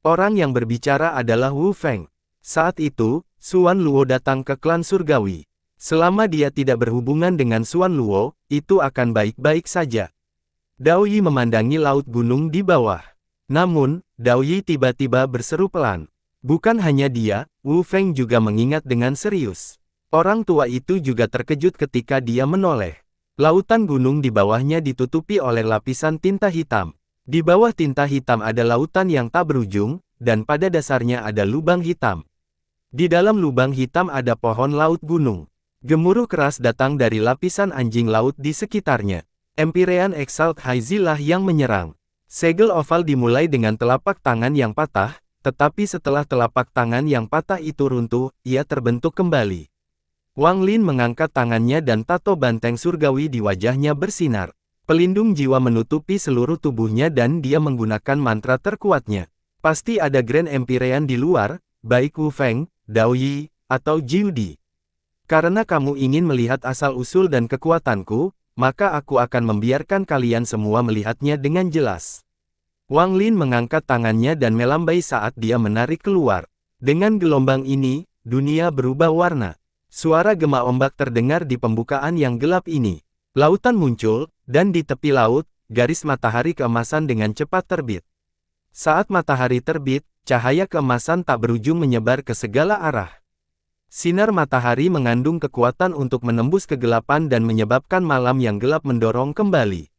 Orang yang berbicara adalah Wu Feng. Saat itu, Xuan Luo datang ke klan surgawi. Selama dia tidak berhubungan dengan Xuan Luo, itu akan baik-baik saja. Dao Yi memandangi laut gunung di bawah. Namun, Dao Yi tiba-tiba berseru pelan. Bukan hanya dia, Wu Feng juga mengingat dengan serius. Orang tua itu juga terkejut ketika dia menoleh. Lautan gunung di bawahnya ditutupi oleh lapisan tinta hitam. Di bawah tinta hitam ada lautan yang tak berujung, dan pada dasarnya ada lubang hitam. Di dalam lubang hitam ada pohon laut gunung. Gemuruh keras datang dari lapisan anjing laut di sekitarnya. Empyrean Exalt Haizi lah yang menyerang. Segel oval dimulai dengan telapak tangan yang patah, tetapi setelah telapak tangan yang patah itu runtuh, ia terbentuk kembali. Wang Lin mengangkat tangannya dan tato banteng surgawi di wajahnya bersinar. Pelindung jiwa menutupi seluruh tubuhnya dan dia menggunakan mantra terkuatnya. Pasti ada Grand Empyrean di luar, baik Wu Feng, Dao Yi, atau Jiu Di. Karena kamu ingin melihat asal-usul dan kekuatanku, maka aku akan membiarkan kalian semua melihatnya dengan jelas. Wang Lin mengangkat tangannya dan melambai saat dia menarik keluar. Dengan gelombang ini, dunia berubah warna. Suara gema ombak terdengar di pembukaan yang gelap ini. Lautan muncul, dan di tepi laut, garis matahari keemasan dengan cepat terbit. Saat matahari terbit, cahaya keemasan tak berujung menyebar ke segala arah. Sinar matahari mengandung kekuatan untuk menembus kegelapan dan menyebabkan malam yang gelap mendorong kembali.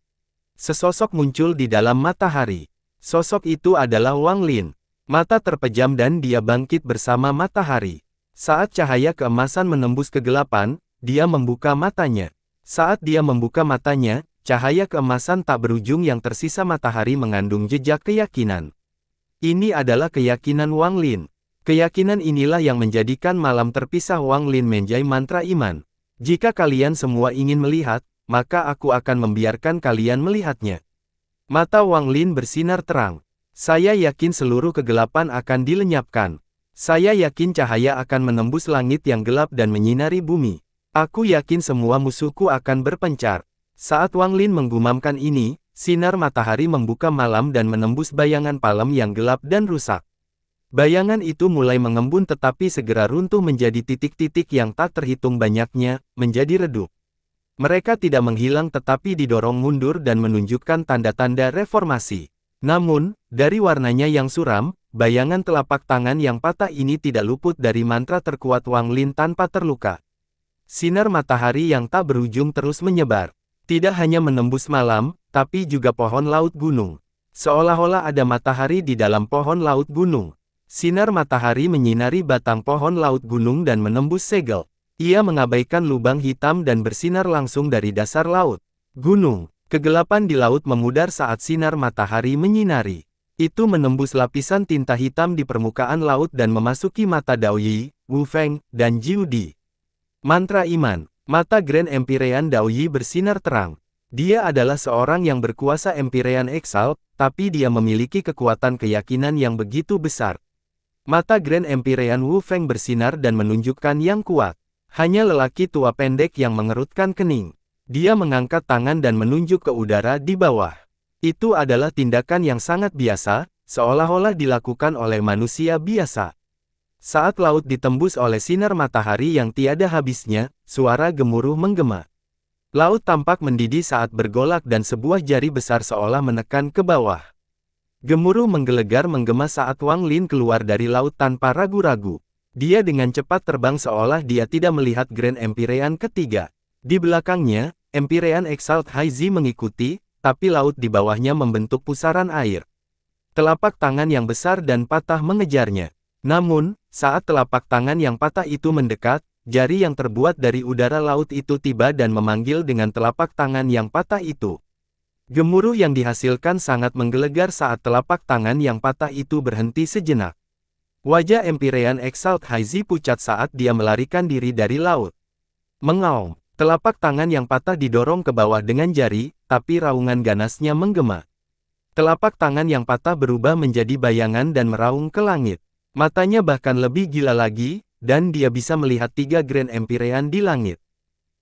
Sesosok muncul di dalam matahari. Sosok itu adalah Wang Lin. Mata terpejam dan dia bangkit bersama matahari. Saat cahaya keemasan menembus kegelapan, dia membuka matanya. Saat dia membuka matanya, cahaya keemasan tak berujung yang tersisa matahari mengandung jejak keyakinan. Ini adalah keyakinan Wang Lin. Keyakinan inilah yang menjadikan malam terpisah Wang Lin menjadi mantra iman. Jika kalian semua ingin melihat, maka aku akan membiarkan kalian melihatnya. Mata Wang Lin bersinar terang. Saya yakin seluruh kegelapan akan dilenyapkan. Saya yakin cahaya akan menembus langit yang gelap dan menyinari bumi. Aku yakin semua musuhku akan berpencar. Saat Wang Lin menggumamkan ini, sinar matahari membuka malam dan menembus bayangan malam yang gelap dan rusak. Bayangan itu mulai mengembun tetapi segera runtuh menjadi titik-titik yang tak terhitung banyaknya, menjadi redup. Mereka tidak menghilang tetapi didorong mundur dan menunjukkan tanda-tanda reformasi. Namun, dari warnanya yang suram, bayangan telapak tangan yang patah ini tidak luput dari mantra terkuat Wang Lin tanpa terluka. Sinar matahari yang tak berujung terus menyebar. Tidak hanya menembus malam, tapi juga pohon laut gunung. Seolah-olah ada matahari di dalam pohon laut gunung. Sinar matahari menyinari batang pohon laut gunung dan menembus segel. Ia mengabaikan lubang hitam dan bersinar langsung dari dasar laut. Gunung. Kegelapan di laut memudar saat sinar matahari menyinari. Itu menembus lapisan tinta hitam di permukaan laut dan memasuki mata Dao Yi, Wu Feng, dan Jiu Di. Mantra iman. Mata Grand Empyrean Dao Yi bersinar terang. Dia adalah seorang yang berkuasa Empyrean Exalt, tapi dia memiliki kekuatan keyakinan yang begitu besar. Mata Grand Empyrean Wu Feng bersinar dan menunjukkan yang kuat. Hanya lelaki tua pendek yang mengerutkan kening. Dia mengangkat tangan dan menunjuk ke udara di bawah. Itu adalah tindakan yang sangat biasa, seolah-olah dilakukan oleh manusia biasa. Saat laut ditembus oleh sinar matahari yang tiada habisnya, suara gemuruh menggema. Laut tampak mendidih saat bergolak dan sebuah jari besar seolah menekan ke bawah. Gemuruh menggelegar menggema saat Wang Lin keluar dari laut tanpa ragu-ragu. Dia dengan cepat terbang seolah dia tidak melihat Grand Empyrean ketiga. Di belakangnya, Empyrean Exalt Haizi mengikuti, tapi laut di bawahnya membentuk pusaran air. Telapak tangan yang besar dan patah mengejarnya. Namun, saat telapak tangan yang patah itu mendekat, jari yang terbuat dari udara laut itu tiba dan memanggil dengan telapak tangan yang patah itu. Gemuruh yang dihasilkan sangat menggelegar saat telapak tangan yang patah itu berhenti sejenak. Wajah Empyrean Exalt Haizi pucat saat dia melarikan diri dari laut. Mengaum, telapak tangan yang patah didorong ke bawah dengan jari, tapi raungan ganasnya menggema. Telapak tangan yang patah berubah menjadi bayangan dan meraung ke langit. Matanya bahkan lebih gila lagi, dan dia bisa melihat 3 Grand Empyrean di langit.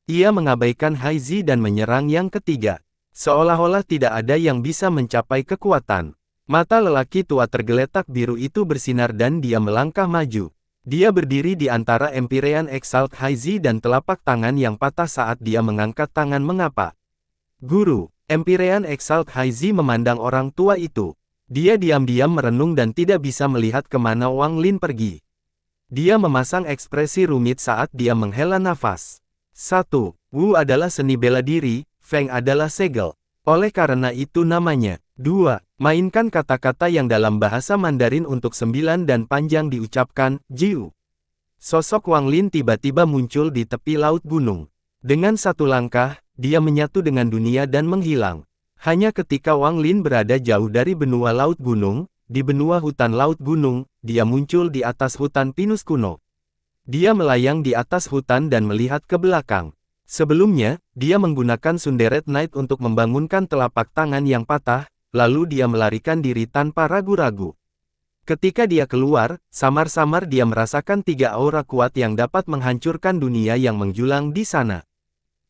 Ia mengabaikan Haizi dan menyerang yang ketiga. Seolah-olah tidak ada yang bisa mencapai kekuatan. Mata lelaki tua tergeletak biru itu bersinar dan dia melangkah maju. Dia berdiri di antara Empyrean Exalt Haizi dan telapak tangan yang patah saat dia mengangkat tangan mengapa. Guru, Empyrean Exalt Haizi memandang orang tua itu. Dia diam-diam merenung dan tidak bisa melihat kemana Wang Lin pergi. Dia memasang ekspresi rumit saat dia menghela nafas. 1. Wu adalah seni bela diri, Feng adalah segel. Oleh karena itu namanya. 2. Mainkan kata-kata yang dalam bahasa Mandarin untuk 9 dan panjang diucapkan, Jiu. Sosok Wang Lin tiba-tiba muncul di tepi laut gunung. Dengan satu langkah, dia menyatu dengan dunia dan menghilang. Hanya ketika Wang Lin berada jauh dari benua laut gunung, di benua hutan laut gunung, dia muncul di atas hutan pinus kuno. Dia melayang di atas hutan dan melihat ke belakang. Sebelumnya, dia menggunakan Sunderet Knight untuk membangunkan telapak tangan yang patah, lalu dia melarikan diri tanpa ragu-ragu. Ketika dia keluar, samar-samar dia merasakan 3 aura kuat yang dapat menghancurkan dunia yang menjulang di sana.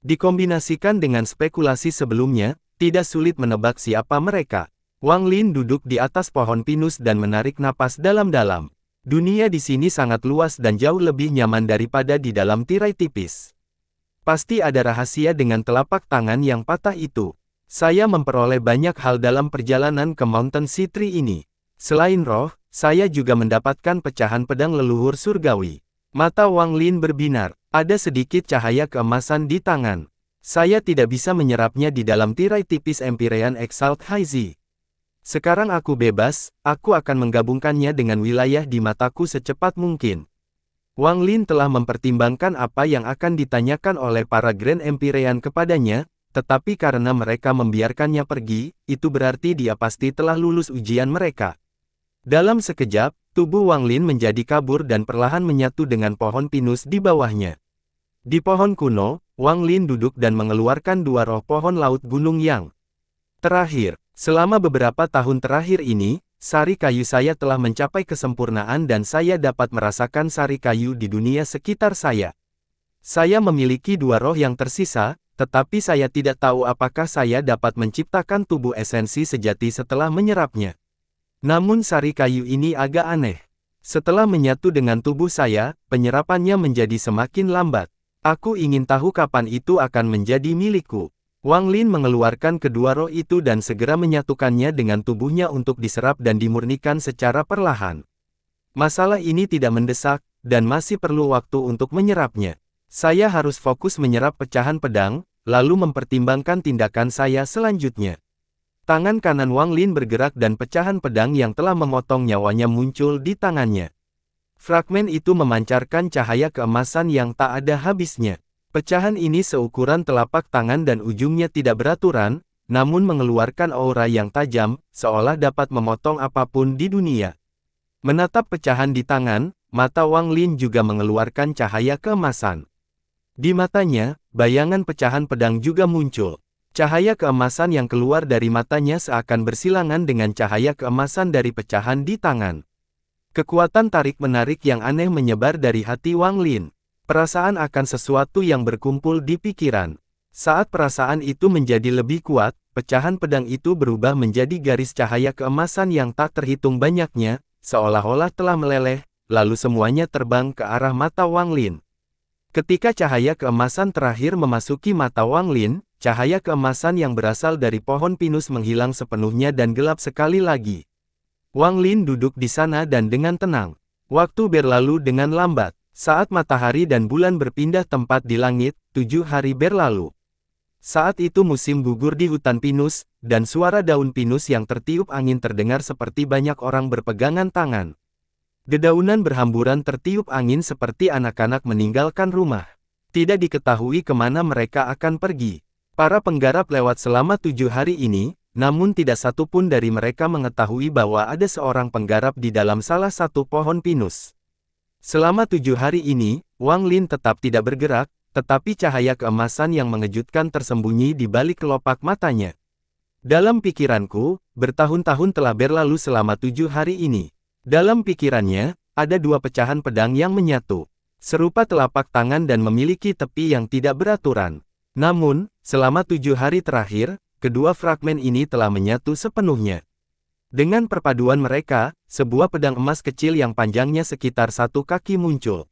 Dikombinasikan dengan spekulasi sebelumnya, tidak sulit menebak siapa mereka. Wang Lin duduk di atas pohon pinus dan menarik napas dalam-dalam. Dunia di sini sangat luas dan jauh lebih nyaman daripada di dalam tirai tipis. Pasti ada rahasia dengan telapak tangan yang patah itu. Saya memperoleh banyak hal dalam perjalanan ke Mountain Sea Tree ini. Selain roh, saya juga mendapatkan pecahan pedang leluhur surgawi. Mata Wang Lin berbinar. Ada sedikit cahaya keemasan di tangan. Saya tidak bisa menyerapnya di dalam tirai tipis Empyrean Exalt Haizi. Sekarang aku bebas, aku akan menggabungkannya dengan wilayah di mataku secepat mungkin. Wang Lin telah mempertimbangkan apa yang akan ditanyakan oleh para Grand Empyrean kepadanya, tetapi karena mereka membiarkannya pergi, itu berarti dia pasti telah lulus ujian mereka. Dalam sekejap, tubuh Wang Lin menjadi kabur dan perlahan menyatu dengan pohon pinus di bawahnya. Di pohon kuno, Wang Lin duduk dan mengeluarkan 2 roh pohon laut gunung yang terakhir. Selama beberapa tahun terakhir ini, sari kayu saya telah mencapai kesempurnaan dan saya dapat merasakan sari kayu di dunia sekitar saya. Saya memiliki 2 roh yang tersisa, tetapi saya tidak tahu apakah saya dapat menciptakan tubuh esensi sejati setelah menyerapnya. Namun sari kayu ini agak aneh. Setelah menyatu dengan tubuh saya, penyerapannya menjadi semakin lambat. Aku ingin tahu kapan itu akan menjadi milikku. Wang Lin mengeluarkan kedua roh itu dan segera menyatukannya dengan tubuhnya untuk diserap dan dimurnikan secara perlahan. Masalah ini tidak mendesak, dan masih perlu waktu untuk menyerapnya. Saya harus fokus menyerap pecahan pedang, lalu mempertimbangkan tindakan saya selanjutnya. Tangan kanan Wang Lin bergerak dan pecahan pedang yang telah memotong nyawanya muncul di tangannya. Fragmen itu memancarkan cahaya keemasan yang tak ada habisnya. Pecahan ini seukuran telapak tangan dan ujungnya tidak beraturan, namun mengeluarkan aura yang tajam, seolah dapat memotong apapun di dunia. Menatap pecahan di tangan, mata Wang Lin juga mengeluarkan cahaya keemasan. Di matanya, bayangan pecahan pedang juga muncul. Cahaya keemasan yang keluar dari matanya seakan bersilangan dengan cahaya keemasan dari pecahan di tangan. Kekuatan tarik-menarik yang aneh menyebar dari hati Wang Lin. Perasaan akan sesuatu yang berkumpul di pikiran. Saat perasaan itu menjadi lebih kuat, pecahan pedang itu berubah menjadi garis cahaya keemasan yang tak terhitung banyaknya, seolah-olah telah meleleh, lalu semuanya terbang ke arah mata Wang Lin. Ketika cahaya keemasan terakhir memasuki mata Wang Lin, cahaya keemasan yang berasal dari pohon pinus menghilang sepenuhnya dan gelap sekali lagi. Wang Lin duduk di sana dan dengan tenang. Waktu berlalu dengan lambat. Saat matahari dan bulan berpindah tempat di langit, 7 hari berlalu. Saat itu musim gugur di hutan pinus, dan suara daun pinus yang tertiup angin terdengar seperti banyak orang berpegangan tangan. Dedaunan berhamburan tertiup angin seperti anak-anak meninggalkan rumah. Tidak diketahui kemana mereka akan pergi. Para penggarap lewat selama 7 hari ini, namun tidak satu pun dari mereka mengetahui bahwa ada seorang penggarap di dalam salah satu pohon pinus. Selama 7 hari ini, Wang Lin tetap tidak bergerak, tetapi cahaya keemasan yang mengejutkan tersembunyi di balik kelopak matanya. Dalam pikiranku, bertahun-tahun telah berlalu selama 7 hari ini. Dalam pikirannya, ada dua pecahan pedang yang menyatu, serupa telapak tangan dan memiliki tepi yang tidak beraturan. Namun, selama 7 hari terakhir, kedua fragmen ini telah menyatu sepenuhnya. Dengan perpaduan mereka, sebuah pedang emas kecil yang panjangnya sekitar 1 kaki muncul.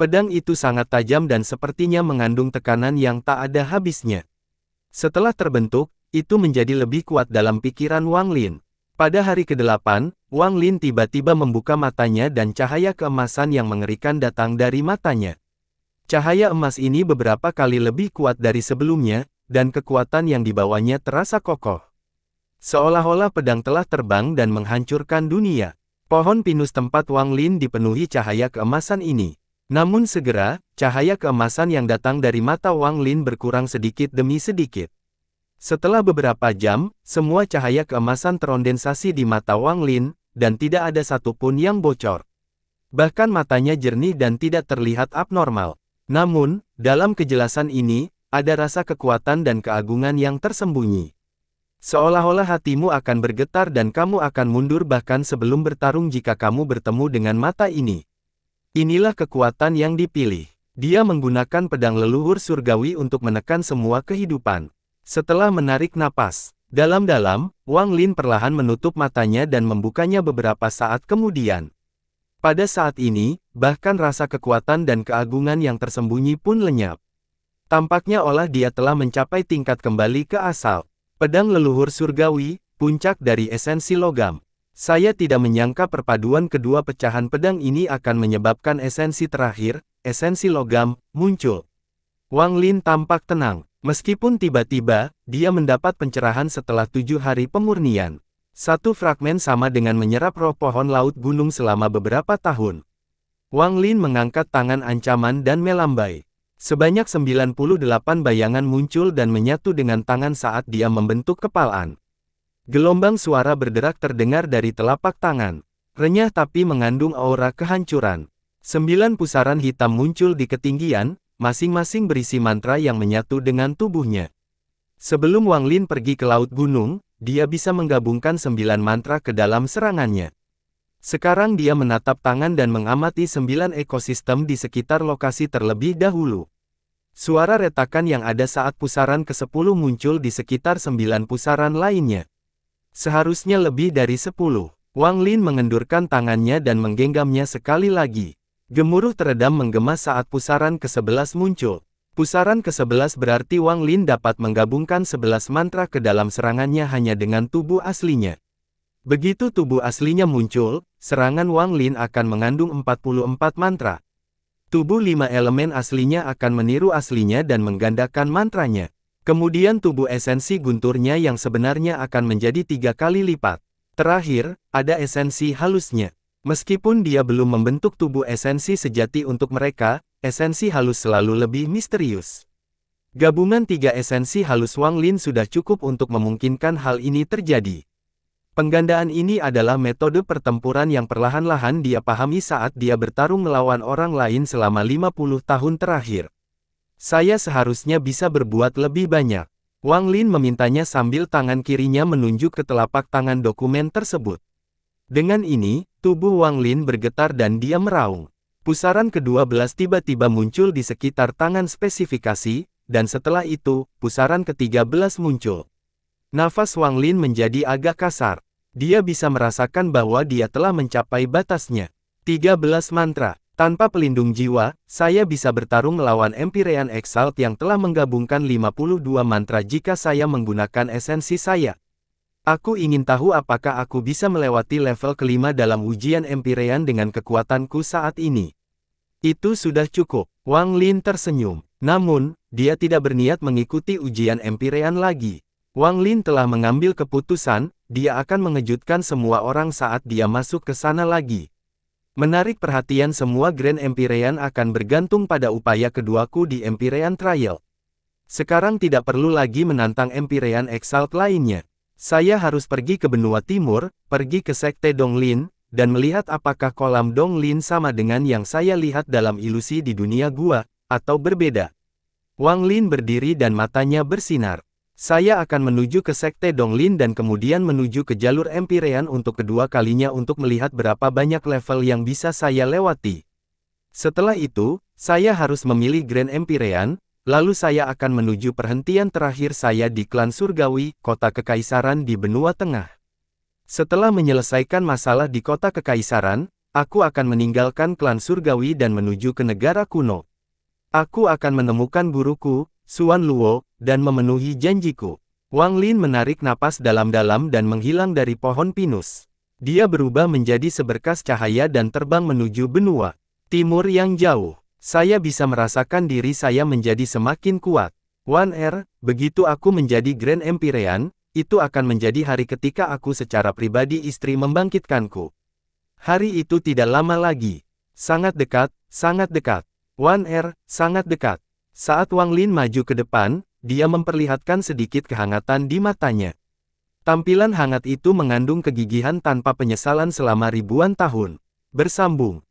Pedang itu sangat tajam dan sepertinya mengandung tekanan yang tak ada habisnya. Setelah terbentuk, itu menjadi lebih kuat dalam pikiran Wang Lin. Pada hari ke-8, Wang Lin tiba-tiba membuka matanya dan cahaya keemasan yang mengerikan datang dari matanya. Cahaya emas ini beberapa kali lebih kuat dari sebelumnya, dan kekuatan yang dibawanya terasa kokoh. Seolah-olah pedang telah terbang dan menghancurkan dunia. Pohon pinus tempat Wang Lin dipenuhi cahaya keemasan ini. Namun segera, cahaya keemasan yang datang dari mata Wang Lin berkurang sedikit demi sedikit. Setelah beberapa jam, semua cahaya keemasan terkondensasi di mata Wang Lin, dan tidak ada satupun yang bocor. Bahkan matanya jernih dan tidak terlihat abnormal. Namun, dalam kejelasan ini, ada rasa kekuatan dan keagungan yang tersembunyi. Seolah-olah hatimu akan bergetar dan kamu akan mundur bahkan sebelum bertarung jika kamu bertemu dengan mata ini. Inilah kekuatan yang dipilih. Dia menggunakan pedang leluhur surgawi untuk menekan semua kehidupan. Setelah menarik napas dalam-dalam, Wang Lin perlahan menutup matanya dan membukanya beberapa saat kemudian. Pada saat ini, bahkan rasa kekuatan dan keagungan yang tersembunyi pun lenyap. Tampaknya olah dia telah mencapai tingkat kembali ke asal. Pedang leluhur surgawi, puncak dari esensi logam. Saya tidak menyangka perpaduan kedua pecahan pedang ini akan menyebabkan esensi terakhir, esensi logam, muncul. Wang Lin tampak tenang. Meskipun tiba-tiba, dia mendapat pencerahan setelah 7 hari pemurnian. Satu fragmen sama dengan menyerap roh pohon laut gunung selama beberapa tahun. Wang Lin mengangkat tangan ancaman dan melambai. Sebanyak 98 bayangan muncul dan menyatu dengan tangan saat dia membentuk kepalan. Gelombang suara berderak terdengar dari telapak tangan. Renyah tapi mengandung aura kehancuran. 9 pusaran hitam muncul di ketinggian, masing-masing berisi mantra yang menyatu dengan tubuhnya. Sebelum Wang Lin pergi ke Laut Gunung, dia bisa menggabungkan 9 mantra ke dalam serangannya. Sekarang dia menatap tangan dan mengamati 9 ekosistem di sekitar lokasi terlebih dahulu. Suara retakan yang ada saat pusaran ke-10 muncul di sekitar 9 pusaran lainnya. Seharusnya lebih dari 10. Wang Lin mengendurkan tangannya dan menggenggamnya sekali lagi. Gemuruh teredam menggema saat pusaran ke-11 muncul. Pusaran ke-11 berarti Wang Lin dapat menggabungkan 11 mantra ke dalam serangannya hanya dengan tubuh aslinya. Begitu tubuh aslinya muncul, serangan Wang Lin akan mengandung 44 mantra. Tubuh 5 elemen aslinya akan meniru aslinya dan menggandakan mantranya. Kemudian tubuh esensi gunturnya yang sebenarnya akan menjadi 3 kali lipat. Terakhir, ada esensi halusnya. Meskipun dia belum membentuk tubuh esensi sejati untuk mereka, esensi halus selalu lebih misterius. Gabungan 3 esensi halus Wang Lin sudah cukup untuk memungkinkan hal ini terjadi. Penggandaan ini adalah metode pertempuran yang perlahan-lahan dia pahami saat dia bertarung melawan orang lain selama 50 tahun terakhir. Saya seharusnya bisa berbuat lebih banyak. Wang Lin memintanya sambil tangan kirinya menunjuk ke telapak tangan dokumen tersebut. Dengan ini, tubuh Wang Lin bergetar dan dia meraung. Pusaran ke-12 tiba-tiba muncul di sekitar tangan spesifikasi, dan setelah itu, pusaran ke-13 muncul. Nafas Wang Lin menjadi agak kasar. Dia bisa merasakan bahwa dia telah mencapai batasnya. 13 mantra. Tanpa pelindung jiwa, saya bisa bertarung melawan Empyrean Exalt yang telah menggabungkan 52 mantra jika saya menggunakan esensi saya. Aku ingin tahu apakah aku bisa melewati level kelima dalam ujian Empyrean dengan kekuatanku saat ini. Itu sudah cukup. Wang Lin tersenyum. Namun, dia tidak berniat mengikuti ujian Empyrean lagi. Wang Lin telah mengambil keputusan, dia akan mengejutkan semua orang saat dia masuk ke sana lagi. Menarik perhatian semua Grand Empyrean akan bergantung pada upaya keduaku di Empyrean Trial. Sekarang tidak perlu lagi menantang Empyrean Exalt lainnya. Saya harus pergi ke benua timur, pergi ke Sekte Donglin, dan melihat apakah kolam Donglin sama dengan yang saya lihat dalam ilusi di dunia gua, atau berbeda. Wang Lin berdiri dan matanya bersinar. Saya akan menuju ke Sekte Donglin dan kemudian menuju ke jalur Empyrean untuk kedua kalinya untuk melihat berapa banyak level yang bisa saya lewati. Setelah itu, saya harus memilih Grand Empyrean, lalu saya akan menuju perhentian terakhir saya di klan Surgawi, kota kekaisaran di benua tengah. Setelah menyelesaikan masalah di kota kekaisaran, aku akan meninggalkan klan Surgawi dan menuju ke negara kuno. Aku akan menemukan guruku, Xuan Luo, dan memenuhi janjiku. Wang Lin menarik napas dalam-dalam dan menghilang dari pohon pinus. Dia berubah menjadi seberkas cahaya dan terbang menuju benua timur yang jauh. Saya bisa merasakan diri saya menjadi semakin kuat. Wan begitu aku menjadi Grand Empyrean, itu akan menjadi hari ketika aku secara pribadi istri membangkitkanku. Hari itu tidak lama lagi. Sangat dekat, sangat dekat. Wan sangat dekat. Saat Wang Lin maju ke depan, dia memperlihatkan sedikit kehangatan di matanya. Tampilan hangat itu mengandung kegigihan tanpa penyesalan selama ribuan tahun. Bersambung.